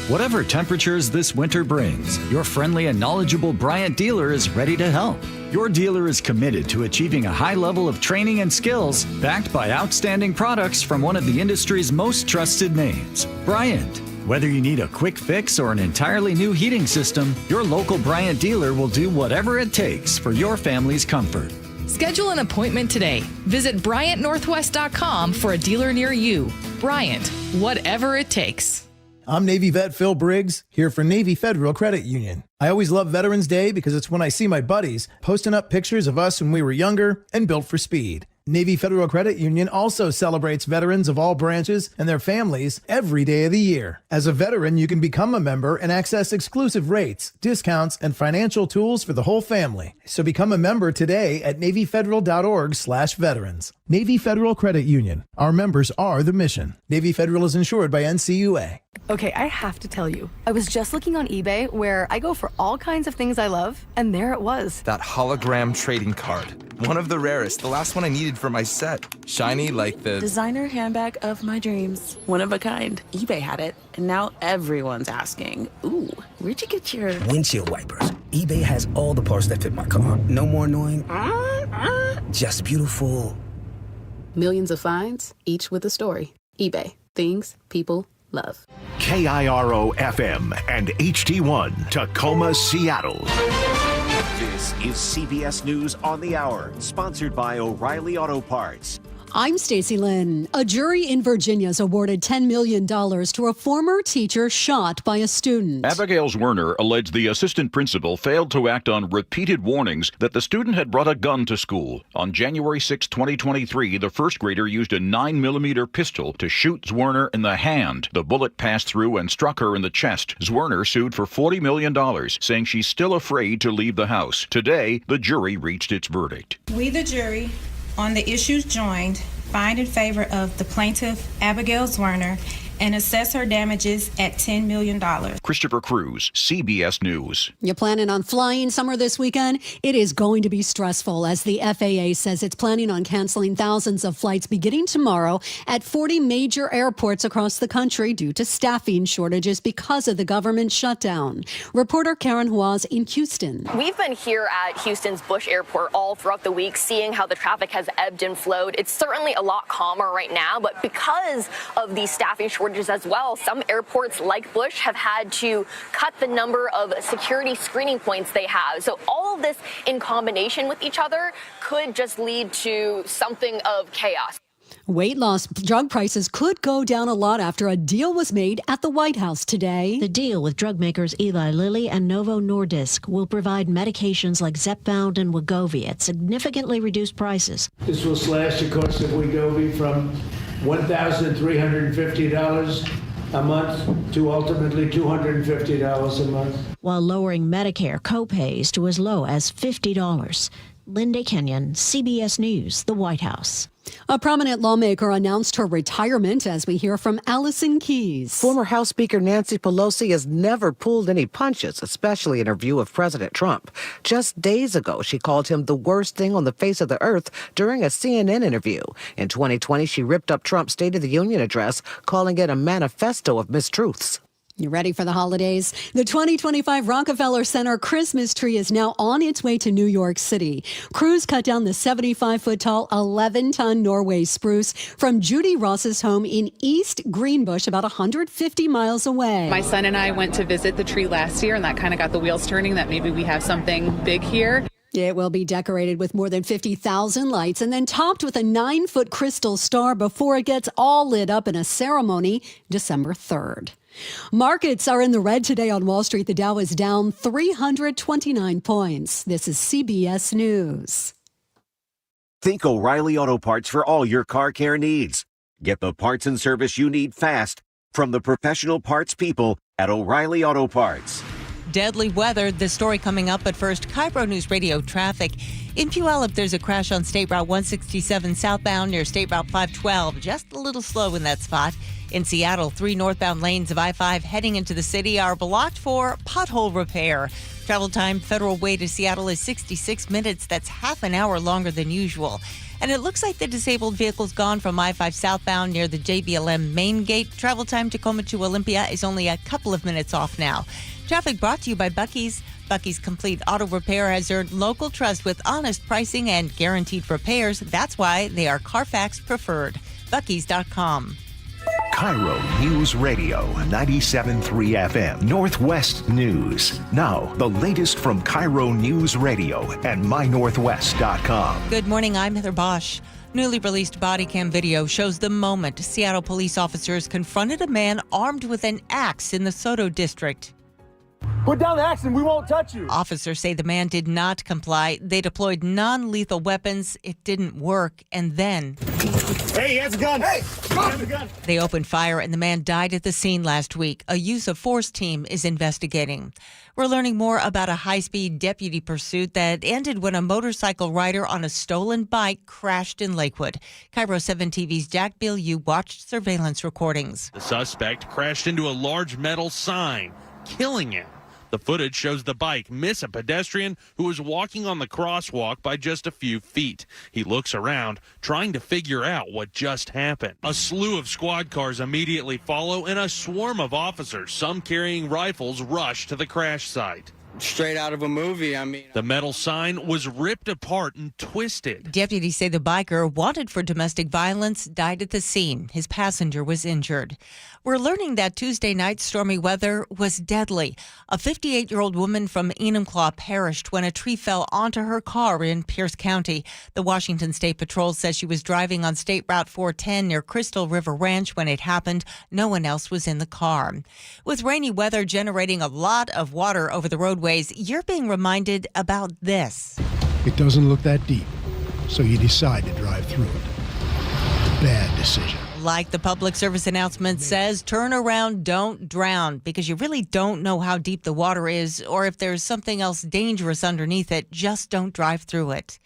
Whatever temperatures this winter brings, your friendly and knowledgeable Bryant dealer is ready to help. Your dealer is committed to achieving a high level of training and skills backed by outstanding products from one of the industry's most trusted names, Bryant. Whether you need a quick fix or an entirely new heating system, your local Bryant dealer will do whatever it takes for your family's comfort. Schedule an appointment today. Visit BryantNorthwest.com for a dealer near you. Bryant, whatever it takes. I'm Navy vet Phil Briggs, here for Navy Federal Credit Union. I always love Veterans Day because it's when I see my buddies posting up pictures of us when we were younger and built for speed. Navy Federal Credit Union also celebrates veterans of all branches and their families every day of the year. As a veteran, you can become a member and access exclusive rates, discounts, and financial tools for the whole family. So become a member today at NavyFederal.org/veterans. Navy Federal Credit Union. Our members are the mission. Navy Federal is insured by NCUA. Okay, I have to tell you, I was just looking on eBay where I go for all kinds of things I love, and there it was. That hologram trading card. One of the rarest, the last one I needed for my set. Shiny like the designer handbag of my dreams. One of a kind. eBay had it, and now everyone's asking, ooh, where'd you get your windshield wipers? eBay has all the parts that fit my car. No more annoying, just beautiful. Millions of finds, each with a story. eBay. Things people love. KIRO FM and HD1 Tacoma, Seattle. This is CBS News on the Hour, sponsored by O'Reilly Auto Parts. I'm Stacey Lynn. A jury in Virginia has awarded $10 million to a former teacher shot by a student. Abigail Zwerner alleged the assistant principal failed to act on repeated warnings that the student had brought a gun to school. On January 6, 2023, the first grader used a 9mm pistol to shoot Zwerner in the hand. The bullet passed through and struck her in the chest. Zwerner sued for $40 million, saying she's still afraid to leave the house. Today, the jury reached its verdict. We, the jury, on the issues joined, find in favor of the plaintiff, Abigail Zwerner, and assess her damages at $10 million. Christopher Cruz, CBS News. You're planning on flying somewhere this weekend? It is going to be stressful as the FAA says it's planning on canceling thousands of flights beginning tomorrow at 40 major airports across the country due to staffing shortages because of the government shutdown. Reporter Karen Huaz in Houston. We've been here at Houston's Bush Airport all throughout the week, seeing how the traffic has ebbed and flowed. It's certainly a lot calmer right now, but because of these staffing shortages as well, some airports like Bush have had to cut the number of security screening points they have. So all of this in combination with each other could just lead to something of chaos. Weight loss drug prices could go down a lot after a deal was made at the White House today. The deal with drug makers Eli Lilly and Novo Nordisk will provide medications like Zepbound and Wegovy at significantly reduced prices. This will slash the cost of Wegovy from $1,350 a month to ultimately $250 a month, while lowering Medicare copays to as low as $50. Linda Kenyon, CBS News, the White House. A prominent lawmaker announced her retirement as we hear from Allison Keyes. Former House Speaker Nancy Pelosi has never pulled any punches, especially in her view of President Trump. Just days ago, she called him the worst thing on the face of the earth during a CNN interview. In 2020, she ripped up Trump's State of the Union address, calling it a manifesto of mistruths. You ready for the holidays? The 2025 Rockefeller Center Christmas tree is now on its way to New York City. Crews cut down the 75-foot-tall, 11-ton Norway spruce from Judy Ross's home in East Greenbush, about 150 miles away. My son and I went to visit the tree last year, and that kind of got the wheels turning that maybe we have something big here. It will be decorated with more than 50,000 lights and then topped with a 9-foot crystal star before it gets all lit up in a ceremony December 3rd. Markets are in the red today on Wall Street. The Dow is down 329 points. This is CBS News. Think O'Reilly Auto Parts for all your car care needs. Get the parts and service you need fast from the professional parts people at O'Reilly Auto Parts. deadly weather. The story coming up, but first, KIRO Newsradio traffic. In Puyallup, there's a crash on State Route 167 southbound near State Route 512. Just a little slow in that spot. In Seattle, 3 northbound lanes of I-5 heading into the city are blocked for pothole repair. Travel time Federal Way to Seattle is 66 minutes. That's half an hour longer than usual. And it looks like the disabled vehicle's gone from I-5 southbound near the JBLM main gate. Travel time Tacoma to Olympia is only a couple of minutes off now. Traffic brought to you by Buc-ee's. Buc-ee's Complete Auto Repair has earned local trust with honest pricing and guaranteed repairs. That's why they are Carfax preferred. Buc-ee's.com. KIRO News Radio 97.3 FM Northwest News. Now, the latest from KIRO News Radio and mynorthwest.com. Good morning, I'm Heather Bosch. Newly released body cam video shows the moment Seattle police officers confronted a man armed with an axe in the Soto district. Put down the axe and we won't touch you. Officers say the man did not comply. They deployed non-lethal weapons. It didn't work. And then... Hey, he has a gun. Hey, he has a gun. They opened fire and the man died at the scene last week. A use of force team is investigating. We're learning more about a high-speed deputy pursuit that ended when a motorcycle rider on a stolen bike crashed in Lakewood. KIRO 7 TV's Jack Bilyeu watched surveillance recordings. The suspect crashed into a large metal sign, killing him. The footage shows the bike miss a pedestrian who was walking on the crosswalk by just a few feet. He looks around, trying to figure out what just happened. A slew of squad cars immediately follow, and a swarm of officers, some carrying rifles, rush to the crash site. Straight out of a movie, I mean. The metal sign was ripped apart and twisted. Deputies say the biker, wanted for domestic violence, died at the scene. His passenger was injured. We're learning that Tuesday night's stormy weather was deadly. A 58-year-old woman from Enumclaw perished when a tree fell onto her car in Pierce County. The Washington State Patrol says she was driving on State Route 410 near Crystal River Ranch when it happened. No one else was in the car. With rainy weather generating a lot of water over the roadways, you're being reminded about this. It doesn't look that deep, so you decide to drive through it. Bad decision. Like the public service announcement says, turn around, don't drown, because you really don't know how deep the water is or if there's something else dangerous underneath it. Just don't drive through it.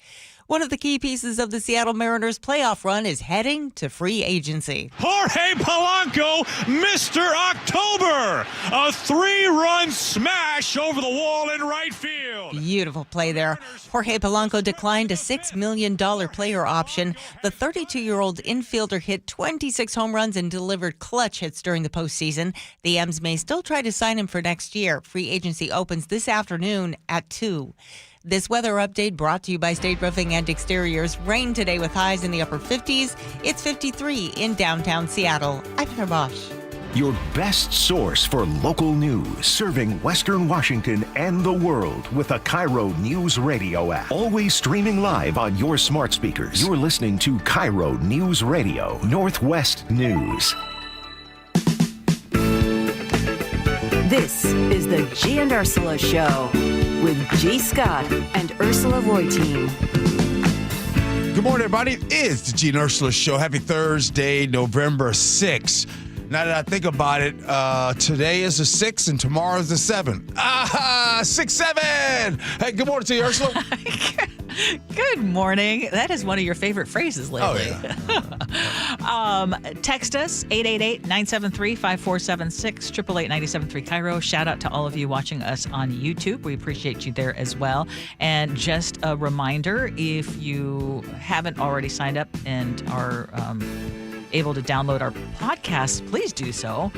One of the key pieces of the Seattle Mariners playoff run is heading to free agency. Jorge Polanco, Mr. October! A 3-run smash over the wall in right field. Beautiful play there. Jorge Polanco declined a $6 million player option. The 32-year-old infielder hit 26 home runs and delivered clutch hits during the postseason. The M's may still try to sign him for next year. Free agency opens this afternoon at 2. This weather update brought to you by State Roofing and Exteriors. Rain today with highs in the upper 50s. It's 53 in downtown Seattle. I'm Heather Bosch. Your best source for local news, serving Western Washington and the world with a KIRO News Radio app. Always streaming live on your smart speakers. You're listening to KIRO News Radio, Northwest News. This is the Gee and Ursula Show with G. Scott and Ursula Reutin. Good morning, everybody. It is the Gee and Ursula Show. Happy Thursday, November 6th. Now that I think about it, today is the 6th and tomorrow is the 7th. 6-7. Hey, good morning to you, Ursula. Good morning. That is one of your favorite phrases lately. Oh, yeah. Text us, 888-973-5476, 888-973 KIRO. Shout out to all of you watching us on YouTube. We appreciate you there as well. And just a reminder, if you haven't already signed up and are able to download our podcast, please do so,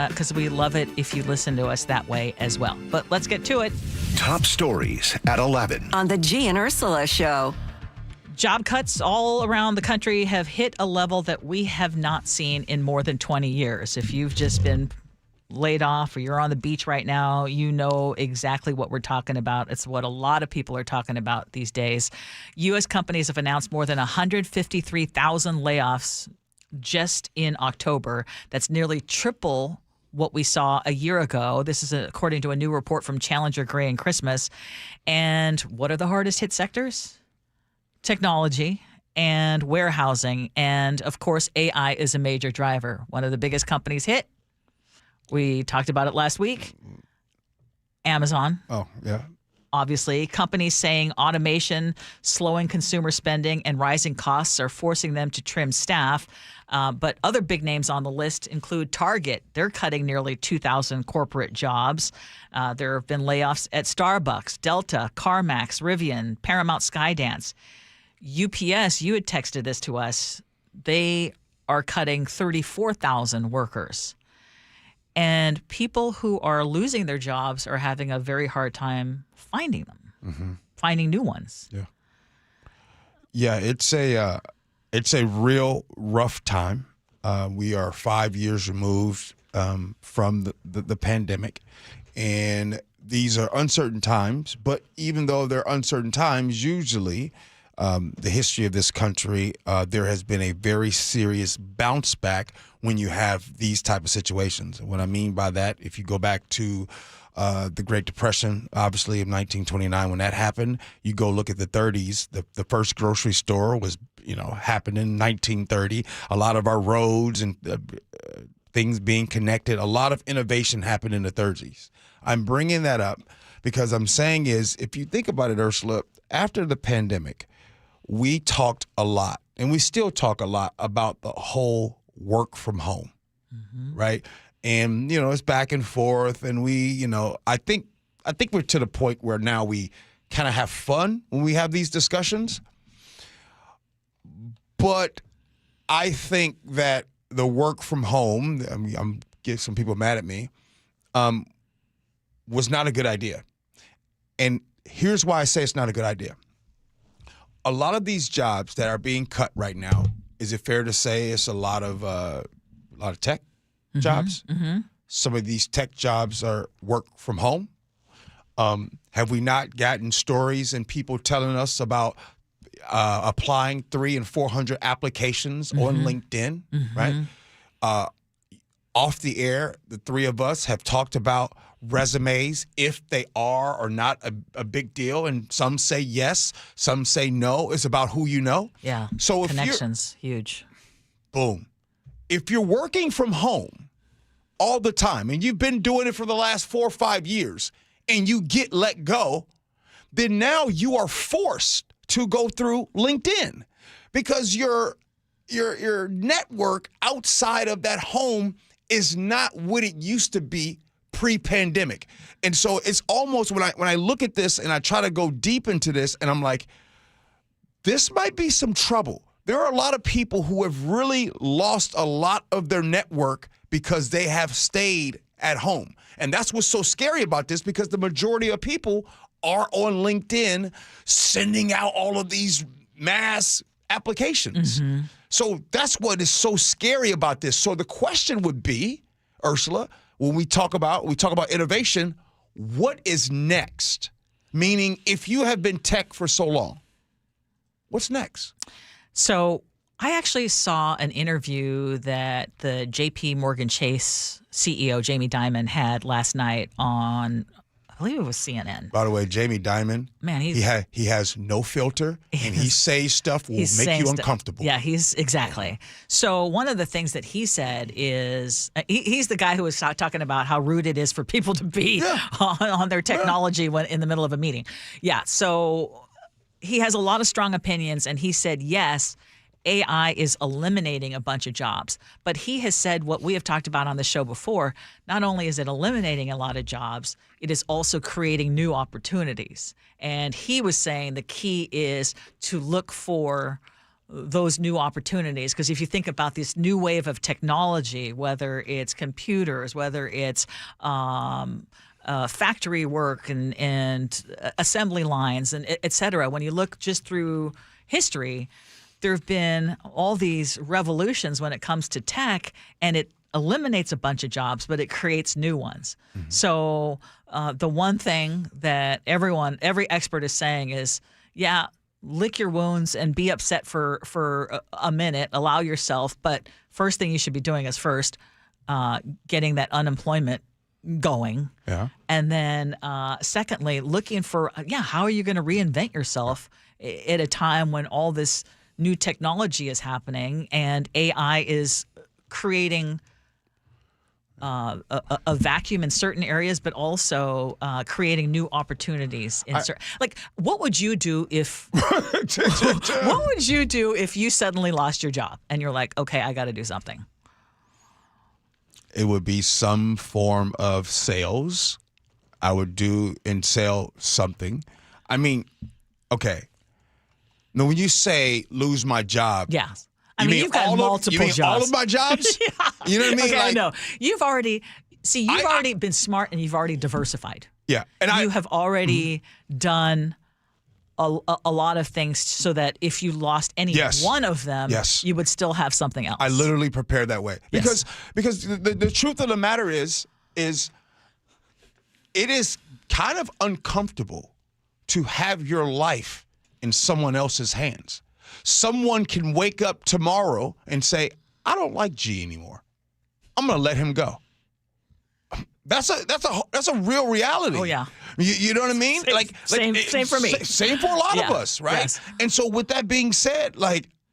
because we love it if you listen to us that way as well. But let's get to it. Top stories at 11. On the Gee and Ursula Show. Job cuts all around the country have hit a level that we have not seen in more than 20 years. If you've just been laid off or you're on the beach right now, you know exactly what we're talking about. It's what a lot of people are talking about these days. U.S. companies have announced more than 153,000 layoffs just in October. That's nearly triple what we saw a year ago. This is according to a new report from Challenger Gray and Christmas. And what are the hardest hit sectors? Technology and warehousing. And of course, AI is a major driver. One of the biggest companies hit. We talked about it last week. Amazon. Oh, yeah. Obviously, companies saying automation, slowing consumer spending, and rising costs are forcing them to trim staff. But other big names on the list include Target. They're cutting nearly 2,000 corporate jobs. There have been layoffs at Starbucks, Delta, CarMax, Rivian, Paramount Skydance. UPS, you had texted this to us. They are cutting 34,000 workers. And people who are losing their jobs are having a very hard time finding them, finding new ones. Yeah. Yeah, it's a real rough time. We are 5 years removed from the pandemic, and these are uncertain times. But even though they're uncertain times, usually the history of this country, there has been a very serious bounce back when you have these type of situations. And what I mean by that, if you go back to the Great Depression, obviously, of 1929, when that happened, you go look at the 30s. The first grocery store was, happened in 1930. A lot of our roads and things being connected, a lot of innovation happened in the 30s. I'm bringing that up because I'm saying is, if you think about it, Ursula, after the pandemic, we talked a lot, and we still talk a lot about the whole work from home, right? And, it's back and forth. And we, I think we're to the point where now we kind of have fun when we have these discussions. But I think that the work from home, I'm getting some people mad at me, was not a good idea. And here's why I say it's not a good idea. A lot of these jobs that are being cut right now, is it fair to say it's a lot of tech jobs? Some of these tech jobs are work from home. Have we not gotten stories and people telling us about applying 300 and 400 applications on LinkedIn, right? Off the air, the three of us have talked about resumes, if they are or not a big deal. And some say yes, some say no. It's about who you know. Yeah. So if connections, huge. Boom. If you're working from home all the time and you've been doing it for the last 4 or 5 years and you get let go, then now you are forced to go through LinkedIn because your network outside of that home is not what it used to be pre-pandemic. And so it's almost when I look at this and I try to go deep into this and I'm like, this might be some trouble. There are a lot of people who have really lost a lot of their network because they have stayed at home. And that's what's so scary about this, because the majority of people are on LinkedIn sending out all of these mass applications. So that's what is so scary about this. So the question would be, Ursula, when we talk about innovation, what is next? Meaning, if you have been tech for so long, what's next? So I actually saw an interview that the JP Morgan Chase CEO, Jamie Dimon, had last night on, I believe it was CNN. By the way, Jamie Dimon, man, he has no filter, and he says stuff will make you uncomfortable. Yeah, exactly. So one of the things that he said is, he's the guy who was talking about how rude it is for people to be on their technology when in the middle of a meeting. Yeah, so he has a lot of strong opinions, and he said, yes, AI is eliminating a bunch of jobs. But he has said what we have talked about on the show before, not only is it eliminating a lot of jobs, it is also creating new opportunities. And he was saying the key is to look for those new opportunities. Because if you think about this new wave of technology, whether it's computers, whether it's factory work and assembly lines and et cetera, when you look just through history, there have been all these revolutions when it comes to tech, and it eliminates a bunch of jobs, but it creates new ones. So the one thing that every expert is saying is, yeah, lick your wounds and be upset for a minute, allow yourself. But first thing you should be doing is first getting that unemployment going. Yeah. And then secondly, looking for, how are you going to reinvent yourself at a time when all this new technology is happening and AI is creating a vacuum in certain areas, but also creating new opportunities in certain. Like, what would you do if? What would you do if you suddenly lost your job and you're like, okay, I got to do something? It would be some form of sales. I would do and sell something. I mean, okay. Now, when you say lose my job, yeah. I mean, you've got multiple jobs. All of my jobs? Yeah. You know what I mean? Okay, I know. You've already been smart and you've already diversified. Yeah. And you have already done a lot of things so that if you lost any one of them, you would still have something else. I literally prepared that way. Because the truth of the matter is it is kind of uncomfortable to have your life in someone else's hands. Someone can wake up tomorrow and say, I don't like G anymore. I'm going to let him go. That's a real reality. Oh, yeah. You know what I mean? Same for me. Same for a lot of us, right? Yes. And so with that being said,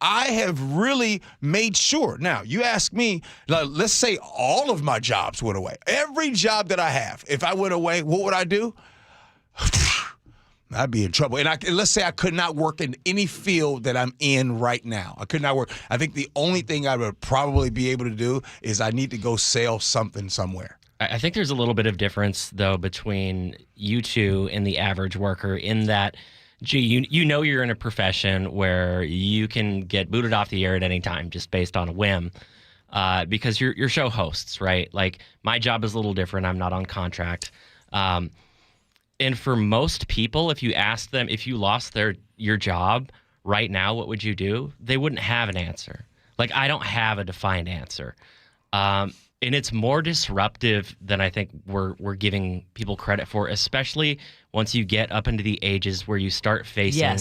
I have really made sure. Now, you ask me, let's say all of my jobs went away. Every job that I have, if I went away, what would I do? I'd be in trouble. And let's say I could not work in any field that I'm in right now. I could not work. I think the only thing I would probably be able to do is I need to go sell something somewhere. I think there's a little bit of difference, though, between you two and the average worker in that, Gee, you know you're in a profession where you can get booted off the air at any time just based on a whim because you're show hosts, right? Like, my job is a little different. I'm not on contract. And for most people, if you ask them, if you lost your job right now, what would you do? They wouldn't have an answer. Like, I don't have a defined answer. And it's more disruptive than I think we're giving people credit for, especially once you get up into the ages where you start facing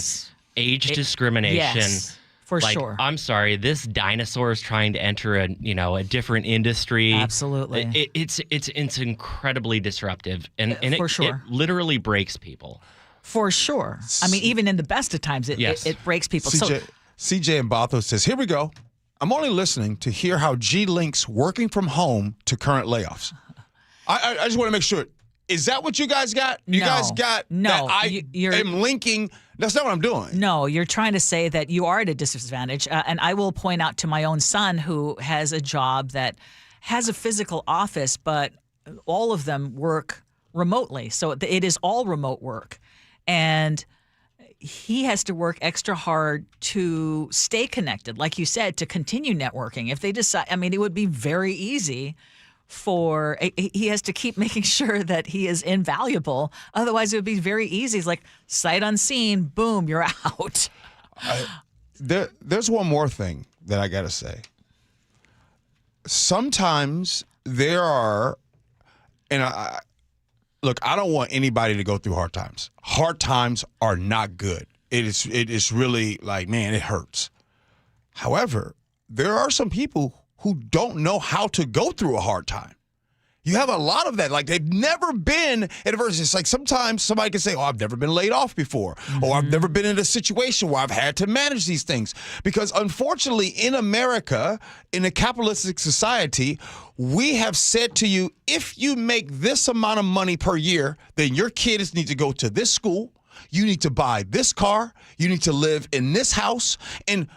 age discrimination. Yes, for sure. I'm sorry, this dinosaur is trying to enter a different industry. Absolutely. It's incredibly disruptive, and for it sure. It literally breaks people. For sure. I mean, even in the best of times, it breaks people. CJ in Bothell says, here we go. I'm only listening to hear how G links working from home to current layoffs. I just want to make sure. Is that what you guys got? You guys got that I am linking. That's not what I'm doing. No, you're trying to say that you are at a disadvantage. And I will point out to my own son who has a job that has a physical office, but all of them work remotely. So it is all remote work. And he has to work extra hard to stay connected, like you said, to continue networking. If they decide, I mean, it would be very easy he has to keep making sure that he is invaluable. Otherwise, it would be very easy. It's like sight unseen, boom, you're out. There's one more thing that I got to say. Sometimes there are, and look, I don't want anybody to go through hard times. Hard times are not good. It is really like, man, it hurts. However, there are some people who don't know how to go through a hard time. You have a lot of that. Like, they've never been in adversity. It's like sometimes somebody can say, oh, I've never been laid off before. Mm-hmm. Or I've never been in a situation where I've had to manage these things. Because unfortunately, in America, in a capitalistic society, we have said to you, if you make this amount of money per year, then your kids need to go to this school. You need to buy this car. You need to live in this house. And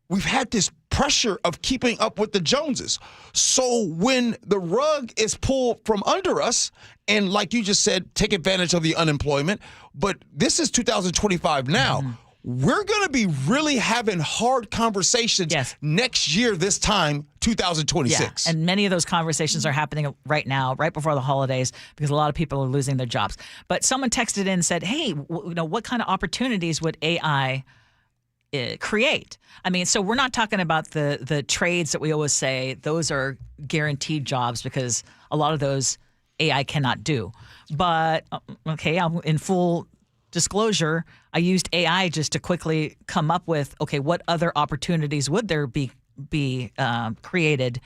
we've had this pressure of keeping up with the Joneses. So when the rug is pulled from under us, and like you just said, take advantage of the unemployment, but this is 2025 now. Mm-hmm. We're going to be really having hard conversations next year, this time, 2026. Yeah, and many of those conversations are happening right now, right before the holidays, because a lot of people are losing their jobs. But someone texted in and said, hey, what kind of opportunities would AI create? I mean, so we're not talking about the trades that we always say those are guaranteed jobs, because a lot of those AI cannot do. But okay, I'm in full disclosure, I used AI just to quickly come up with, okay, what other opportunities would there be created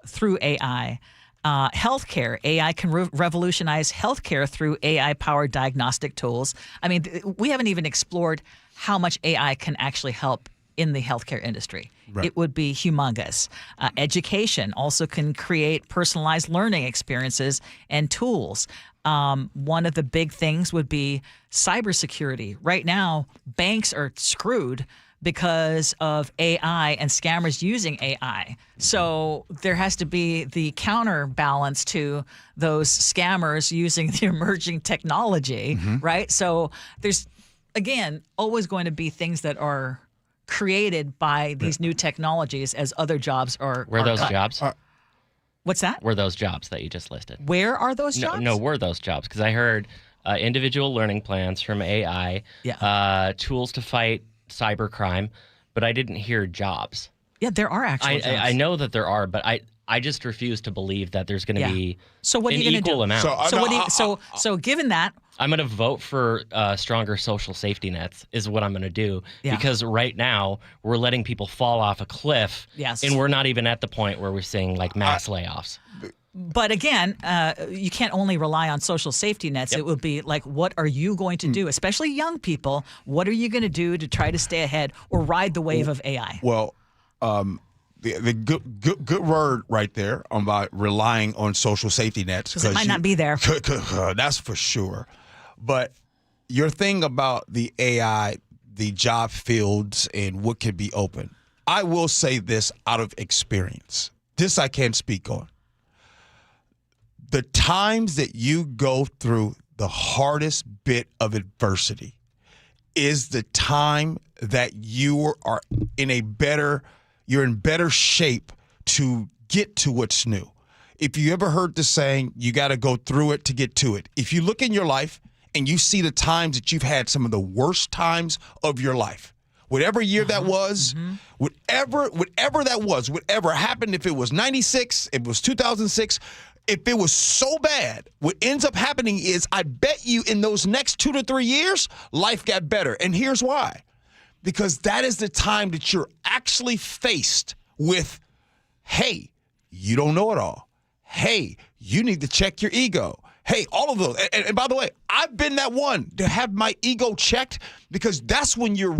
through AI? Healthcare. AI can revolutionize healthcare through AI-powered diagnostic tools. I mean, we haven't even explored how much AI can actually help in the healthcare industry. Right. It would be humongous. Education also can create personalized learning experiences and tools. One of the big things would be cybersecurity. Right now, banks are screwed because of AI and scammers using AI. So there has to be the counterbalance to those scammers using the emerging technology, right? So there's, again, always going to be things that are created by these new technologies as other jobs are. Were those cut. jobs? What's that? Were those jobs that you just listed? Where are those jobs? No, were those jobs? Because I heard individual learning plans from AI, tools to fight cybercrime, but I didn't hear jobs. Yeah, there are actually jobs. I know that there are, but I just refuse to believe that there's going to be so what are an you going to equal do? amount. So given that, I'm going to vote for stronger social safety nets is what I'm going to do. Yeah. Because right now we're letting people fall off a cliff. Yes. And we're not even at the point where we're seeing like mass layoffs. But again, you can't only rely on social safety nets. Yep. It would be like, what are you going to do, especially young people? What are you going to do to try to stay ahead or ride the wave of AI? Well, the good word right there about relying on social safety nets. Because it might not be there. That's for sure. But your thing about the AI, the job fields, and what could be open, I will say this out of experience. This I can speak on. The times that you go through the hardest bit of adversity is the time that you are you're in better shape to get to what's new. If you ever heard the saying, you got to go through it to get to it. If you look in your life and you see the times that you've had some of the worst times of your life, whatever year that was, whatever that was, whatever happened, if it was 96, if it was 2006, if it was so bad, what ends up happening is I bet you in those next 2 to 3 years, life got better. And here's why. Because that is the time that you're actually faced with, hey, you don't know it all. Hey, you need to check your ego. Hey, all of those. And by the way, I've been that one to have my ego checked because that's when you're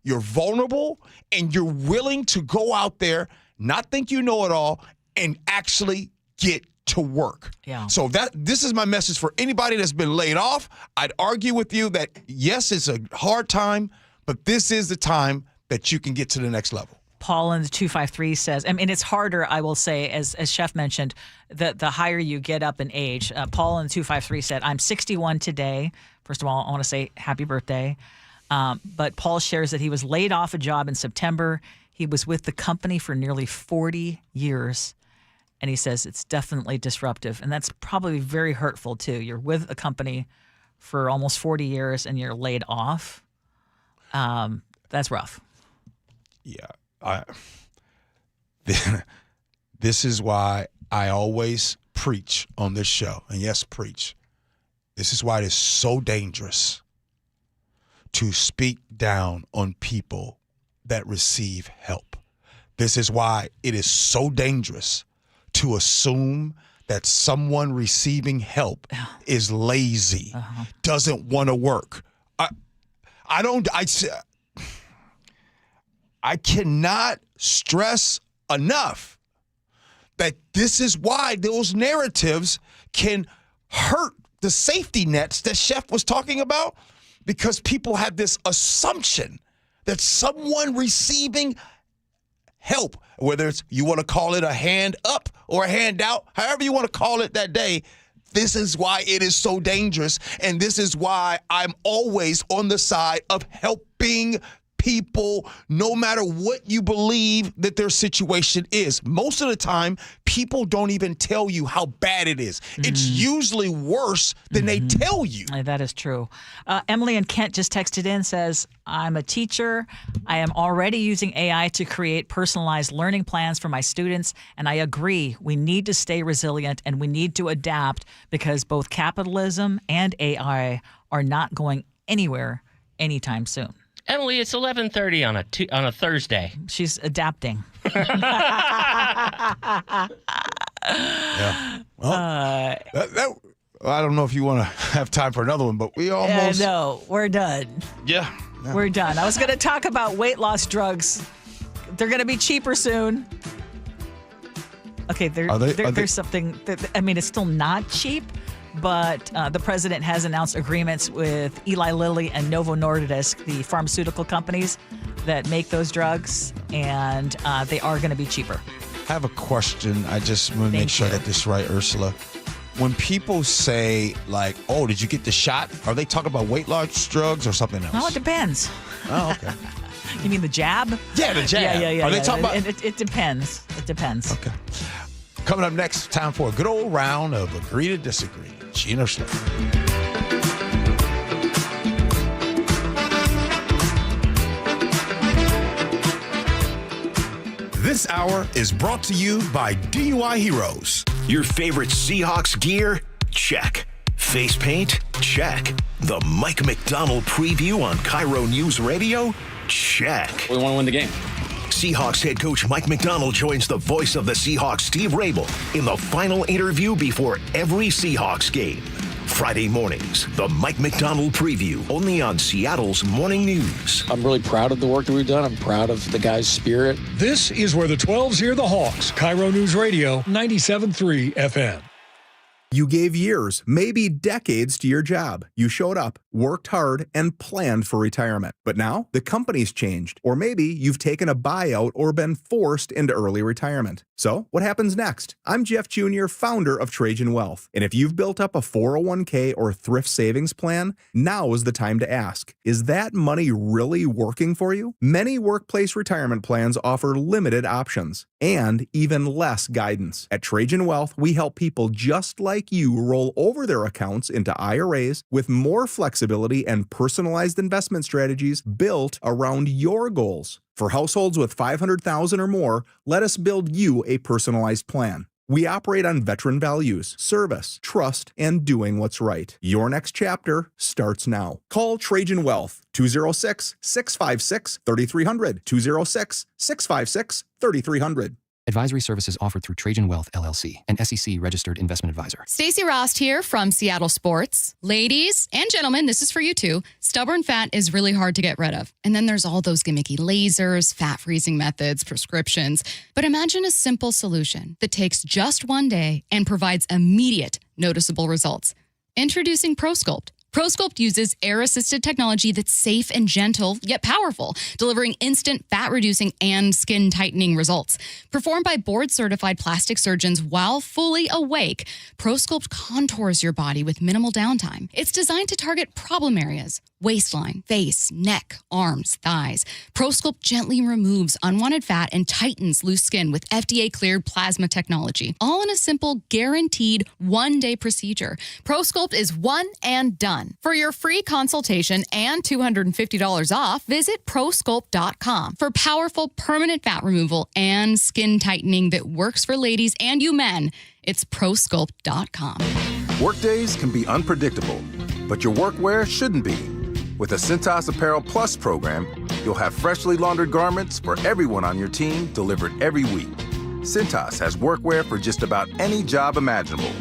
vulnerable and you're willing to go out there, not think you know it all, and actually get to work. Yeah. So this is my message for anybody that's been laid off. I'd argue with you that, yes, it's a hard time, but this is the time that you can get to the next level. Paul in the 253 says, I mean, it's harder, I will say, as Chef mentioned, that the higher you get up in age. Paul in the 253 said, I'm 61 today. First of all, I want to say happy birthday. But Paul shares that he was laid off a job in September. He was with the company for nearly 40 years. And he says it's definitely disruptive. And that's probably very hurtful, too. You're with a company for almost 40 years and you're laid off. That's rough. Yeah. This is why I always preach on this show. And yes, preach. This is why it is so dangerous to speak down on people that receive help. This is why it is so dangerous to assume that someone receiving help is lazy, doesn't want to work. I cannot stress enough that this is why those narratives can hurt the safety nets that Chef was talking about, because people have this assumption that someone receiving help, whether it's you want to call it a hand up or a handout, however you want to call it that day, this is why it is so dangerous. And this is why I'm always on the side of helping people, no matter what you believe that their situation is. Most of the time, people don't even tell you how bad it is. It's usually worse than they tell you. That is true. Emily in Kent just texted in, says, I'm a teacher. I am already using AI to create personalized learning plans for my students. And I agree, we need to stay resilient and we need to adapt because both capitalism and AI are not going anywhere anytime soon. Emily, it's 11:30 on a Thursday. She's adapting. Yeah. Well, I don't know if you want to have time for another one, but we almost. No, we're done. Yeah. We're done. I was going to talk about weight loss drugs. They're going to be cheaper soon. Okay, there's something. I mean, it's still not cheap, but the president has announced agreements with Eli Lilly and Novo Nordisk, the pharmaceutical companies that make those drugs, and they are going to be cheaper. I have a question. I just want to make sure I got this right, Ursula. When people say, like, oh, did you get the shot? Are they talking about weight loss drugs or something else? No, it depends. Oh, okay. You mean the jab? Yeah, the jab. Yeah. Are they talking about... It depends. It depends. Okay. Coming up next, time for a good old round of Agree to Disagree. Gee and Ursula. This hour is brought to you by DUI Heroes. Your favorite Seahawks gear? Check. Face paint? Check. The Mike McDonald preview on KIRO Newsradio? Check. We want to win the game. Seahawks head coach Mike McDonald joins the voice of the Seahawks, Steve Rabel, in the final interview before every Seahawks game. Friday mornings, the Mike McDonald preview, only on Seattle's Morning News. I'm really proud of the work that we've done. I'm proud of the guys' spirit. This is where the 12s hear the Hawks. KIRO News Radio, 97.3 FM. You gave years, maybe decades to your job. You showed up, worked hard, and planned for retirement. But now, the company's changed. Or maybe you've taken a buyout or been forced into early retirement. So, what happens next? I'm Jeff Jr., founder of Trajan Wealth. And if you've built up a 401k or thrift savings plan, now is the time to ask, is that money really working for you? Many workplace retirement plans offer limited options and even less guidance. At Trajan Wealth, we help people just like you roll over their accounts into IRAs with more flexibility and personalized investment strategies built around your goals. For households with $500,000 or more, let us build you a personalized plan. We operate on veteran values, service, trust, and doing what's right. Your next chapter starts now. Call Trajan Wealth, 206-656-3300, 206-656-3300. Advisory services offered through Trajan Wealth, LLC, an SEC-registered investment advisor. Stacey Rost here from Seattle Sports. Ladies and gentlemen, this is for you too. Stubborn fat is really hard to get rid of. And then there's all those gimmicky lasers, fat freezing methods, prescriptions. But imagine a simple solution that takes just one day and provides immediate, noticeable results. Introducing ProSculpt. ProSculpt uses air-assisted technology that's safe and gentle, yet powerful, delivering instant fat-reducing and skin-tightening results. Performed by board-certified plastic surgeons while fully awake, ProSculpt contours your body with minimal downtime. It's designed to target problem areas: waistline, face, neck, arms, thighs. ProSculpt gently removes unwanted fat and tightens loose skin with FDA-cleared plasma technology, all in a simple, guaranteed one-day procedure. ProSculpt is one and done. For your free consultation and $250 off, visit ProSculpt.com for powerful permanent fat removal and skin tightening that works for ladies and you men. It's ProSculpt.com. Workdays can be unpredictable, but your workwear shouldn't be. With the Cintas Apparel Plus program, you'll have freshly laundered garments for everyone on your team delivered every week. Cintas has workwear for just about any job imaginable,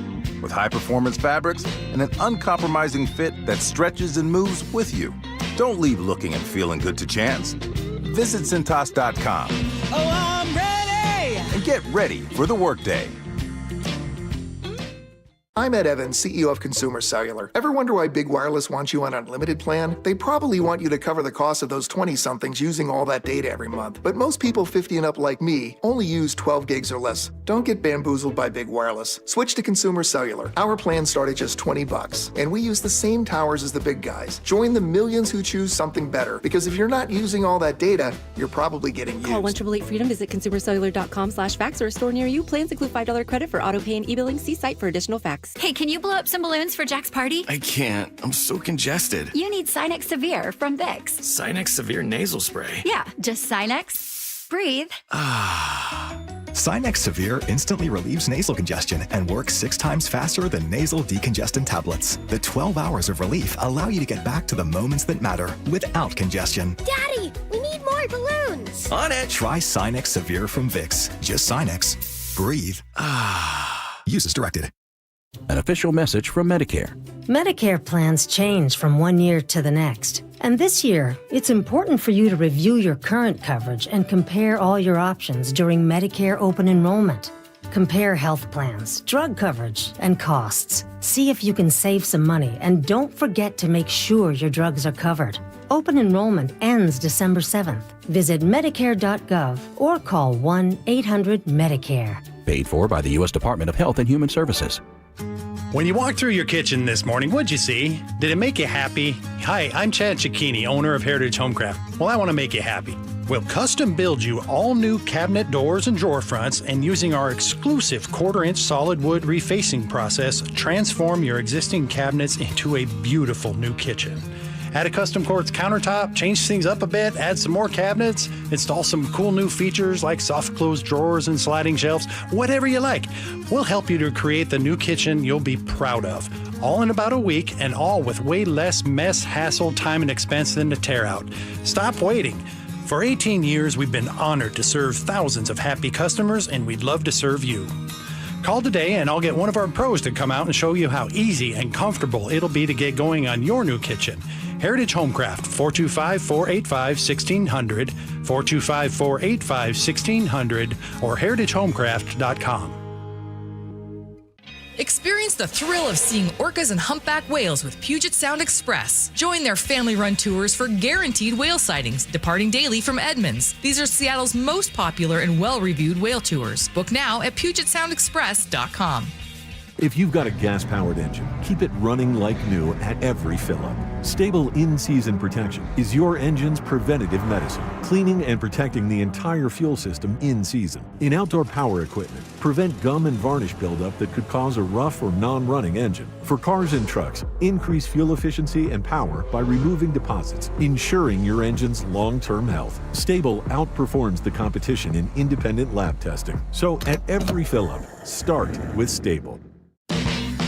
with high-performance fabrics and an uncompromising fit that stretches and moves with you. Don't leave looking and feeling good to chance. Visit Cintas.com. Oh, I'm ready! And get ready for the workday. I'm Ed Evans, CEO of Consumer Cellular. Ever wonder why Big Wireless wants you on an unlimited plan? They probably want you to cover the cost of those 20-somethings using all that data every month. But most people 50 and up like me only use 12 gigs or less. Don't get bamboozled by Big Wireless. Switch to Consumer Cellular. Our plans start at just $20, and we use the same towers as the big guys. Join the millions who choose something better, because if you're not using all that data, you're probably getting used. Call 1-888-FREEDOM, visit consumercellular.com/facts or a store near you. Plans include $5 credit for auto pay and e-billing. See site for additional facts. Hey, can you blow up some balloons for Jack's party? I can't. I'm so congested. You need Sinex Severe from Vicks. Sinex Severe nasal spray. Yeah, just Sinex. Breathe. Sinex Severe instantly relieves nasal congestion and works 6 times faster than nasal decongestant tablets. The 12 hours of relief allow you to get back to the moments that matter without congestion. Daddy, we need more balloons. On it. Try Sinex Severe from Vicks. Just Sinex. Breathe. Use as directed. An official message from Medicare. Medicare plans change from one year to the next. And this year, it's important for you to review your current coverage and compare all your options during Medicare open enrollment. Compare health plans, drug coverage, and costs. See if you can save some money, and don't forget to make sure your drugs are covered. Open enrollment ends December 7th. Visit Medicare.gov or call 1-800-MEDICARE. Paid for by the U.S. Department of Health and Human Services. When you walked through your kitchen this morning, what'd you see? Did it make you happy? Hi, I'm Chad Cicchini, owner of Heritage Homecraft. Well, I want to make you happy. We'll custom build you all new cabinet doors and drawer fronts, and using our exclusive 1/4-inch solid wood refacing process, transform your existing cabinets into a beautiful new kitchen. Add a custom quartz countertop, change things up a bit, add some more cabinets, install some cool new features like soft close drawers and sliding shelves, whatever you like. We'll help you to create the new kitchen you'll be proud of. All in about a week, and all with way less mess, hassle, time, and expense than to tear out. Stop waiting. For 18 years, we've been honored to serve thousands of happy customers, and we'd love to serve you. Call today and I'll get one of our pros to come out and show you how easy and comfortable it'll be to get going on your new kitchen. Heritage Homecraft, 425-485-1600, 425-485-1600, or heritagehomecraft.com. Experience the thrill of seeing orcas and humpback whales with Puget Sound Express. Join their family-run tours for guaranteed whale sightings, departing daily from Edmonds. These are Seattle's most popular and well-reviewed whale tours. Book now at PugetSoundExpress.com. If you've got a gas-powered engine, keep it running like new at every fill-up. Stable in-season protection is your engine's preventative medicine, cleaning and protecting the entire fuel system in season. In outdoor power equipment, prevent gum and varnish buildup that could cause a rough or non-running engine. For cars and trucks, increase fuel efficiency and power by removing deposits, ensuring your engine's long-term health. Stable outperforms the competition in independent lab testing. So at every fill-up, start with Stable.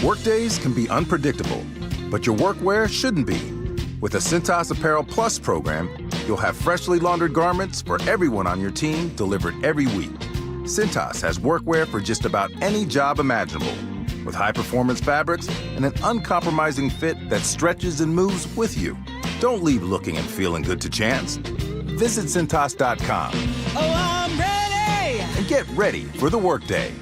Workdays can be unpredictable, but your workwear shouldn't be. With the Cintas Apparel Plus program, you'll have freshly laundered garments for everyone on your team delivered every week. Cintas has workwear for just about any job imaginable, with high-performance fabrics and an uncompromising fit that stretches and moves with you. Don't leave looking and feeling good to chance. Visit Cintas.com. Oh, I'm ready! And get ready for the workday.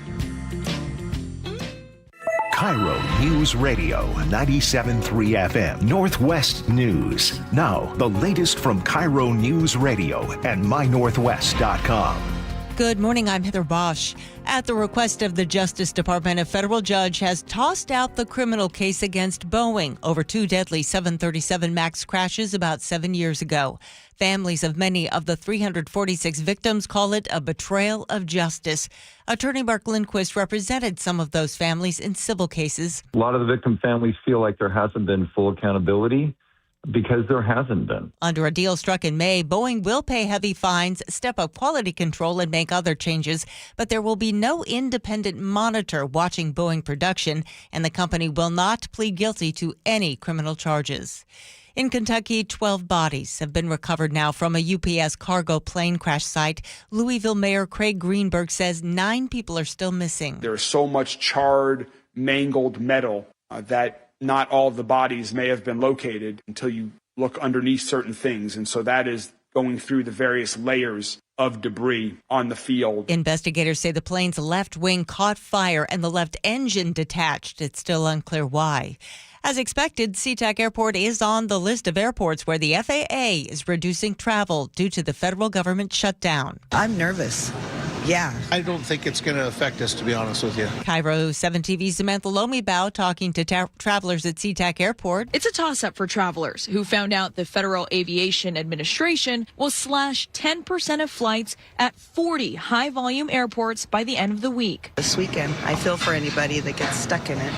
KIRO News Radio 97.3 FM Northwest News. Now, the latest from KIRO News Radio and mynorthwest.com. Good morning, I'm Heather Bosch. At the request of the Justice Department, a federal judge has tossed out the criminal case against Boeing over 2 deadly 737 MAX crashes about 7 years ago. Families of many of the 346 victims call it a betrayal of justice. Attorney Mark Lindquist represented some of those families in civil cases. A lot of the victim families feel like there hasn't been full accountability because there hasn't been. Under a deal struck in May, Boeing will pay heavy fines, step up quality control, and make other changes. But there will be no independent monitor watching Boeing production, and the company will not plead guilty to any criminal charges. In Kentucky, 12 bodies have been recovered now from a UPS cargo plane crash site. Louisville Mayor Craig Greenberg says 9 people are still missing. There's so much charred, mangled metal that not all of the bodies may have been located until you look underneath certain things. And so that is going through the various layers of debris on the field. Investigators say the plane's left wing caught fire and the left engine detached. It's still unclear why. As expected, SeaTac Airport is on the list of airports where the FAA is reducing travel due to the federal government shutdown. I'm nervous. Yeah. I don't think it's going to affect us, to be honest with you. KIRO 7 TV's Samantha Lomibao talking to travelers at SeaTac Airport. It's a toss-up for travelers who found out the Federal Aviation Administration will slash 10% of flights at 40 high-volume airports by the end of the week. This weekend, I feel for anybody that gets stuck in it.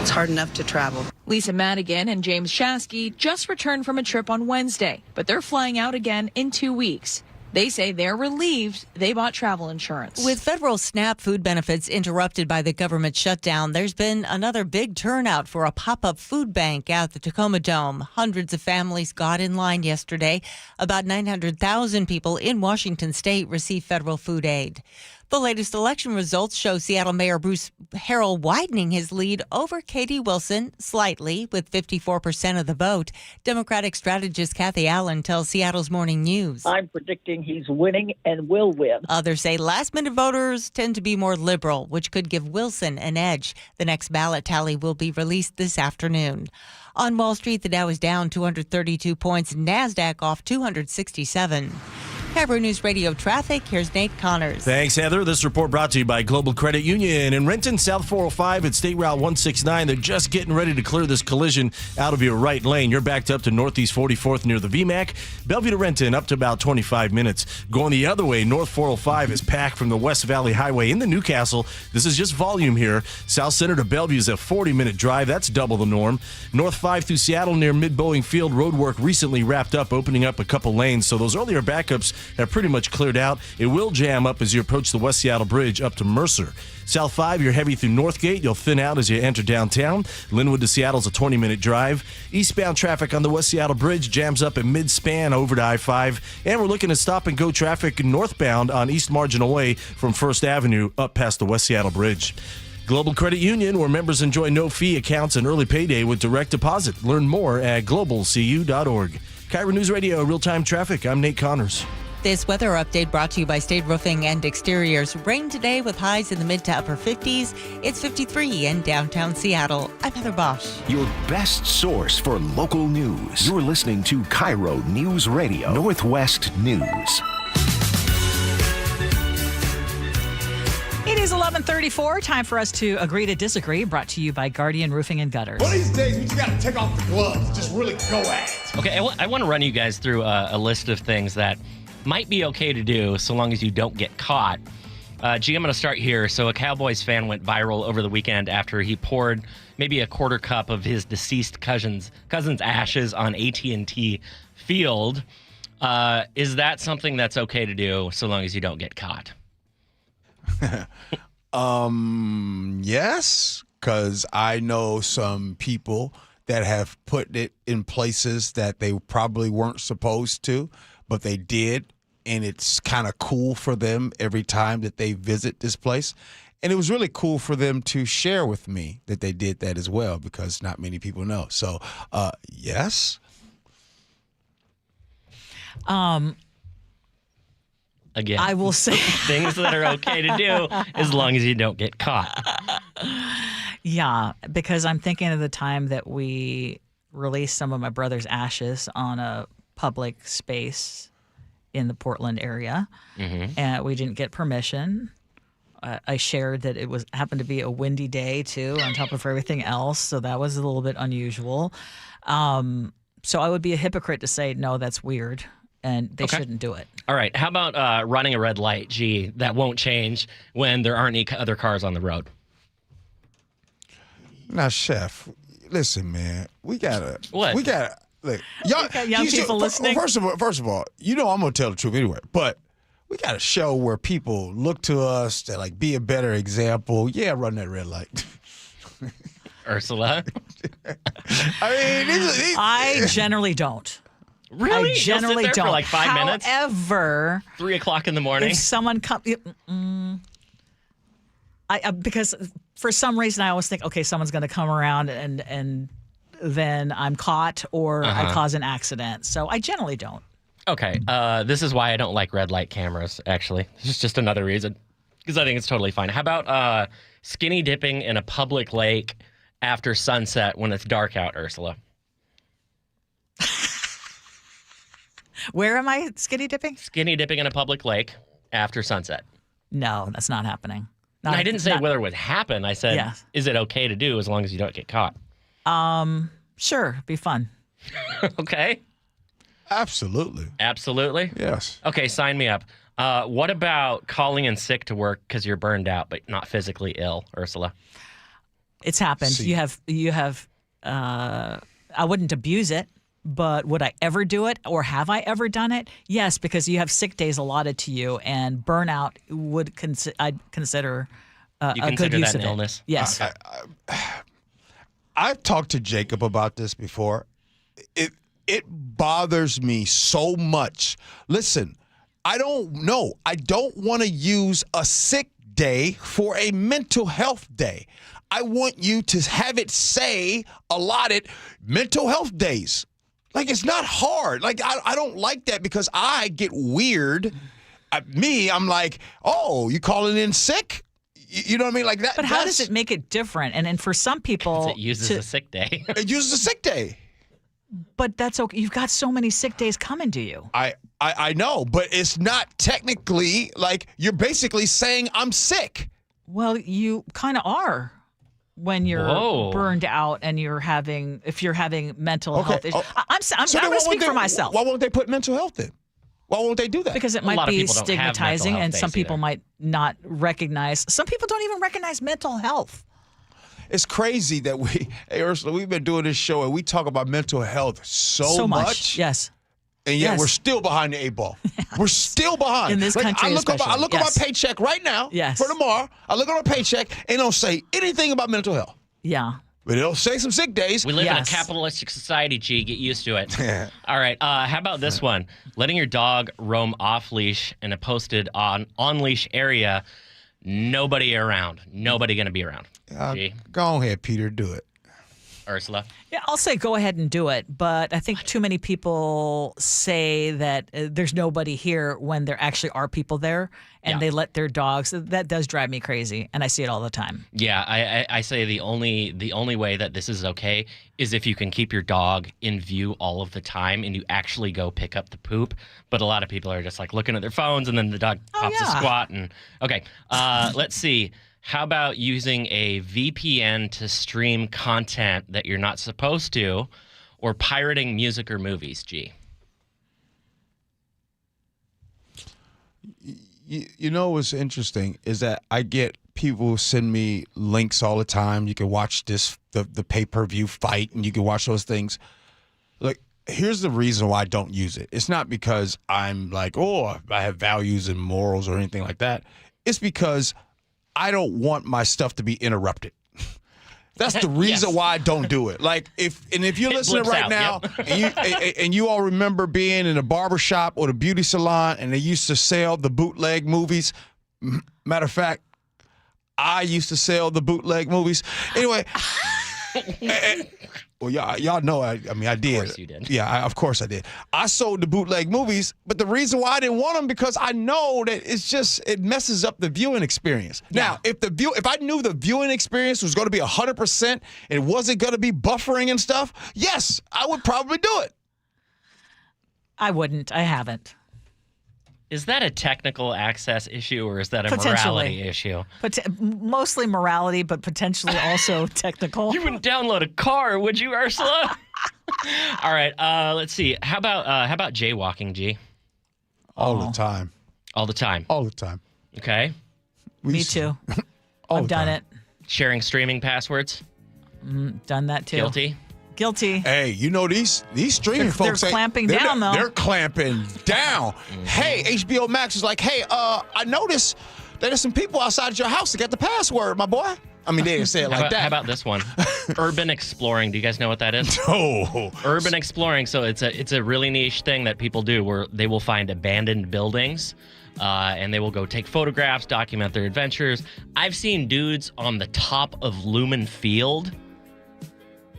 It's hard enough to travel. Lisa Madigan and James Shasky just returned from a trip on Wednesday, but they're flying out again in 2 weeks. They say they're relieved they bought travel insurance. With federal SNAP food benefits interrupted by the government shutdown, there's been another big turnout for a pop-up food bank at the Tacoma Dome. Hundreds of families got in line yesterday. About 900,000 people in Washington state receive federal food aid. The latest election results show Seattle Mayor Bruce Harrell widening his lead over Katie Wilson slightly with 54% of the vote. Democratic strategist Kathy Allen tells Seattle's Morning News. I'm predicting he's winning and will win. Others say last-minute voters tend to be more liberal, which could give Wilson an edge. The next ballot tally will be released this afternoon. On Wall Street, the Dow is down 232 points, NASDAQ off 267. KIRO News Radio traffic, here's Nate Connors. Thanks, Heather. This report brought to you by Global Credit Union. In Renton, South 405 at State Route 169, they're just getting ready to clear this collision out of your right lane. You're backed up to Northeast 44th near the VMAC. Bellevue to Renton, up to about 25 minutes. Going the other way, North 405 is packed from the West Valley Highway into Newcastle. This is just volume here. South Center to Bellevue is a 40-minute drive. That's double the norm. North 5 through Seattle near Mid-Boeing Field. Road work recently wrapped up, opening up a couple lanes. So those earlier backups have pretty much cleared out. It will jam up as you approach the West Seattle Bridge up to Mercer. South 5, you're heavy through Northgate. You'll thin out as you enter downtown. Linwood to Seattle's a 20-minute drive. Eastbound traffic on the West Seattle Bridge jams up at mid-span over to I-5. And we're looking at stop-and-go traffic northbound on East Marginal Way from First Avenue up past the West Seattle Bridge. Global Credit Union, where members enjoy no-fee accounts and early payday with direct deposit. Learn more at globalcu.org. KIRO News Radio, real-time traffic. I'm Nate Connors. This weather update brought to you by State Roofing and Exteriors. Rain today with highs in the mid to upper 50s. It's 53 in downtown Seattle. I'm Heather Bosch. Your best source for local news. You're listening to KIRO News Radio, Northwest News. It is 11:34. Time for us to agree to disagree. Brought to you by Guardian Roofing and Gutters. One of these days, we just got to take off the gloves. Just really go at it. Okay, I want to run you guys through a list of things that might be okay to do so long as you don't get caught. Gee, I'm going to start here. So a Cowboys fan went viral over the weekend after he poured maybe a quarter cup of his deceased cousin's ashes on AT&T Field. Is that something that's okay to do so long as you don't get caught? Yes, because I know some people that have put it in places that they probably weren't supposed to, but they did, and it's kind of cool for them every time that they visit this place. And it was really cool for them to share with me that they did that as well, because not many people know. So, yes. Again, I will say things that are okay to do as long as you don't get caught. Yeah, because I'm thinking of the time that we released some of my brother's ashes on a public space in the Portland area, and we didn't get permission. I shared that it happened to be a windy day too, on top of everything else, so that was a little bit unusual. So I would be a hypocrite to say no, that's weird, and they shouldn't do it. All right, how about running a red light? Gee, that won't change when there aren't any other cars on the road. Now, Chef, listen, man, we gotta. What? We gotta. Look, y'all, young people listening. First of all, you know I'm gonna tell the truth anyway. But we got a show where people look to us to like be a better example. Yeah, run that red light. Ursula. I mean, I generally don't. Really? I generally You'll sit there don't. for like 5 minutes? However, 3 o'clock in the morning. if someone comes, because for some reason I always think, okay, someone's going to come around and then I'm caught or I cause an accident. So I generally don't. Okay, this is why I don't like red light cameras, actually. This is just another reason, because I think it's totally fine. How about skinny dipping in a public lake after sunset when it's dark out, Ursula? Where am I skinny dipping? Skinny dipping in a public lake after sunset. No, that's not happening. I didn't say whether it would happen. I said, is it okay to do as long as you don't get caught? Sure, be fun. Okay. Absolutely. Absolutely? Yes. Okay, sign me up. What about calling in sick to work because you're burned out but not physically ill, Ursula? It's happened. See. You have. I wouldn't abuse it, but would I ever do it, or have I ever done it? Yes, because you have sick days allotted to you, and burnout would I'd consider a good use of it. Illness? Yes. I've talked to Jacob about this before. It bothers me so much. Listen, I don't know. I don't want to use a sick day for a mental health day. I want you to have it say allotted mental health days. Like, it's not hard. Like, I don't like that because I get weird. I'm like, oh, you calling in sick? You know what I mean? Like that. But how does it make it different? And for some people, it uses a sick day. It uses a sick day. But that's okay. You've got so many sick days coming to you. I know, but it's not technically like you're basically saying I'm sick. Well, you kind of are when you're burned out and if you're having mental health issues. I'm going to speak for myself. Why won't they put mental health in? Why won't they do that? Because it might be stigmatizing and some people might not recognize. Some people don't even recognize mental health. It's crazy that hey, Ursula, we've been doing this show and we talk about mental health so much. Yes. And yet we're still behind the 8 ball. We're still behind. In this country, I look at my paycheck right now for tomorrow. I look at my paycheck and it don't say anything about mental health. Yeah. But it'll say some sick days. We live in a capitalistic society, G. Get used to it. All right. How about this one? Letting your dog roam off-leash in a posted on-leash area. Nobody around. Nobody going to be around. G. Go ahead, Peter. Do it. Ursula? Yeah, I'll say go ahead and do it. But I think too many people say that there's nobody here when there actually are people there and they let their dogs. That does drive me crazy. And I see it all the time. Yeah, I say the only way that this is okay is if you can keep your dog in view all of the time and you actually go pick up the poop. But a lot of people are just like looking at their phones and then the dog pops a squat. And okay, let's see. How about using a VPN to stream content that you're not supposed to, or pirating music or movies, G? You know what's interesting is that I get people send me links all the time. You can watch the pay-per-view fight, and you can watch those things. Like, here's the reason why I don't use it. It's not because I'm like, oh, I have values and morals or anything like that. It's because I don't want my stuff to be interrupted. That's the reason why I don't do it. Like, if you're listening right now, and you all remember being in a barbershop or the beauty salon, and they used to sell the bootleg movies. Matter of fact, I used to sell the bootleg movies. Anyway, well, y'all know. I did. Of course you did. Yeah, of course I did. I sold the bootleg movies, but the reason why I didn't want them because I know that it messes up the viewing experience. Yeah. Now, if I knew the viewing experience was going to be 100% and it wasn't going to be buffering and stuff, yes, I would probably do it. I wouldn't. I haven't. Is that a technical access issue or is that a morality issue? Mostly morality, but potentially also technical. You wouldn't download a car, would you, Ursula? All right, let's see. How about jaywalking, G? All the time. All the time? All the time. Okay. Me too. I've done it. Sharing streaming passwords? Done that too. Guilty. Hey, you know these streaming folks. They're clamping down, though. They're clamping down. Hey, HBO Max is like, hey, I noticed that there's some people outside your house that got the password, my boy. I mean, they didn't say it like that. How about this one? Urban exploring. Do you guys know what that is? No. Urban exploring. So it's a really niche thing that people do where they will find abandoned buildings. And they will go take photographs, document their adventures. I've seen dudes on the top of Lumen Field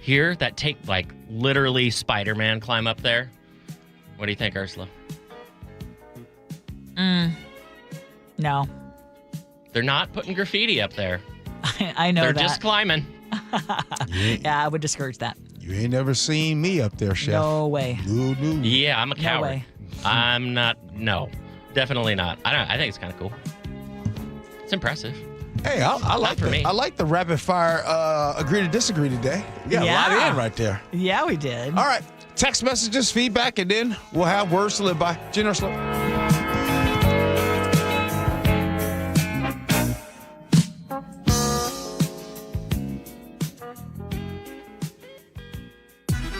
here that take like literally Spider-Man climb up there. What do you think, Ursula? No. They're not putting graffiti up there. I know They're that. just climbing. Yeah, I would discourage that. You ain't never seen me up there, Chef. No way. No. Yeah, I'm a coward. No way. I'm not. No, definitely not. I think it's kind of cool. It's impressive. Hey, I like the rapid fire agree to disagree today. We got a lot in right there. Yeah, we did. All right. Text messages, feedback, and then we'll have words to live by. Gee Ursula.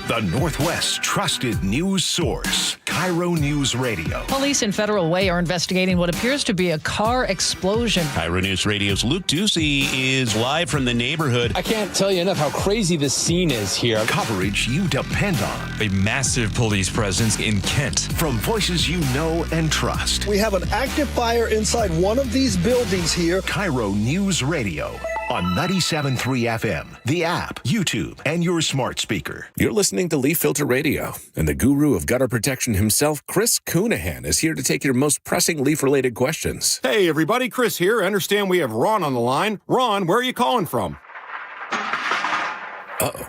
The The Northwest's trusted news source, KIRO News Radio. Police in Federal Way are investigating what appears to be a car explosion. KIRO News Radio's Luke Ducey is live from the neighborhood. I can't tell you enough how crazy this scene is here. Coverage you depend on. A massive police presence in Kent. From voices you know and trust. We have an active fire inside one of these buildings here. KIRO News Radio on 97.3 FM, the app, YouTube, and your smart speaker. You're listening to Leaf Filter Radio, and the guru of gutter protection himself, Chris Coonahan, is here to take your most pressing leaf-related questions. Hey, everybody, Chris here. I understand we have Ron on the line. Ron, where are you calling from? Uh-oh.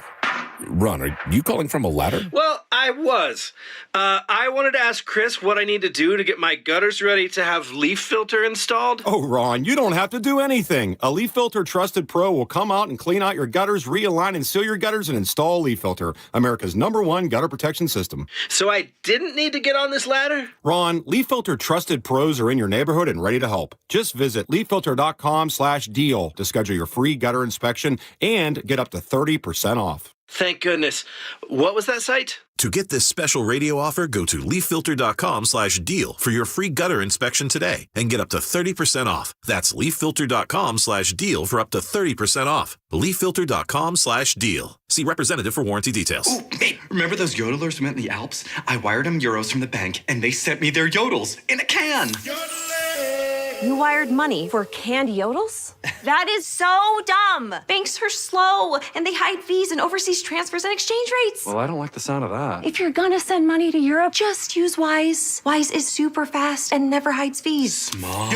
Ron, are you calling from a ladder? Well, I was. I wanted to ask Chris what I need to do to get my gutters ready to have leaf filter installed. Oh, Ron, you don't have to do anything. A Leaf Filter Trusted Pro will come out and clean out your gutters, realign and seal your gutters, and install Leaf Filter, America's #1 gutter protection system. So I didn't need to get on this ladder? Ron, Leaf Filter Trusted Pros are in your neighborhood and ready to help. Just visit leaffilter.com/deal to schedule your free gutter inspection and get up to 30% off. Thank goodness. What was that site? To get this special radio offer, go to leaffilter.com/deal for your free gutter inspection today and get up to 30% off. That's leaffilter.com/deal for up to 30% off. leaffilter.com/deal. See representative for warranty details. Oh, hey, remember those yodelers who met in the Alps? I wired them euros from the bank and they sent me their yodels in a can. You wired money for canned yodels? That is so dumb. Banks are slow, and they hide fees and overseas transfers and exchange rates. Well, I don't like the sound of that. If you're gonna send money to Europe, just use Wise. Wise is super fast and never hides fees. Smart.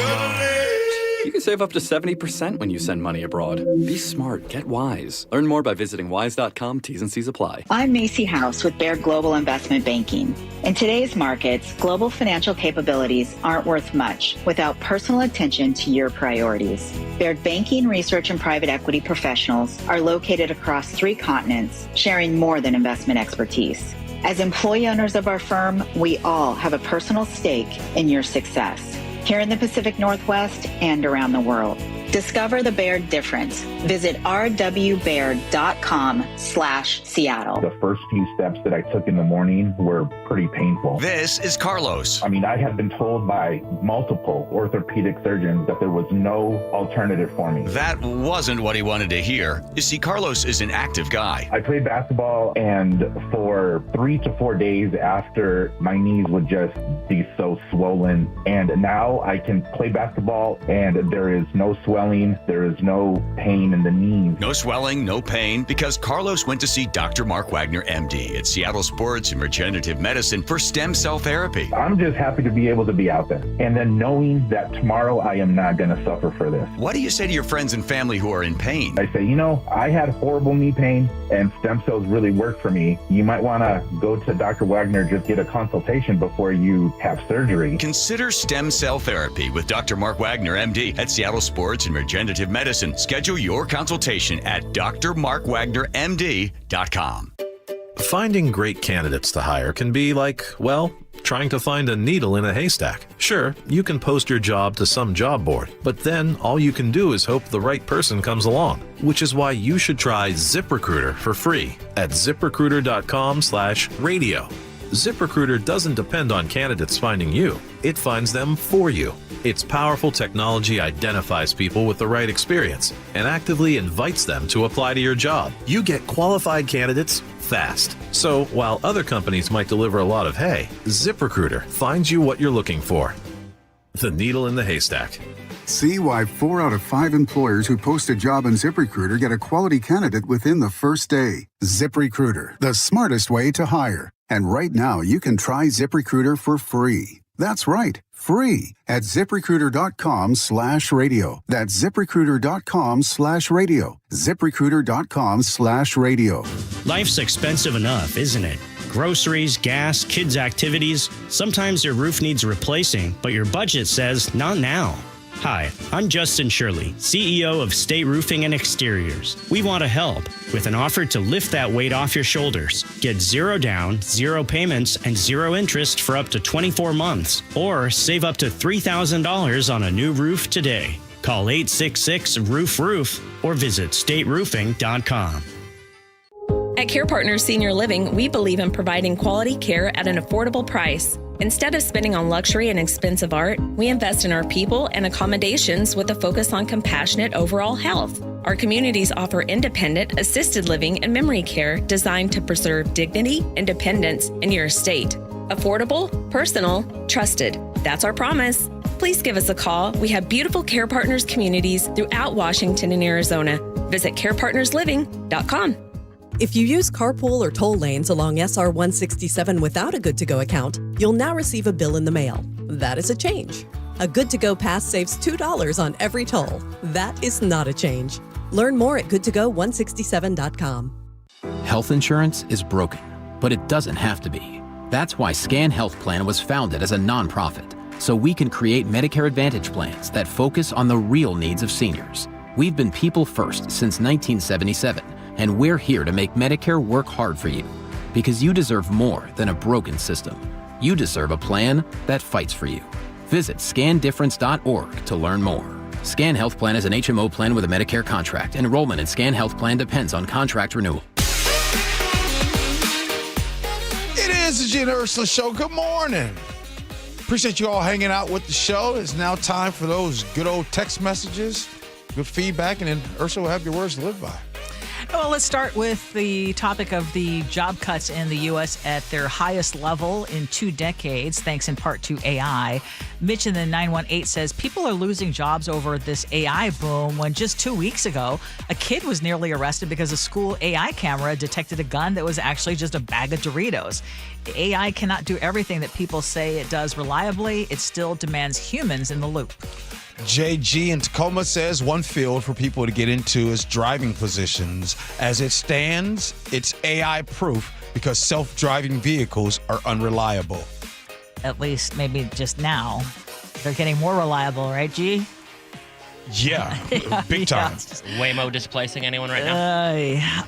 You can save up to 70% when you send money abroad. Be smart. Get Wise. Learn more by visiting wise.com. T's and C's apply. I'm Macy House with Baird Global Investment Banking. In today's markets, global financial capabilities aren't worth much without personal attention to your priorities. Baird Banking, Research, and Private Equity professionals are located across 3 continents, sharing more than investment expertise. As employee owners of our firm, we all have a personal stake in your success, here in the Pacific Northwest and around the world. Discover the Baird difference. Visit rwbaird.com/Seattle. The first few steps that I took in the morning were pretty painful. This is Carlos. I mean, I had been told by multiple orthopedic surgeons that there was no alternative for me. That wasn't what he wanted to hear. You see, Carlos is an active guy. I played basketball, and for 3 to 4 days after, my knees would just be so swollen. And now I can play basketball, and there is no swelling. There is no pain in the knees. No swelling, no pain, because Carlos went to see Dr. Mark Wagner, MD, at Seattle Sports and Regenerative Medicine for stem cell therapy. I'm just happy to be able to be out there. And then knowing that tomorrow I am not going to suffer for this. What do you say to your friends and family who are in pain? I say, I had horrible knee pain and stem cells really worked for me. You might want to go to Dr. Wagner, just get a consultation before you have surgery. Consider stem cell therapy with Dr. Mark Wagner, MD, at Seattle Sports and Regenerative Medicine. Schedule your consultation at drmarkwagnermd.com. Finding great candidates to hire can be like, trying to find a needle in a haystack. Sure, you can post your job to some job board, but then all you can do is hope the right person comes along, which is why you should try ZipRecruiter for free at ziprecruiter.com/radio. ZipRecruiter doesn't depend on candidates finding you. It finds them for you. Its powerful technology identifies people with the right experience and actively invites them to apply to your job. You get qualified candidates fast. So while other companies might deliver a lot of hay, ZipRecruiter finds you what you're looking for. The needle in the haystack. See why 4 out of 5 employers who post a job on ZipRecruiter get a quality candidate within the first day. ZipRecruiter, the smartest way to hire. And right now, you can try ZipRecruiter for free. That's right, free at ZipRecruiter.com/radio. That's ZipRecruiter.com/radio. ZipRecruiter.com/radio. Life's expensive enough, isn't it? Groceries, gas, kids' activities. Sometimes your roof needs replacing, but your budget says not now. Hi, I'm Justin Shirley, CEO of State Roofing and Exteriors. We want to help with an offer to lift that weight off your shoulders. Get 0 down, 0 payments, and 0 interest for up to 24 months. Or save up to $3,000 on a new roof today. Call 866-ROOF-ROOF or visit stateroofing.com. At Care Partners Senior Living, we believe in providing quality care at an affordable price. Instead of spending on luxury and expensive art, we invest in our people and accommodations with a focus on compassionate overall health. Our communities offer independent, assisted living, and memory care designed to preserve dignity, independence, and your estate. Affordable, personal, trusted. That's our promise. Please give us a call. We have beautiful Care Partners communities throughout Washington and Arizona. Visit carepartnersliving.com. If you use carpool or toll lanes along SR 167 without a Good to Go account, you'll now receive a bill in the mail. That is a change. A Good to Go pass saves $2 on every toll. That is not a change. Learn more at goodtogo167.com. Health insurance is broken, but it doesn't have to be. That's why Scan Health Plan was founded as a nonprofit, so we can create Medicare Advantage plans that focus on the real needs of seniors. We've been people first since 1977. And we're here to make Medicare work hard for you, because you deserve more than a broken system. You deserve a plan that fights for you. Visit scandifference.org to learn more. Scan Health Plan is an HMO plan with a Medicare contract. Enrollment in Scan Health Plan depends on contract renewal. It is the Gee and Ursula Show. Good morning. Appreciate you all hanging out with the show. It's now time for those good old text messages, good feedback, and then Ursula will have your words to live by. Well, let's start with the topic of the job cuts in the U.S. at their highest level in 2 decades, thanks in part to AI. Mitch in the 918 says, people are losing jobs over this AI boom when just 2 weeks ago, a kid was nearly arrested because a school AI camera detected a gun that was actually just a bag of Doritos. AI cannot do everything that people say it does reliably. It still demands humans in the loop. JG in Tacoma says one field for people to get into is driving positions. As it stands, it's AI proof because self-driving vehicles are unreliable. At least maybe just now. They're getting more reliable, right, G? Yeah, big time. Waymo displacing anyone right now?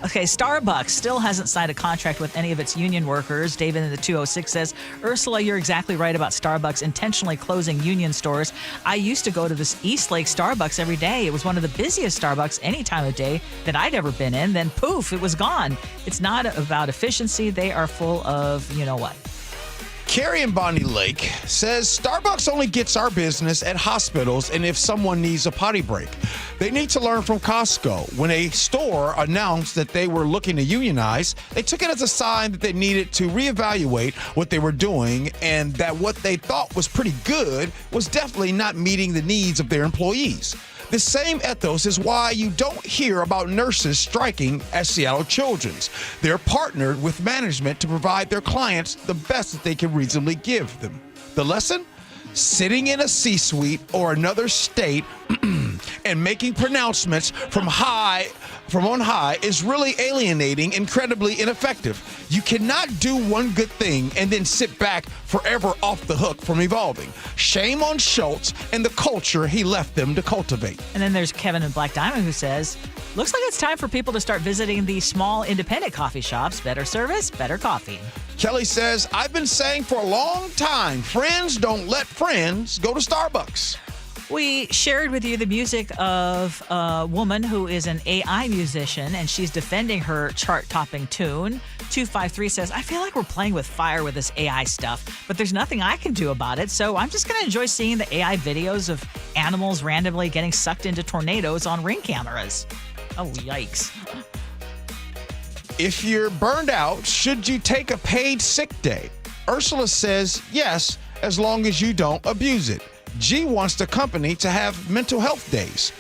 Okay, Starbucks still hasn't signed a contract with any of its union workers. David in the 206 says, Ursula, you're exactly right about Starbucks intentionally closing union stores. I used to go to this Eastlake Starbucks every day. It was one of the busiest Starbucks any time of day that I'd ever been in. Then poof, it was gone. It's not about efficiency. They are full of, you know what? Carrie in Bonnie Lake says Starbucks only gets our business at hospitals and if someone needs a potty break. They need to learn from Costco. When a store announced that they were looking to unionize, they took it as a sign that they needed to reevaluate what they were doing and that what they thought was pretty good was definitely not meeting the needs of their employees. The same ethos is why you don't hear about nurses striking at Seattle Children's. They're partnered with management to provide their clients the best that they can reasonably give them. The lesson? Sitting in a C-suite or another state and making pronouncements from on high is really alienating, incredibly ineffective. You cannot do one good thing and then sit back forever off the hook from evolving. Shame on Schultz and the culture he left them to cultivate. And then there's Kevin in Black Diamond who says, looks like it's time for people to start visiting the small independent coffee shops. Better service, better coffee. Kelly says, I've been saying for a long time, friends don't let friends go to Starbucks. We shared with you the music of a woman who is an AI musician, and she's defending her chart-topping tune. 253 says, I feel like we're playing with fire with this AI stuff, but there's nothing I can do about it, so I'm just going to enjoy seeing the AI videos of animals randomly getting sucked into tornadoes on Ring cameras. Oh, yikes. If you're burned out, should you take a paid sick day? Ursula says yes, as long as you don't abuse it. G wants the company to have mental health days.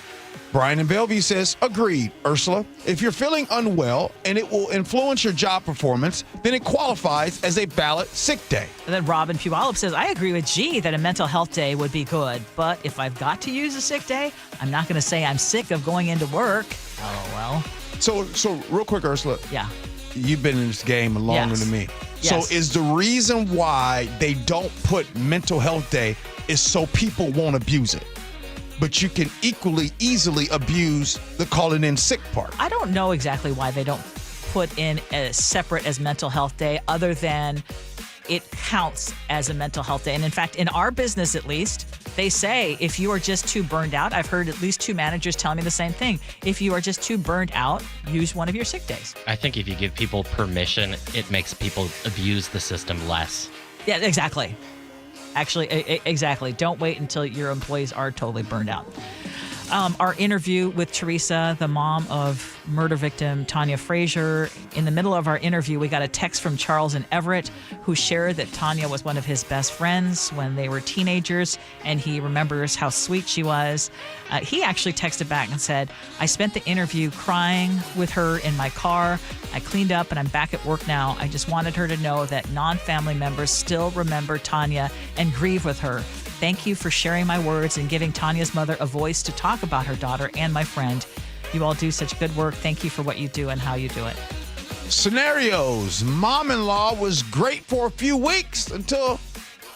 Brian in Bellevue says, agreed, Ursula. If you're feeling unwell and it will influence your job performance, then it qualifies as a valid sick day. And then Robin Puyallup says, I agree with G that a mental health day would be good, but if I've got to use a sick day, I'm not going to say I'm sick of going into work. Oh, well. So real quick, Ursula. Yeah. You've been in this game longer than me. Yes. So is the reason why they don't put mental health day is so people won't abuse it? But you can easily abuse the calling in sick part. I don't know exactly why they don't put in as separate as mental health day other than it counts as a mental health day. And in fact, in our business at least, They say if you are just too burned out, I've heard at least 2 managers telling me the same thing. If you are just too burned out, use one of your sick days. I think if you give people permission, it makes people abuse the system less. Yeah, exactly. Actually, exactly. Don't wait until your employees are totally burned out. Our interview with Teresa, the mom of murder victim Tanya Frazier. In the middle of our interview, we got a text from Charles in Everett, who shared that Tanya was one of his best friends when they were teenagers, and he remembers how sweet she was. He actually texted back and said, I spent the interview crying with her in my car. I cleaned up and I'm back at work now. I just wanted her to know that non-family members still remember Tanya and grieve with her. Thank you for sharing my words and giving Tanya's mother a voice to talk about her daughter and my friend. You all do such good work. Thank you for what you do and how you do it. Scenarios. Mom-in-law was great for a few weeks until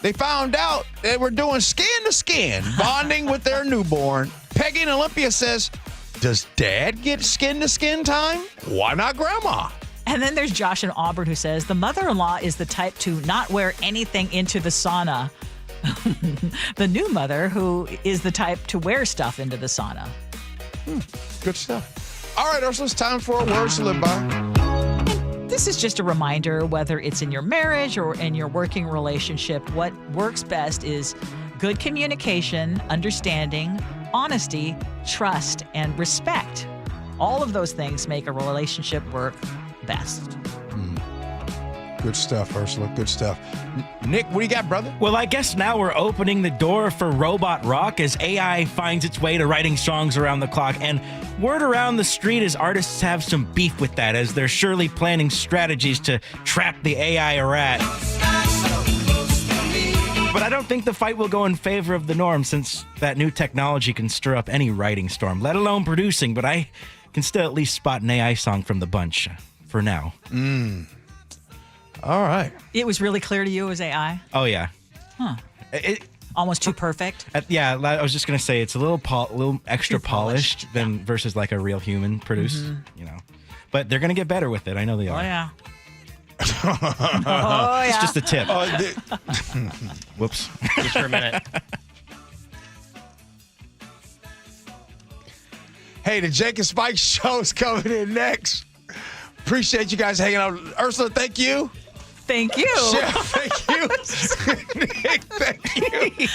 they found out they were doing skin-to-skin, bonding with their newborn. Peggy in Olympia says, does Dad get skin-to-skin time? Why not Grandma? And then there's Josh in Auburn who says, the mother-in-law is the type to not wear anything into the sauna. The new mother who is the type to wear stuff into the sauna. Good stuff. All right, Ursula, it's time for a Words to Live By. This is just a reminder, whether it's in your marriage or in your working relationship, what works best is good communication, understanding, honesty, trust, and respect. All of those things make a relationship work best. Good stuff, Ursula. Good stuff. Nick, what do you got, brother? Well, I guess now we're opening the door for robot rock as AI finds its way to writing songs around the clock. And word around the street is artists have some beef with that, as they're surely planning strategies to trap the AI rat. But I don't think the fight will go in favor of the norm, since that new technology can stir up any writing storm, let alone producing. But I can still at least spot an AI song from the bunch for now. All right. It was really clear to you it was AI? Oh, yeah. Huh. Almost too perfect? Yeah, I was just going to say it's a little extra polished than versus like a real human produced, you know. But they're going to get better with it. I know they are. Oh, yeah. Oh, yeah. It's just a tip. Whoops. Just for a minute. Hey, the Jake and Spike show's coming in next. Appreciate you guys hanging out. Ursula, thank you. Thank you. Chef, thank you. Nick, thank you.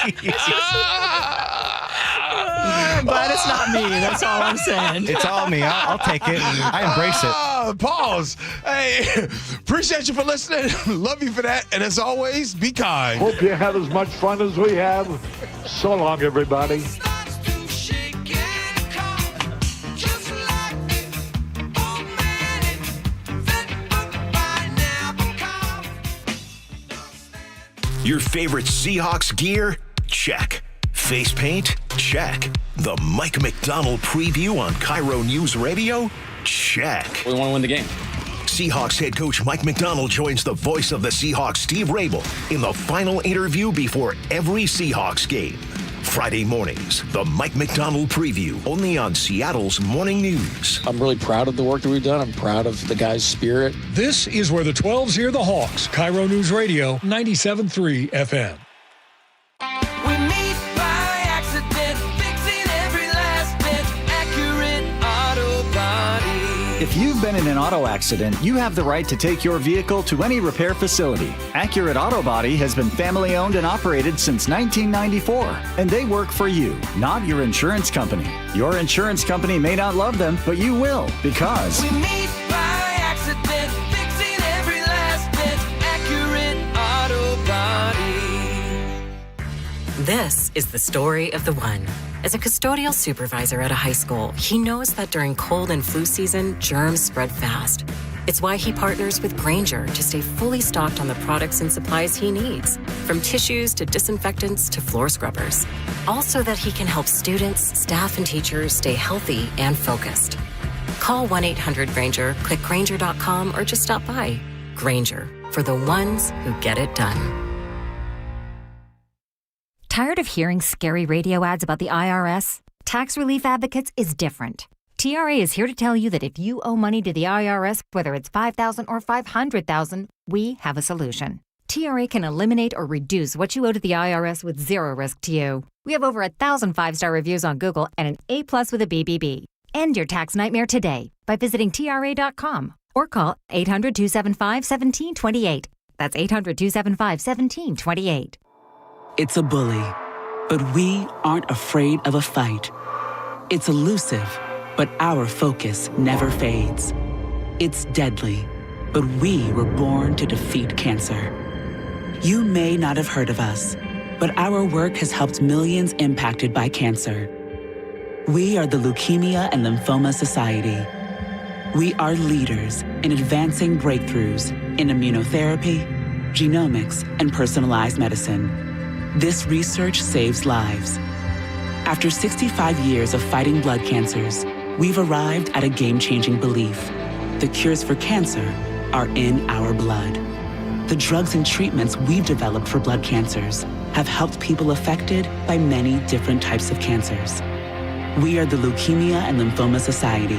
I'm glad it's not me. That's all I'm saying. It's all me. I'll take it. I embrace it. Pause. Hey, appreciate you for listening. Love you for that. And as always, be kind. Hope you had as much fun as we have. So long, everybody. Your favorite Seahawks gear? Check. Face paint? Check. The Mike McDonald preview on KIRO News Radio? Check. We want to win the game. Seahawks head coach Mike McDonald joins the voice of the Seahawks, Steve Rabel, in the final interview before every Seahawks game. Friday mornings, the Mike McDonald preview, only on Seattle's Morning News. I'm really proud of the work that we've done. I'm proud of the guys' spirit. This is where the 12s hear the Hawks. KIRO News Radio, 97.3 FM. We meet by accident, fixing every last bit, accurate auto body. If you've been in an auto accident, you have the right to take your vehicle to any repair facility. Accurate Auto Body has been family owned and operated since 1994, and they work for you, not your insurance company. Your insurance company may not love them, but you will, because We meet by accident, fixing every last bit, accurate auto body. This is the story of the one. As a custodial supervisor at a high school, he knows that during cold and flu season, germs spread fast. It's why he partners with Grainger to stay fully stocked on the products and supplies he needs, from tissues to disinfectants to floor scrubbers. All so that he can help students, staff, and teachers stay healthy and focused. Call 1-800-GRAINGER, click Grainger.com, or just stop by. Grainger, for the ones who get it done. Tired of hearing scary radio ads about the IRS? Tax Relief Advocates is different. TRA is here to tell you that if you owe money to the IRS, whether it's $5,000 or $500,000, we have a solution. TRA can eliminate or reduce what you owe to the IRS with zero risk to you. We have over 1,000 5-star reviews on Google and an A+ with a BBB. End your tax nightmare today by visiting TRA.com or call 800-275-1728. That's 800-275-1728. It's a bully, but we aren't afraid of a fight. It's elusive, but our focus never fades. It's deadly, but we were born to defeat cancer. You may not have heard of us, but our work has helped millions impacted by cancer. We are the Leukemia and Lymphoma Society. We are leaders in advancing breakthroughs in immunotherapy, genomics, and personalized medicine. This research saves lives. After 65 years of fighting blood cancers, we've arrived at a game-changing belief. The cures for cancer are in our blood. The drugs and treatments we've developed for blood cancers have helped people affected by many different types of cancers. We are the Leukemia and Lymphoma Society.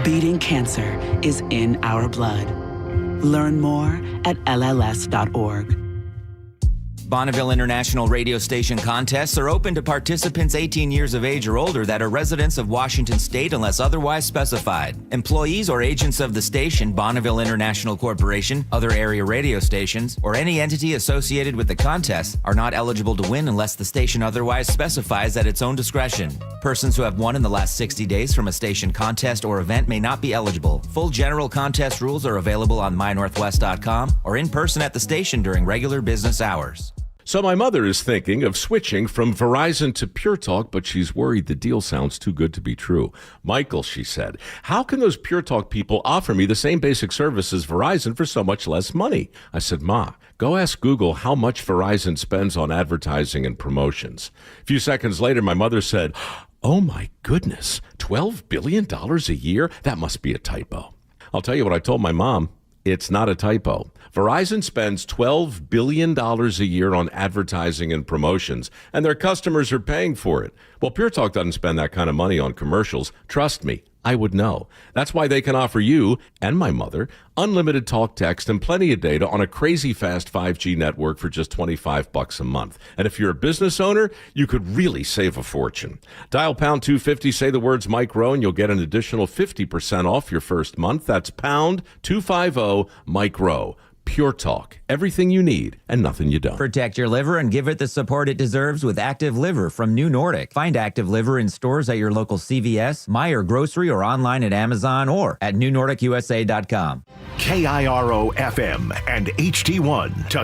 Beating cancer is in our blood. Learn more at LLS.org. Bonneville International Radio Station contests are open to participants 18 years of age or older that are residents of Washington State unless otherwise specified. Employees or agents of the station, Bonneville International Corporation, other area radio stations, or any entity associated with the contest are not eligible to win unless the station otherwise specifies at its own discretion. Persons who have won in the last 60 days from a station contest or event may not be eligible. Full general contest rules are available on mynorthwest.com or in person at the station during regular business hours. So my mother is thinking of switching from Verizon to Pure Talk, but she's worried the deal sounds too good to be true. Michael, she said, how can those Pure Talk people offer me the same basic service as Verizon for so much less money? I said, Ma, go ask Google how much Verizon spends on advertising and promotions. A few seconds later, my mother said, oh my goodness, $12 billion a year? That must be a typo. I'll tell you what I told my mom. It's not a typo. Verizon spends $12 billion a year on advertising and promotions, and their customers are paying for it. Well, Pure Talk doesn't spend that kind of money on commercials. Trust me, I would know. That's why they can offer you and my mother unlimited talk, text, and plenty of data on a crazy fast 5G network for just $25 a month. And if you're a business owner, you could really save a fortune. Dial pound 250, say the words Mike Rowe, and you'll get an additional 50% off your first month. That's pound 250 Mike Rowe. Pure Talk. Everything you need and nothing you don't. Protect your liver and give it the support it deserves with Active Liver from New Nordic. Find Active Liver in stores at your local CVS, Meijer Grocery, or online at Amazon or at newnordicusa.com. KIRO FM and HD1 to